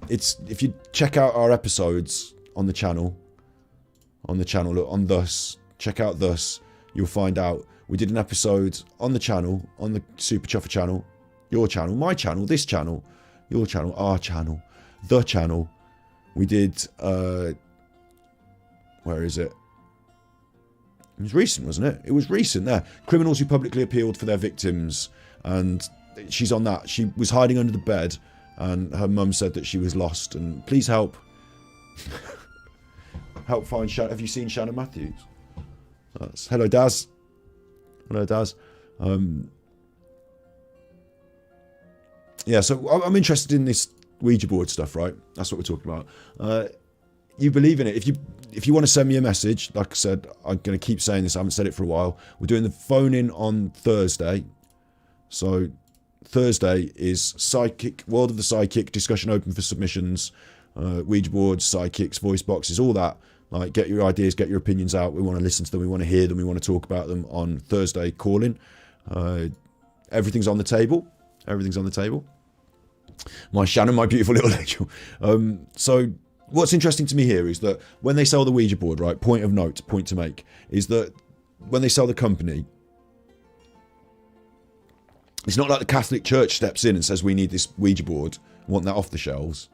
If you check out our episodes on the channel, look, on Thus, check out Thus, you'll find out. We did an episode on the channel, on the Super Chuffer channel, your channel, my channel, this channel, your channel, our channel, the channel. We did, where is it? It was recent, wasn't it? It was recent there. Criminals who publicly appealed for their victims. And she's on that. She was hiding under the bed and her mum said that she was lost. And please help. Help find Shannon. Have you seen Shannon Matthews? Hello, Daz. Hello, Daz. Yeah, so I'm interested in this Ouija board stuff, right? That's what we're talking about. You believe in it. If you want to send me a message, like I said, I'm going to keep saying this. I haven't said it for a while. We're doing the phone-in on Thursday. So Thursday is Psychic, World of the Psychic, discussion open for submissions, Ouija boards, psychics, voice boxes, all that. Like, get your ideas, get your opinions out. We want to listen to them. We want to hear them. We want to talk about them on Thursday call-in. Everything's on the table. Everything's on the table. My Shannon, my beautiful little angel. So what's interesting to me here is that when they sell the Ouija board, right, point to make, is that when they sell the company, it's not like the Catholic Church steps in and says, we need this Ouija board, want that off the shelves.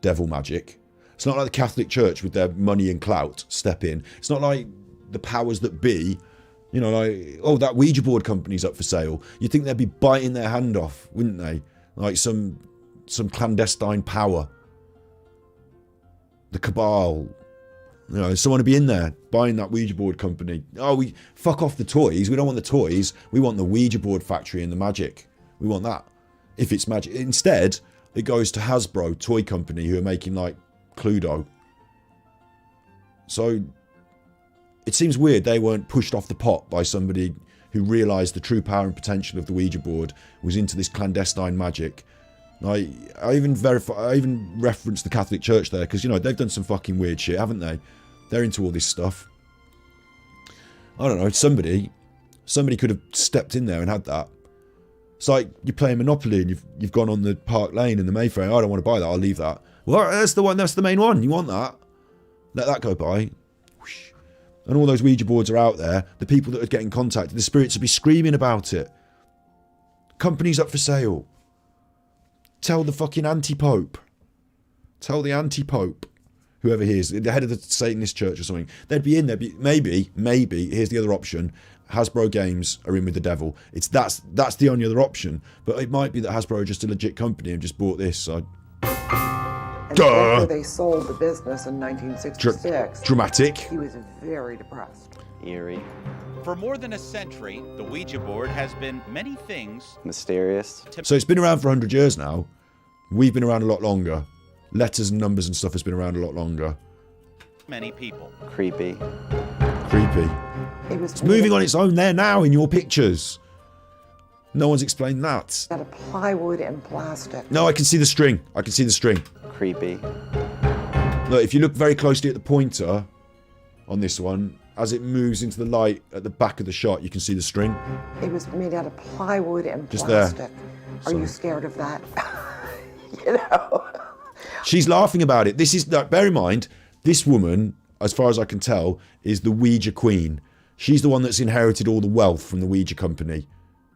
Devil magic. It's not like the Catholic Church with their money and clout step in. It's not like the powers that be, you know, like, oh, that Ouija board company's up for sale. You'd think they'd be biting their hand off, wouldn't they? Like some clandestine power. The cabal. You know, someone would be in there buying that Ouija board company. Oh, we fuck off the toys. We don't want the toys. We want the Ouija board factory and the magic. We want that. If it's magic. Instead, it goes to Hasbro, toy company, who are making like Cluedo. So it seems weird they weren't pushed off the pot by somebody who realised the true power and potential of the Ouija board, was into this clandestine magic. I even referenced the Catholic Church there, because, you know, they've done some fucking weird shit, haven't they? They're into all this stuff. I don't know, somebody could have stepped in there and had that. It's like you're playing Monopoly and you've gone on the Park Lane in the Mayfair. I don't want to buy that, I'll leave that. Well, that's the one, that's the main one. You want that? Let that go by. Whoosh. And all those Ouija boards are out there. The people that are getting contacted, the spirits will be screaming about it. Company's up for sale. Tell the fucking anti-pope. Tell the anti-pope. Whoever he is, the head of the Satanist church or something. They'd be in there. Maybe, here's the other option. Hasbro Games are in with the devil. That's the only other option. But it might be that Hasbro are just a legit company and just bought this. So. And after they sold the business in 1966, dramatic. He was very depressed. Eerie. For more than a century, the Ouija board has been many things. Mysterious. So it's been around for 100 years now. We've been around a lot longer. Letters and numbers and stuff has been around a lot longer. Many people. Creepy. Creepy. It's moving on its own there now in your pictures. No one's explained that. Out of plywood and plastic. No, I can see the string. I can see the string. Creepy. Look, if you look very closely at the pointer on this one, as it moves into the light at the back of the shot, you can see the string. It was made out of plywood and just plastic. There. Are you scared of that? You know? She's laughing about it. This is, bear in mind, this woman as far as I can tell, is the Ouija queen. She's the one that's inherited all the wealth from the Ouija company.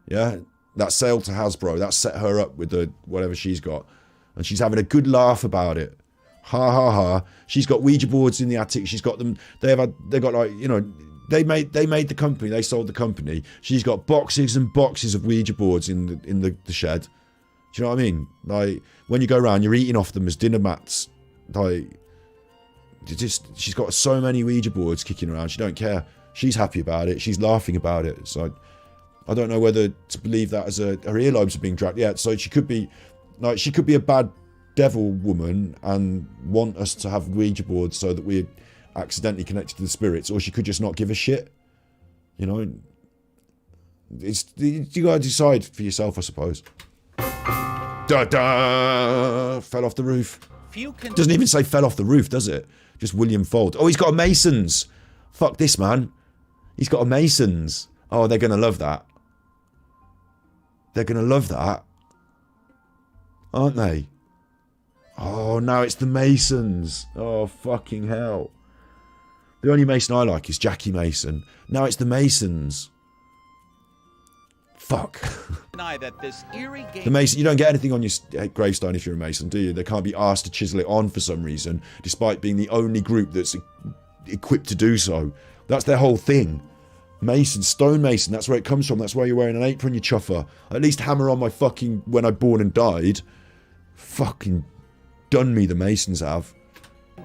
Yeah? That sale to Hasbro, that set her up with the whatever she's got. And she's having a good laugh about it. Ha ha ha. She's got Ouija boards in the attic. She's got them. They got like, you know, they made the company. They sold the company. She's got boxes and boxes of Ouija boards in the shed. Do you know what I mean? Like, when you go around, you're eating off them as dinner mats. Like, she's got so many Ouija boards kicking around. She don't care. She's happy about it. She's laughing about it. So I don't know whether to believe that as her earlobes are being dragged. Yeah, so she could be a bad devil woman and want us to have Ouija boards so that we're accidentally connected to the spirits, or she could just not give a shit. You know, you gotta decide for yourself, I suppose. Da da! Fell off the roof. Doesn't even say fell off the roof, does it? Just William Fold. Oh, he's got a Masons. Fuck this, man. He's got a Masons. Oh, they're gonna love that. They're gonna love that, aren't they? Oh, now it's the Masons. Oh, fucking hell. The only Mason I like is Jackie Mason. Now it's the Masons. Fuck. That this eerie game The Mason, you don't get anything on your gravestone if you're a Mason, do you? They can't be asked to chisel it on for some reason, despite being the only group that's equipped to do so. That's their whole thing. Mason, stonemason, that's where it comes from. That's why you're wearing an apron, you chuffer. At least hammer on my fucking when I born and died. Fucking done me, the Masons have.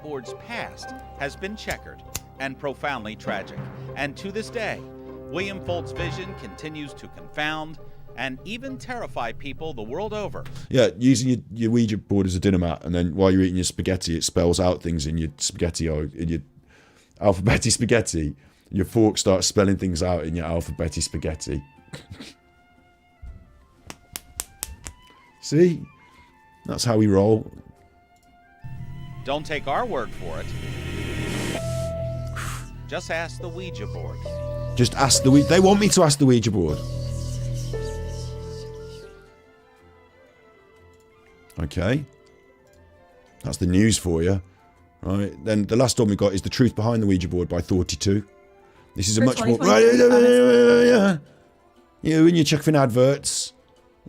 board's past has been checkered and profoundly tragic. And to this day, William Folt's vision continues to confound and even terrify people the world over. Yeah, using your Ouija board as a dinner mat, and then while you're eating your spaghetti, it spells out things in your spaghetti, or in your alphabeti spaghetti. Your fork starts spelling things out in your alphabeti spaghetti. See? That's how we roll. Don't take our word for it. Just ask the Ouija board. Just ask the Ouija. They want me to ask the Ouija board. Okay. That's the news for you. Right. Then the last one we got is The Truth Behind the Ouija Board by 42. This is a much more... You and your chuckling adverts.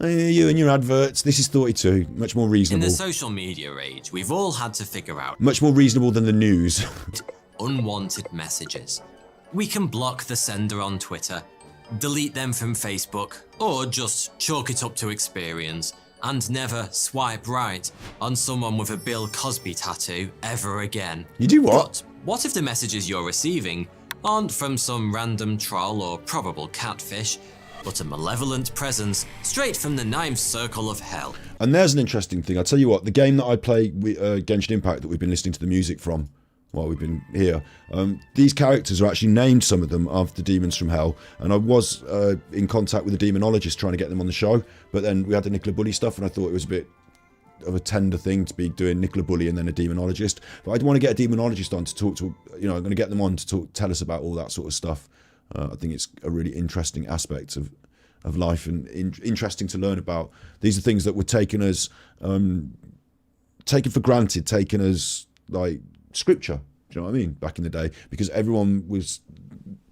You and your adverts. This is 42. Much more reasonable. In the social media age, we've all had to figure out... Much more reasonable than the news. unwanted messages. We can block the sender on Twitter, delete them from Facebook, or just chalk it up to experience and never swipe right on someone with a Bill Cosby tattoo ever again. You do what? But what if the messages you're receiving aren't from some random troll or probable catfish, but a malevolent presence straight from the ninth circle of hell? And there's an interesting thing. I'll tell you what, the game that I play, Genshin Impact, that we've been listening to the music from while we've been here, these characters are actually named, some of them, after demons from hell. And I was in contact with a demonologist trying to get them on the show, but then we had the Nicola Bully stuff, and I thought it was a bit of a tender thing to be doing Nicola Bully and then a demonologist. But I'd want to get a demonologist on to talk to, I'm going to get them on to tell us about all that sort of stuff. I think it's a really interesting aspect of life, and interesting to learn about. These are things that were taken as taken for granted, taken as like scripture. Do you know what I mean? Back in the day, because everyone was,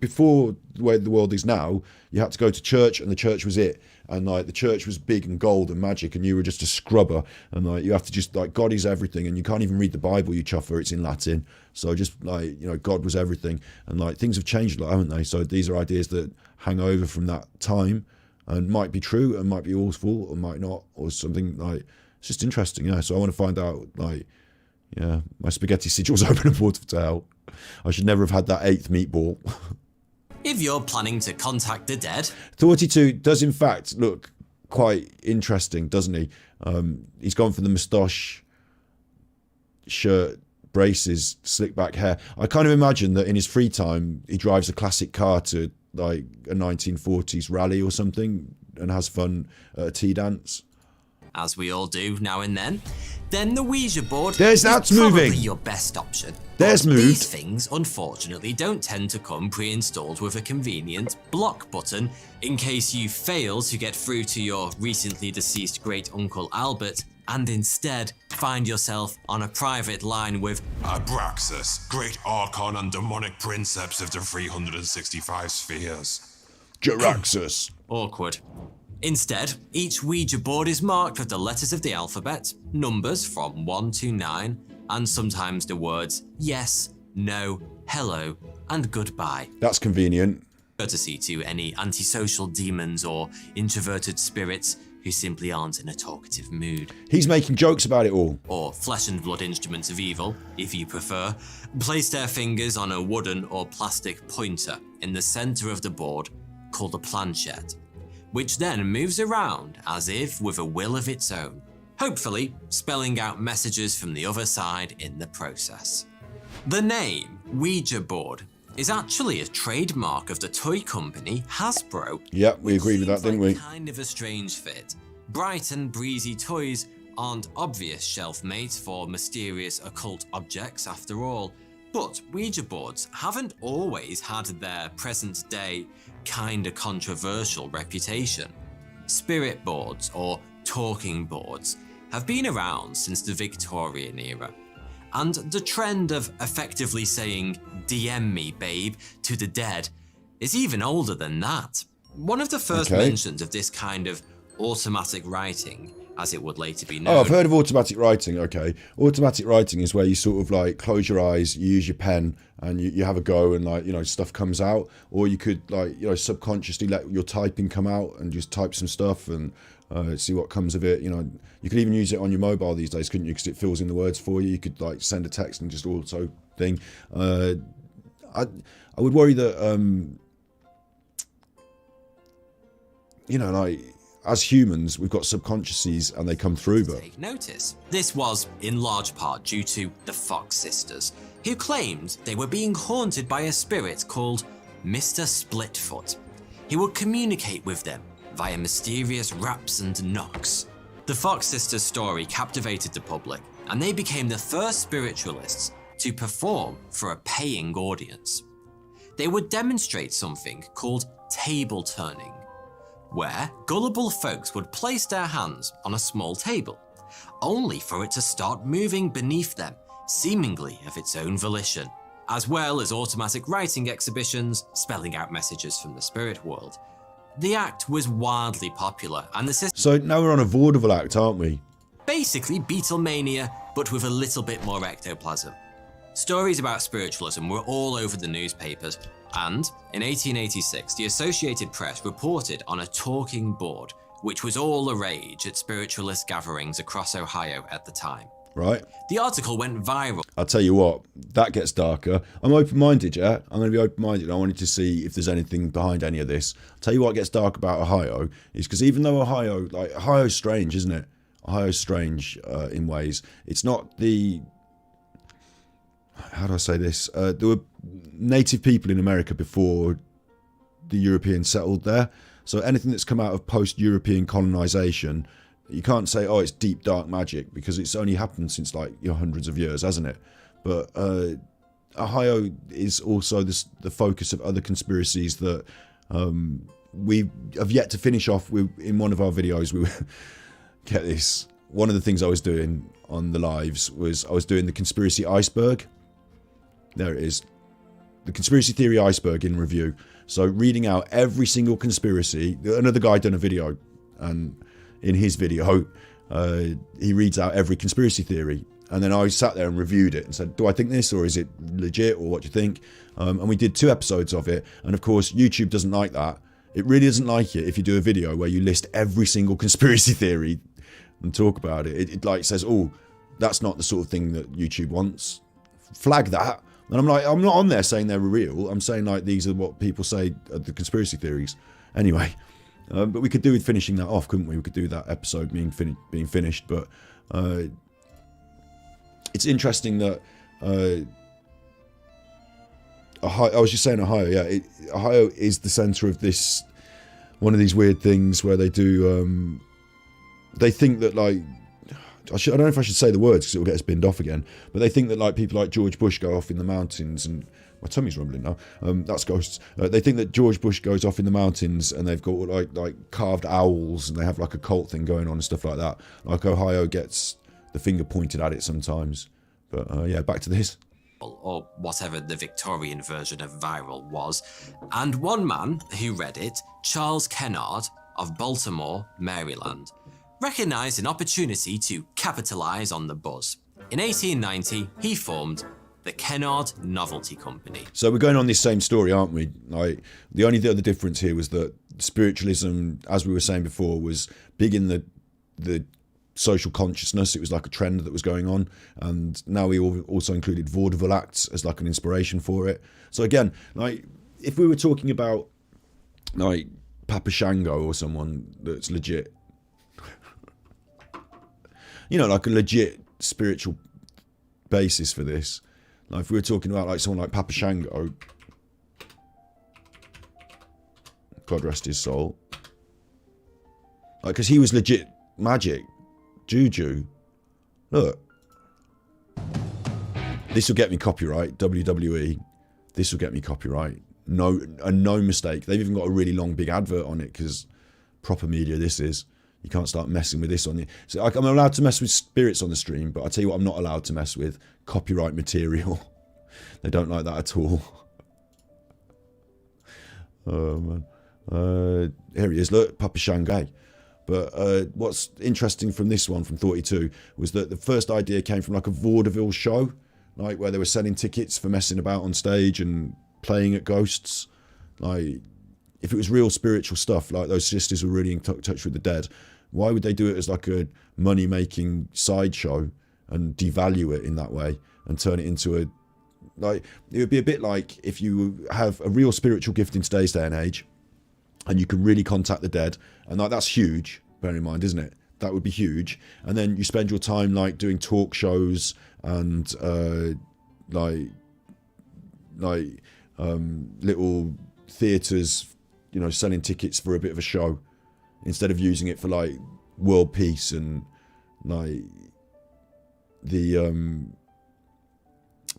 before the way the world is now, you had to go to church, and the church was it, and like the church was big and gold and magic, and you were just a scrubber, and like you have to just like, God is everything, and you can't even read the Bible, you chuffer, it's in Latin. So just like, God was everything, and like things have changed a lot, haven't they? So these are ideas that hang over from that time, and might be true, and might be awful, or might not, or something like. It's just interesting, yeah. So I want to find out, like, yeah, my spaghetti sigils open a portal to hell. I should never have had that 8th meatball. If you're planning to contact the dead... 42 does in fact look quite interesting, doesn't he? He's gone for the moustache, shirt, braces, slick back hair. I kind of imagine that in his free time, he drives a classic car to like a 1940s rally or something and has fun at a tea dance. As we all do now and then the Ouija board that's is probably moving. Your best option. There's moved. These things, unfortunately, don't tend to come pre-installed with a convenient block button in case you fail to get through to your recently deceased great-uncle Albert and instead find yourself on a private line with Abraxas, great archon and demonic princeps of the 365 spheres. Jaraxus. Awkward. Instead, each Ouija board is marked with the letters of the alphabet, numbers from 1 to 9, and sometimes the words yes, no, hello, and goodbye. That's convenient. Courtesy to any antisocial demons or introverted spirits who simply aren't in a talkative mood. He's making jokes about it all. Or flesh and blood instruments of evil, if you prefer, place their fingers on a wooden or plastic pointer in the center of the board called a planchette, which then moves around as if with a will of its own, hopefully spelling out messages from the other side in the process. The name Ouija board is actually a trademark of the toy company Hasbro. Yep, we agreed with that, didn't we? Kind of a strange fit. Bright and breezy toys aren't obvious shelf mates for mysterious occult objects after all, but Ouija boards haven't always had their present day kinda controversial reputation. Spirit boards, or talking boards, have been around since the Victorian era. And the trend of effectively saying, "DM me, babe," to the dead is even older than that. One of the first mentions of this kind of automatic writing, as it would later be known. Oh, I've heard of automatic writing, okay. Automatic writing is where you sort of like close your eyes, you use your pen, and you have a go and like, you know, stuff comes out. Or you could like, you know, subconsciously let your typing come out and just type some stuff and see what comes of it. You know, you could even use it on your mobile these days, couldn't you? Because it fills in the words for you. You could like send a text and just auto thing. I would worry that, you know, like, as humans, we've got subconsciouses and they come through, but... Take notice. This was, in large part, due to the Fox sisters, who claimed they were being haunted by a spirit called Mr. Splitfoot. He would communicate with them via mysterious raps and knocks. The Fox sisters' story captivated the public, and they became the first spiritualists to perform for a paying audience. They would demonstrate something called table turning, where gullible folks would place their hands on a small table, only for it to start moving beneath them, seemingly of its own volition, as well as automatic writing exhibitions spelling out messages from the spirit world. The act was wildly popular, and the system... So now we're on a vaudeville act, aren't we? Basically Beatlemania, but with a little bit more ectoplasm. Stories about spiritualism were all over the newspapers, and in 1886, the Associated Press reported on a talking board, which was all the rage at spiritualist gatherings across Ohio at the time. Right. The article went viral. I'll tell you what, that gets darker. I'm open-minded, yeah? I'm going to be open-minded. I wanted to see if there's anything behind any of this. I'll tell you what gets dark about Ohio is because even though Ohio's strange, isn't it? Ohio's strange in ways. It's not the... How do I say this? There were native people in America before the Europeans settled there. So anything that's come out of post-European colonization, you can't say, oh, it's deep, dark magic, because it's only happened since like hundreds of years, hasn't it? But Ohio is also the focus of other conspiracies that we have yet to finish off with. In one of our videos, we get this. One of the things I was doing on the lives was I was doing the conspiracy iceberg. There it is. The conspiracy theory iceberg in review. So reading out every single conspiracy. Another guy done a video, and in his video, he reads out every conspiracy theory. And then I sat there and reviewed it and said, do I think this, or is it legit, or what do you think? And we did 2 episodes of it. And of course, YouTube doesn't like that. It really doesn't like it if you do a video where you list every single conspiracy theory and talk about it. It like says, oh, that's not the sort of thing that YouTube wants. Flag that. And I'm like, I'm not on there saying they're real. I'm saying like these are what people say are the conspiracy theories. Anyway, but we could do with finishing that off, couldn't we? We could do that episode being finished. But it's interesting that Ohio, I was just saying Ohio. Yeah, Ohio is the center of this. One of these weird things where they do. They think that like. I don't know if I should say the words because it will get us binned off again. But they think that like people like George Bush go off in the mountains and My tummy's rumbling now. That's ghosts. They think that George Bush goes off in the mountains and they've got like carved owls and they have like a cult thing going on and stuff like that. Like Ohio gets the finger pointed at it sometimes. But yeah, back to this. Or whatever the Victorian version of viral was. And one man who read it, Charles Kennard of Baltimore, Maryland, recognised an opportunity to capitalise on the buzz. In 1890, he formed the Kennard Novelty Company. So we're going on this same story, aren't we? Like, the only other difference here was that spiritualism, as we were saying before, was big in the social consciousness. It was like a trend that was going on, and now we also included vaudeville acts as like an inspiration for it. So again, like, if we were talking about like Papa Shango or someone that's legit, you know, like a legit spiritual basis for this. Like if we were talking about like someone like Papa Shango, God rest his soul, like, because he was legit magic, juju. Look, this will get me copyright, WWE. This will get me copyright. No mistake. They've even got a really long big advert on it because proper media this is. You can't start messing with this on you. So I'm allowed to mess with spirits on the stream, but I tell you what I'm not allowed to mess with: copyright material. They don't like that at all. Oh man. Here he is, look, Papa Shanghai. But what's interesting from this one, from 42, was that the first idea came from like a vaudeville show, like where they were selling tickets for messing about on stage and playing at ghosts. Like, if it was real spiritual stuff, like those sisters were really in touch with the dead, why would they do it as like a money-making sideshow and devalue it in that way and turn it into a, like, it would be a bit like if you have a real spiritual gift in today's day and age and you can really contact the dead, and like that's huge, bear in mind, isn't it? That would be huge. And then you spend your time like doing talk shows and little theatres, you know, selling tickets for a bit of a show instead of using it for like world peace and like the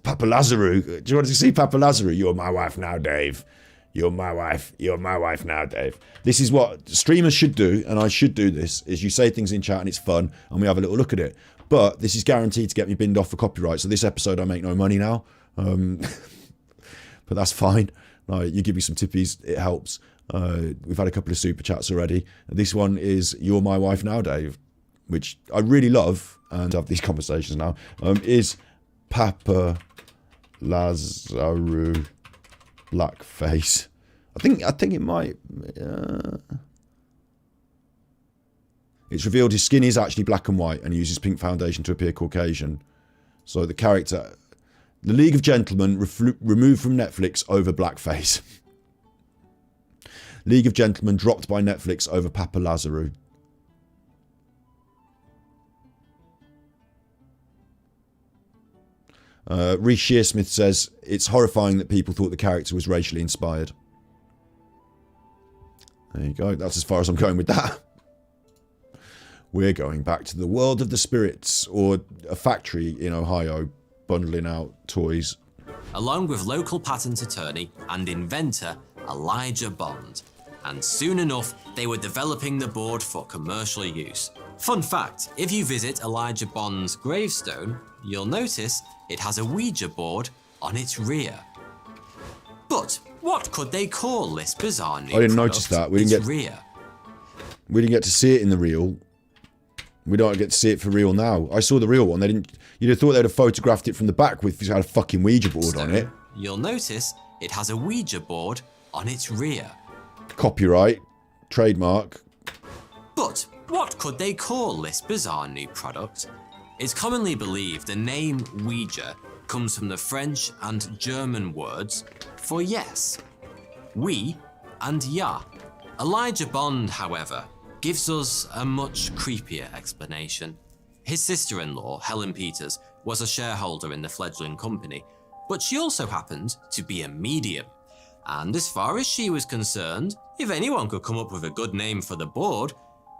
Papa Lazarou. Do you want to see Papa Lazarou? You're my wife now, Dave. You're my wife. You're my wife now, Dave. This is what streamers should do, and I should do this, is you say things in chat and it's fun and we have a little look at it. But this is guaranteed to get me binned off for copyright. So this episode I make no money now. But that's fine. Like, you give me some tippies, it helps. We've had a couple of super chats already. This one is "You're my wife now, Dave," which I really love and have these conversations now. Is Papa Lazarou blackface? I think it might. It's revealed his skin is actually black and white, and he uses pink foundation to appear Caucasian. So the character, The League of Gentlemen, removed from Netflix over blackface. League of Gentlemen dropped by Netflix over Papa Lazarou. Reece Shearsmith says, it's horrifying that people thought the character was racially inspired. There you go. That's as far as I'm going with that. We're going back to the world of the spirits, or a factory in Ohio bundling out toys. Along with local patent attorney and inventor Elijah Bond. And soon enough, they were developing the board for commercial use. Fun fact, if you visit Elijah Bond's gravestone, you'll notice it has a Ouija board on its rear. But what could they call this bizarre new I didn't product? notice that. We didn't get to see it in the reel. We don't get to see it for real now. I saw the real one. You'd have thought they'd have photographed it from the back with had a fucking Ouija board on it. You'll notice it has a Ouija board on its rear. Copyright, trademark. But what could they call this bizarre new product? It's commonly believed the name Ouija comes from the French and German words for yes. Oui and ja. Elijah Bond, however, gives us a much creepier explanation. His sister-in-law, Helen Peters, was a shareholder in the fledgling company, but she also happened to be a medium. And as far as she was concerned, if anyone could come up with a good name for the board,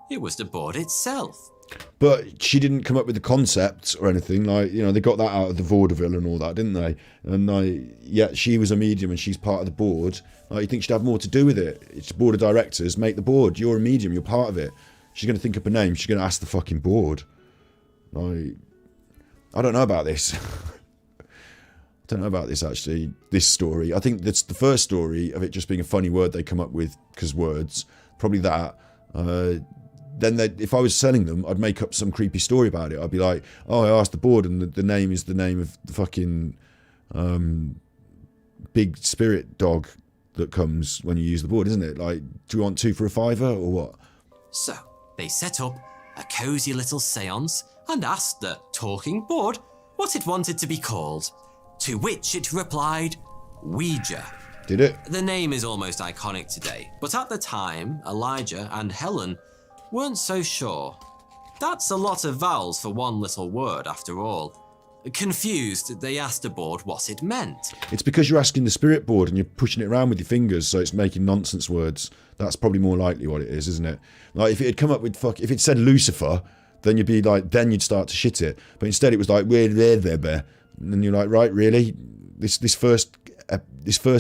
It was the board itself. But she didn't come up with the concept or anything. Like, you know, they got that out of the vaudeville and all that, didn't they? And yet she was a medium and she's part of the board. Like, you think she'd have more to do with it? It's the board of directors. Make the board. You're a medium. You're part of it. She's going to think up a name. She's going to ask the fucking board. Like, I don't know about this. I don't know about this, actually, this story. I think that's the first story of it just being a funny word they come up with because words. Probably that. Then if I was selling them, I'd make up some creepy story about it. I'd be like, oh, I asked the board and the name is the name of the fucking big spirit dog that comes when you use the board, isn't it? Like, do you want 2 for a £5 or what? So, they set up a cosy little seance and asked the talking board what it wanted to be called, to which it replied, Ouija. Did it? The name is almost iconic today, but at the time, Elijah and Helen weren't so sure. That's a lot of vowels for one little word, after all. Confused, they asked the board what it meant. It's because you're asking the spirit board and you're pushing it around with your fingers, so it's making nonsense words. That's probably more likely what it is, isn't it? Like, if it had come up with if it said Lucifer, then you'd be like, then you'd start to shit it. But instead it was like, and you're like, right, really? This first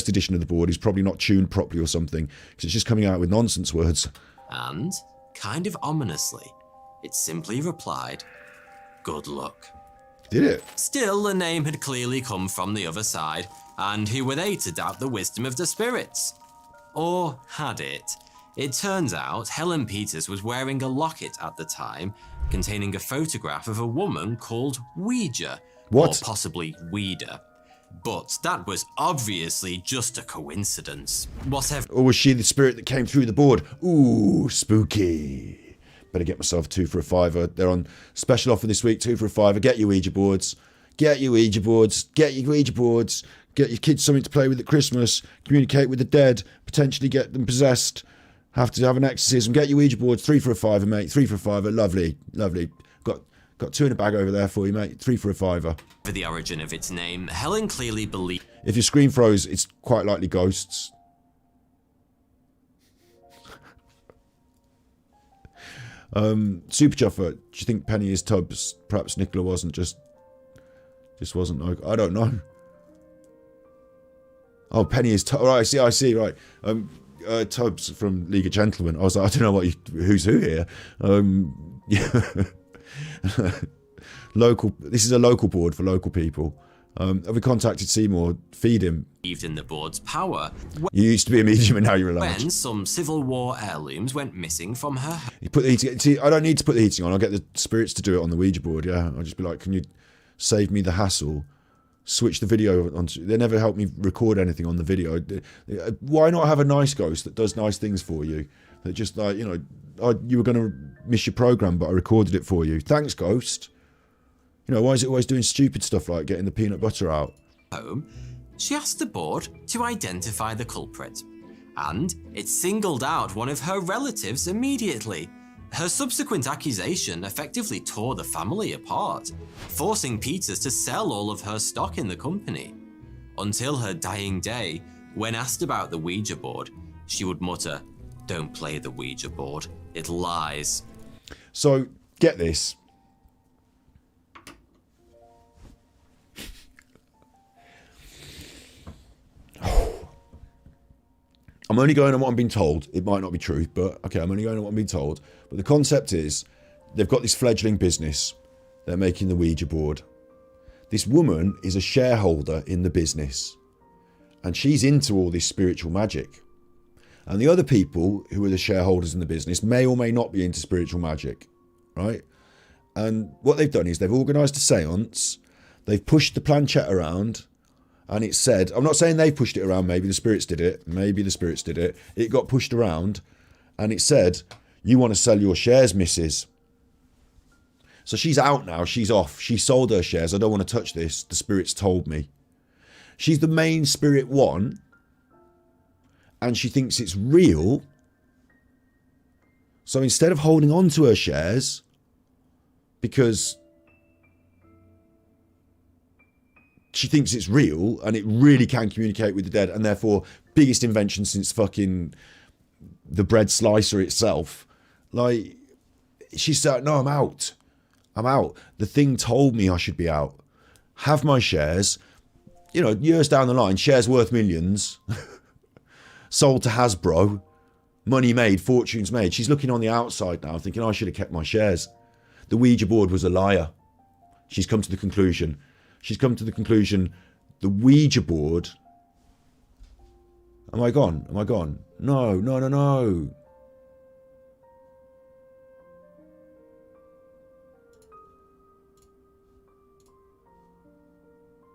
edition of the board is probably not tuned properly or something, because it's just coming out with nonsense words. And, kind of ominously, it simply replied, good luck. Did it? Still, the name had clearly come from the other side, and who were they to doubt the wisdom of the spirits? Or had it? It turns out Helen Peters was wearing a locket at the time, containing a photograph of a woman called Ouija. What? Or possibly Ouida. But that was obviously just a coincidence. Whatever. Or was she the spirit that came through the board? Ooh, spooky. Better get myself 2 for a £5. They're on special offer this week, 2 for a £5. Get your Ouija boards. Get your Ouija boards. Get your Ouija boards. Get your kids something to play with at Christmas. Communicate with the dead. Potentially get them possessed. Have to have an exorcism. Get your Ouija boards. 3 for a £5, mate. 3 for a £5. Lovely. Lovely. Got 2 in a bag over there for you, mate. 3 for a £5. For the origin of its name, Helen clearly believed. If your screen froze, it's quite likely ghosts. Super Juffer, do you think Penny is Tubbs? Perhaps Nicola wasn't, just wasn't. I don't know. Oh, Penny is Tubbs. Right, I see, right. Tubbs from League of Gentlemen. I was like, I don't know who's who here. Yeah. Local. This is a local board for local people. Have we contacted Seymour? Feed him. Believed in the board's power. You used to be a medium and now you're allowed. When some Civil War heirlooms went missing from her. You put the heating. See, I don't need to put the heating on. I'll get the spirits to do it on the Ouija board. Yeah, I'll just be like, can you save me the hassle? Switch the video on. They never help me record anything on the video. Why not have a nice ghost that does nice things for you? That just like, you know, you were going to miss your program, but I recorded it for you. Thanks, ghost. You know, why is it always doing stupid stuff like getting the peanut butter out? Home, she asked the board to identify the culprit, and it singled out one of her relatives immediately. Her subsequent accusation effectively tore the family apart, forcing Peters to sell all of her stock in the company. Until her dying day, when asked about the Ouija board, she would mutter, "Don't play the Ouija board, it lies." So, get this. I'm only going on what I'm being told. It might not be true, but okay, I'm only going on what I'm being told. But the concept is, they've got this fledgling business. They're making the Ouija board. This woman is a shareholder in the business. And she's into all this spiritual magic. And the other people who are the shareholders in the business may or may not be into spiritual magic. Right? And what they've done is they've organised a seance. They've pushed the planchette around. And it said, I'm not saying they pushed it around, maybe the spirits did it. It got pushed around and it said, "You want to sell your shares, missus." So she's out now, she's off. She sold her shares. I don't want to touch this. The spirits told me. She's the main spirit one and she thinks it's real. So instead of holding on to her shares, because she thinks it's real and it really can communicate with the dead, and therefore biggest invention since fucking the bread slicer itself. Like, she's like, no, I'm out. I'm out. The thing told me I should be out. Have my shares. You know, years down the line, shares worth millions. Sold to Hasbro. Money made, fortunes made. She's looking on the outside now, thinking, I should have kept my shares. The Ouija board was a liar. She's come to the conclusion. The Ouija board... Am I gone? No.